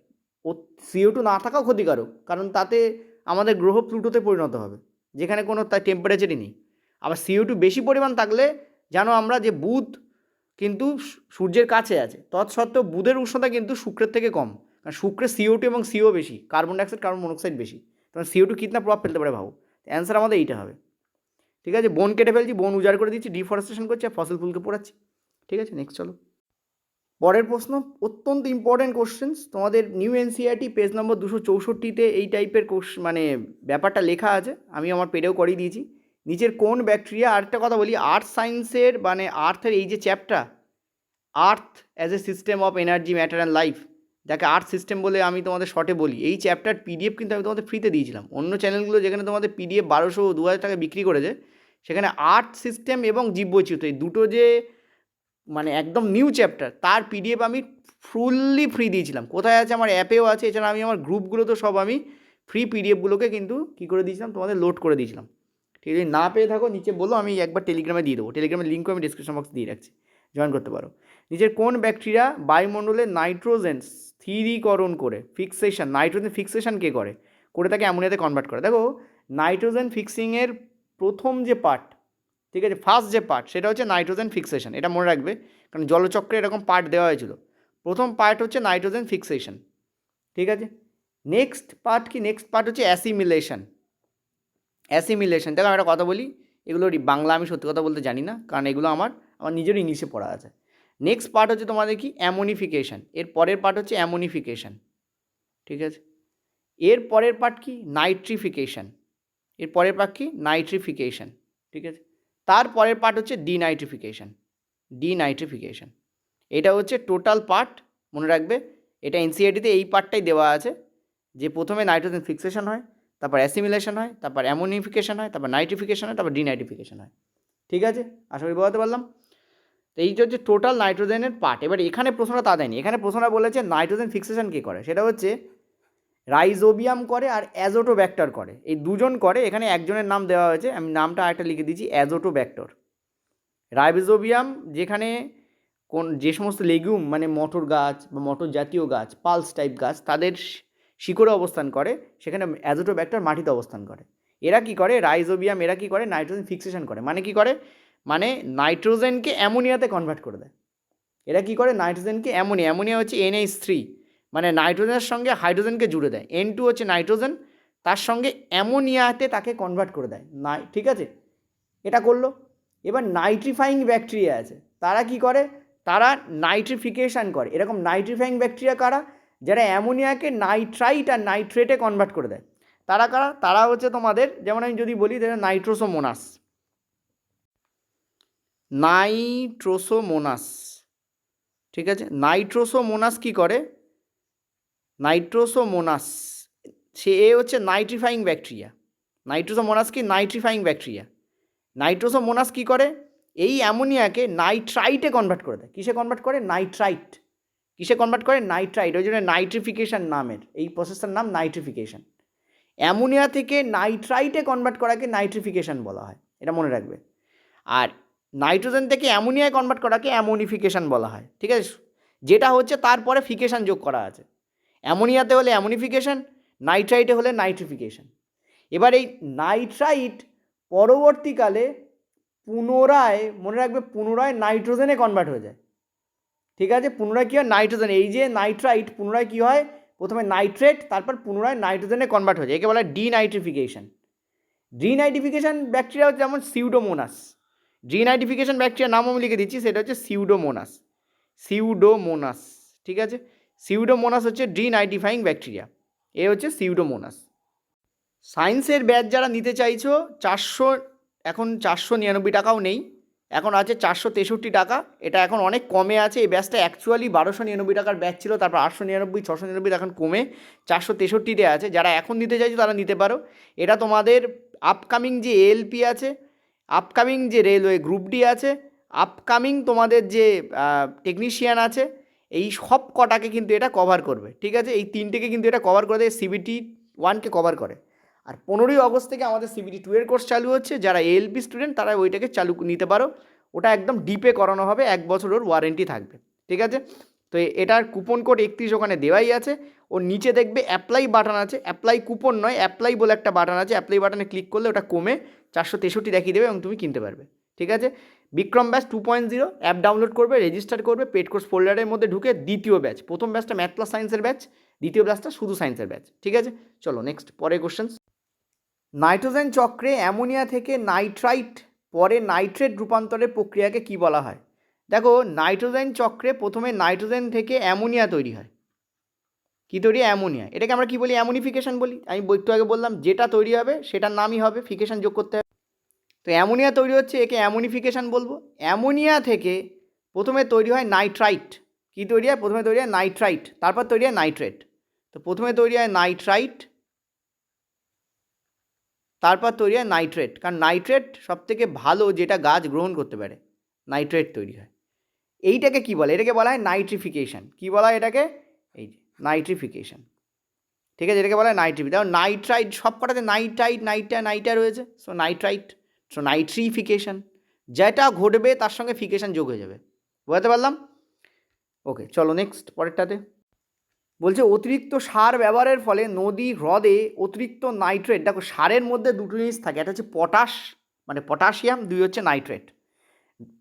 ও CO2 না থাকাও ক্ষতিকারক, কারণ তাতে আমাদের গ্রহ প্লুটোতে পরিণত হবে, যেখানে কোনো তার টেম্পারেচারই নেই। আবার CO2 বেশি পরিমাণ থাকলে জানো আমরা যে বুধ কিন্তু সূর্যের কাছে আছে, তৎসত্ত্বেও বুধের উষ্ণতা কিন্তু শুক্রের থেকে কম, কারণ শুক্রের CO2 এবং CO বেশি, কার্বন ডাইঅক্সাইড, কার্বন মনোক্সাইড বেশি। তখন CO2 কিতনা প্রভাব ফেলতে পারে ভাবো। অ্যান্সার আমাদের এইটা হবে। ঠিক আছে, বন কেটে ফেলছি, বন উজাড় করে দিচ্ছি, ডিফরেস্টেশন করছি, আর ফসিল ফুলকে পোড়াচ্ছি। ঠিক আছে, নেক্সট চলো। পরের প্রশ্ন অত্যন্ত ইম্পর্ট্যান্ট কোশ্চেন্স, তোমাদের নিউ NCERT পেজ নম্বর 264-তে এই টাইপের মানে ব্যাপারটা লেখা আছে, আমি আমার পেডেও করিয়ে দিয়েছি। নিচের কোন ব্যাকটেরিয়া, আরেকটা কথা বলি, আর্থ সায়েন্সের মানে আর্থের এই যে chapter, earth as a system of energy, matter and life, যাকে আর্থ সিস্টেম বলে আমি তোমাদের শর্টে বলি, এই চ্যাপ্টার PDF কিন্তু আমি তোমাদের ফ্রিতে দিয়েছিলাম। অন্য চ্যানেলগুলো যেখানে তোমাদের PDF 1200-2000 টাকা বিক্রি করেছে, সেখানে আর্থ সিস্টেম এবং জীববৈচিত্র্য এই দুটো যে মানে একদম নিউ চ্যাপ্টার, তার PDF আমি ফুললি ফ্রি দিয়েছিলাম। কোথায় আছে? আমার অ্যাপেও আছে। এছাড়া আমি আমার গ্রুপগুলোতে সব আমি ফ্রি PDFগুলোকে কিন্তু কী করে দিয়েছিলাম, তোমাদের লোড করে দিয়েছিলাম। ঠিক আছে, না পেয়ে থাকো নিচে বলো, আমি একবার টেলিগ্রামে দিয়ে দেবো। টেলিগ্রামের লিঙ্কও আমি ডিসক্রিপশন বক্সে দিয়ে রাখছি, জয়েন করতে পারো। নিচের কোন ব্যাকটেরিয়া বায়ুমণ্ডলে নাইট্রোজেন স্থিরীকরণ করে, ফিক্সেশন, নাইট্রোজেন ফিক্সেশন কে করে তাকে অ্যামোনিয়াতে কনভার্ট করে? দেখো, নাইট্রোজেন ফিক্সিংয়ের প্রথম যে পার্ট, ঠিক আছে, ফার্স্ট যে পার্ট, সেটা হচ্ছে নাইট্রোজেন ফিক্সেশন। এটা মনে রাখবে, কারণ জলচক্রে এরকম পার্ট দেওয়া হয়েছিল। প্রথম পার্ট হচ্ছে নাইট্রোজেন ফিক্সেশন। ঠিক আছে, নেক্সট পার্ট কি? নেক্সট পার্ট হচ্ছে অ্যাসিমিলেশন। দেখো আমি একটা কথা বলি, এগুলো বাংলা আমি সত্যি কথা বলতে জানি না, কারণ এগুলো আমার নিজেরও ইংলিশে পড়া আছে। নেক্সট পার্ট হচ্ছে তোমাদের কি? অ্যামোনিফিকেশন। এর পরের পার্ট হচ্ছে অ্যামোনিফিকেশন। ঠিক আছে, এর পরের পার্ট কি? নাইট্রিফিকেশন। এর পরের পার্ট কি? নাইট্রিফিকেশন। ঠিক আছে, তার পরের পার্ট হচ্ছে ডিনাইট্রিফিকেশন। এটা হচ্ছে টোটাল পার্ট, মনে রাখবে। এটা NCERT-তে এই পার্টটাই দেওয়া আছে, যে প্রথমে নাইট্রোজেন ফিক্সেশন হয়, তারপর অ্যাসিমিলেশন হয়, তারপর অ্যামোনিফিকেশন হয়, তারপর নাইট্রিফিকেশন হয়, তারপর ডিনাইট্রিফিকেশন হয়। ঠিক আছে, আশা করি বোঝাতে পারলাম। তো এইটা হচ্ছে টোটাল নাইট্রোজেনের পার্ট। এবার এখানে প্রশ্নটা তা দেয়নি, এখানে প্রশ্নটা বলেছে নাইট্রোজেন ফিক্সেশন কে করে, সেটা হচ্ছে রাইজোবিয়াম করে আর অ্যাজোটোব্যাক্টর করে, এই দুজন করে। এখানে একজনের নাম দেওয়া হয়েছে, আমি নামটা আরেকটা লিখে দিচ্ছি, অ্যাজোটোব্যাক্টর। রাইজোবিয়াম যেখানে যে সমস্ত লেগুম মানে মটর গাছ বা মটর জাতীয় গাছ, পালস টাইপ গাছ, তাদের শিকড়ে অবস্থান করে, সেখানে অ্যাজোটোব্যাক্টর মাটিতে অবস্থান করে। এরা কি করে? রাইজোবিয়াম এরা কি করে? নাইট্রোজেন ফিক্সেশন করে। মানে কি করে? মানে নাইট্রোজেনকে অ্যামোনিয়াতে কনভার্ট করে দেয়। এরা কি করে? নাইট্রোজেনকে অ্যামোনিয়া হচ্ছে NH3, মানে নাইট্রোজেনের সঙ্গে হাইড্রোজেনকে জুড়ে দেয়। N2 হচ্ছে নাইট্রোজেন, তার সঙ্গে অ্যামোনিয়াতে তাকে কনভার্ট করে দেয়। ঠিক আছে, এটা করলো। এবার নাইট্রিফাইং ব্যাকটেরিয়া আছে, তারা কি করে? তারা নাইট্রিফিকেশান করে। এরকম নাইট্রিফাইং ব্যাকটেরিয়া কারা? যারা অ্যামোনিয়াকে নাইট্রাইট আর নাইট্রেটে কনভার্ট করে দেয়। তারা কারা? তারা হচ্ছে তোমাদের, যেমন আমি যদি বলি, নাইট্রোসোমোনাস। ঠিক আছে, নাইট্রোসোমোনাস কি করে? নাইট্রোসোমোনাস সে হচ্ছে নাইট্রিফাইং ব্যাকটেরিয়া। নাইট্রোসোমোনাস কি? Nitrifying bacteria. নাইট্রোসোমোনাস কি করে? এই অ্যামোনিয়াকে নাইট্রাইটে কনভার্ট করে দেয়। কিসে কনভার্ট করে? নাইট্রাইট। কিসে কনভার্ট করে? নাইট্রাইট। ওই জন্য নাইট্রিফিকেশান নামের, এই প্রসেসটার নাম নাইট্রিফিকেশান। অ্যামোনিয়া থেকে নাইট্রাইটে কনভার্ট করাকে নাইট্রিফিকেশান বলা হয়, এটা মনে রাখবে। আর নাইট্রোজেন থেকে অ্যামোনিয়ায় কনভার্ট করাকে অ্যামোনিফিকেশান বলা হয়। ঠিক আছে, যেটা হচ্ছে তারপরে ফিকেশান যোগ করা আছে। অ্যামোনিয়াতে হলে অ্যামোনিফিকেশান, নাইট্রাইটে হলে নাইট্রিফিকেশান। এবার এই নাইট্রাইট পরবর্তীকালে পুনরায়, মনে রাখবে, পুনরায় নাইট্রোজেনে কনভার্ট হয়ে যায়। ঠিক আছে, পুনরায় কী হয়? নাইট্রোজেন, এই যে নাইট্রাইট পুনরায় কী হয়? প্রথমে নাইট্রেট, তারপর পুনরায় নাইট্রোজেনে কনভার্ট হয়ে যায়, একে বলা হয় ডিনাইট্রিফিকেশান। ডিনাইট্রিফিকেশান ব্যাকটেরিয়া হচ্ছে যেমন সিউডোমোনাস। ডিনাইট্রিফিকেশান ব্যাকটেরিয়ার নাম আমি লিখে দিচ্ছি, সেটা হচ্ছে সিউডোমোনাস। সিউডোমোনাস, ঠিক আছে। সিউডোমোনাস হচ্ছে ডিনাইট্রিফাইং ব্যাকটেরিয়া, এ হচ্ছে সিউডোমোনাস। সায়েন্সের ব্যাচ যারা নিতে চাইছো 400, এখন 499 টাকাও নেই, এখন আছে 463 টাকা। এটা এখন অনেক কমে আছে। এই ব্যাচটা অ্যাকচুয়ালি 1299 টাকার ব্যাচ ছিল, তারপর 899, 699 এখন কমে 463-তে আছে। যারা এখন নিতে চাইছো তারা নিতে পারো। এটা তোমাদের আপকামিং যে এএলপি আছে, আপকামিং যে রেলওয়ে গ্রুপ ডি আছে, আপকামিং তোমাদের যে টেকনিশিয়ান আছে, এই সব কটাকে কিন্তু এটা কভার করবে, ঠিক আছে। এই তিনটেকে কিন্তু এটা কভার করে দেয়, সিবিটি 1কে কভার করে। আর 15ই আগস্ট থেকে আমাদের সিবিটি 2 এর কোর্স চালু হচ্ছে। যারা এএলপি স্টুডেন্ট তারা ওইটাকে চালু নিতে পারো, ওটা একদম ডিপে করানো হবে, 1 বছর ওর ওয়ারেন্টি থাকবে, ঠিক আছে। তো এটার কুপন কোড 31 ওখানে দেওয়াই আছে। ওর নিচে দেখবে অ্যাপ্লাই বাটন আছে, অ্যাপ্লাই কুপন নয়, অ্যাপ্লাই বলে একটা বাটন আছে, অ্যাপ্লাই বাটনে ক্লিক করলে ওটা কমে 463 দেখিয়ে দেবে এবং তুমি কিনতে পারবে, ঠিক আছে। বিক্রম ব্যাচ 2.0 অ্যাপ ডাউনলোড করবে, রেজিস্টার করবে, পেড কোর্স ফোল্ডারের মধ্যে ঢুকে দ্বিতীয় ব্যাচ, প্রথম ব্যাচটা ম্যাথ প্লাস সায়েন্সের ব্যাচ, দ্বিতীয় ব্যাচটা শুধু সায়েন্সের ব্যাচ, ঠিক আছে। চলো নেক্সট, পরের কোশ্চেন। নাইট্রোজেন চক্রে অ্যামোনিয়া থেকে নাইট্রাইট পরে নাইট্রেট রূপান্তরের প্রক্রিয়াকে কি বলা হয়? দেখো, নাইট্রোজেন চক্রে প্রথমে নাইট্রোজেন থেকে অ্যামোনিয়া তৈরি হয়। কী তৈরি? অ্যামোনিয়া। এটাকে আমরা কি বলি? অ্যামোনিফিকেশন বলি। আমি একটু আগে বললাম, যেটা তৈরি হবে সেটার নামই হবে, ফিকেশন যোগ করতে হবে। তো অ্যামোনিয়া তৈরি হচ্ছে, একে অ্যামোনিফিকেশন বলবো। অ্যামোনিয়া থেকে প্রথমে তৈরি হয় নাইট্রাইট। কী তৈরি হয়? প্রথমে তৈরি হয় নাইট্রাইট, তারপর তৈরি হয় নাইট্রেট। তো প্রথমে তৈরি হয় নাইট্রাইট, তারপর তৈরি হয় নাইট্রেট, কারণ নাইট্রেট সবথেকে ভালো যেটা গাছ গ্রহণ করতে পারে, নাইট্রেট তৈরি হয়। এইটাকে কি বলে? এটাকে বলা হয় নাইট্রিফিকেশন। কি বলা হয় এটাকে? এই যে নাইট্রিফিকেশন, ঠিক আছে। এটাকে বলা হয় নাইট্রিফিকেশন। দেখো, নাইট্রাইট সব কটাতে নাইট্রাইট, নাইটা রয়েছে, সো নাইট্রাইট, সো নাইট্রিফিকেশন। যেটা ঘটবে তার সঙ্গে ফিকেশন যোগ হয়ে যাবে। বুঝতে পারলাম? ওকে, চলো নেক্সট, পরেরটাতে। বলছে অতিরিক্ত সার ব্যবহারের ফলে নদী হ্রদে অতিরিক্ত নাইট্রেট, দেখো সারের মধ্যে দুটো জিনিস থাকে, একটা হচ্ছে পটাশ মানে পটাশিয়াম, দুই হচ্ছে নাইট্রেট।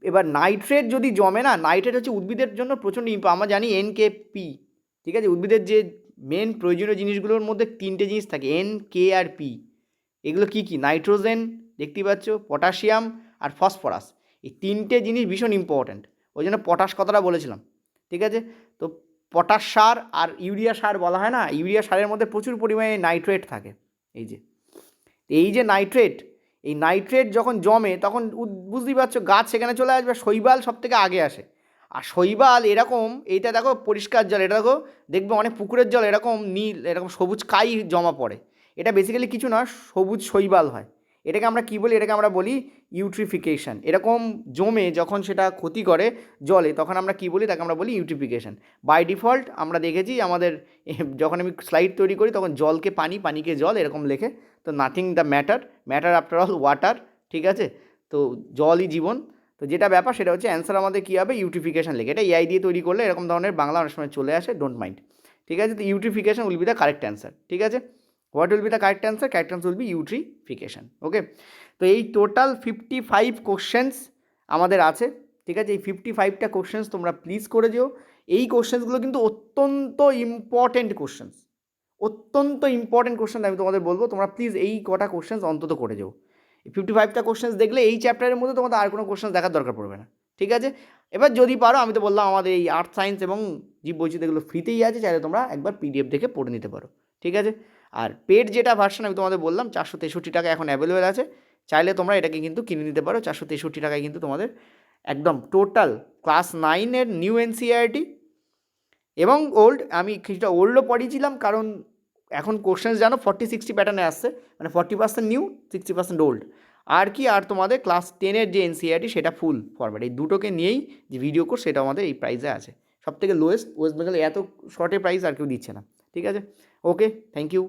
এবার নাইট্রেট যদি জমে না, নাইট্রেট হচ্ছে উদ্ভিদের জন্য প্রচণ্ড আমরা জানি NKP, ঠিক আছে। উদ্ভিদের যে মেন প্রয়োজনীয় জিনিসগুলোর মধ্যে তিনটে জিনিস থাকে, N, K আর P। এগুলো কি কি? নাইট্রোজেন দেখতেই পাচ্ছ, পটাশিয়াম আর ফসফরাস। এই তিনটে জিনিস ভীষণ ইম্পর্ট্যান্ট, ওই জন্য পটাশ কথাটা বলেছিলাম, ঠিক আছে। তো পটাশ সার আর ইউরিয়া সার বলা হয় না, ইউরিয়া সারের মধ্যে প্রচুর পরিমাণে নাইট্রেট থাকে। এই যে নাইট্রেট, এই নাইট্রেট যখন জমে তখন বুঝতেই পারছো গাছ সেখানে চলে আসবে। শৈবাল সব থেকে আগে আসে। আর শৈবাল এরকম, এইটা দেখো পরিষ্কার জল, এটা দেখো দেখবে অনেক পুকুরের জল এরকম নীল, এরকম সবুজ কাই জমা পড়ে। এটা বেসিক্যালি কিছু না, সবুজ শৈবাল হয়। এটাকে আমরা কী বলি? এটাকে আমরা বলি ইউট্রিফিকেশন। এরকম জমে যখন সেটা ক্ষতি করে জলে, তখন আমরা কী বলি? তাকে আমরা বলি ইউট্রিফিকেশন। বাই ডিফল্ট আমরা দেখেছি আমাদের যখন আমি স্লাইড তৈরি করি তখন জলকে পানি, পানিকে জল এরকম লেখে। তো nothing the matter after all water, ঠিক আছে। তো জলই জীবন। তো যেটা ব্যাপার সেটা হচ্ছে অ্যান্সার আমাদের কী হবে? ইউট্রিফিকেশন লেখে। এটা এআই দিয়ে তৈরি করলে এরকম ধরনের বাংলা অনেক সময় চলে আসে, ডোন্ট মাইন্ড, ঠিক আছে। তো eutrophication will be the correct answer, ঠিক আছে। What will be the correct answer? Correct answer will be eutrophication, okay. তো এই টোটাল 55 কোশ্চেন্স আমাদের আছে, ঠিক আছে। এই 55টা কোশ্চেন্স তোমরা প্লিজ করে যেও। এই কোশ্চেন্সগুলো কিন্তু অত্যন্ত ইম্পর্টেন্ট কোশ্চেন্স, অত্যন্ত ইম্পর্টেন্ট কোশ্চেন। আমি তোমাদের বলবো তোমরা প্লিজ এই কটা কোশ্চেন্স অন্তত করে যাও। এই 55টা কোশ্চেন্স দেখলে এই চ্যাপ্টারের মধ্যে তোমাদের আর কোনো কোশ্চেন দেখার দরকার পড়বে না, ঠিক আছে। এবার যদি পারো, আমি তো বললাম আমাদের এই আর্থ সায়েন্স এবং জীববৈচিত্র্য এগুলো ফ্রিতেই আছে, চাইলে তোমরা একবার PDF দেখে পড়ে নিতে পারো, ঠিক আছে। আর পেড যেটা ভার্সন আমি তোমাদের বললাম 463 টাকা এখন অ্যাভেলেবেল আছে, চাইলে তোমরা এটাকে কিন্তু কিনে নিতে পারো। 463 টাকায় কিন্তু তোমাদের একদম টোটাল ক্লাস 9-এর নিউ NCERT এবং ওল্ড, আমি কিছুটা ওল্ডও পড়িয়েছিলাম, কারণ এখন কোশ্চেন্স জানো 40-60 প্যাটার্নে আসছে, মানে 40% নিউ, 60% ওল্ড। আর কি, আর তোমাদের ক্লাস 10-এর যে NCERT সেটা ফুল ফরম্যাট। এই দুটোকে নিয়েই যে ভিডিও কোর্স সেটা আমাদের এই প্রাইসে আছে, সব থেকে লোয়েস্ট। ওয়েস্ট বেঙ্গলে এত শর্টে প্রাইস আর কেউ দিচ্ছে না, ঠিক আছে। ওকে, থ্যাংক ইউ।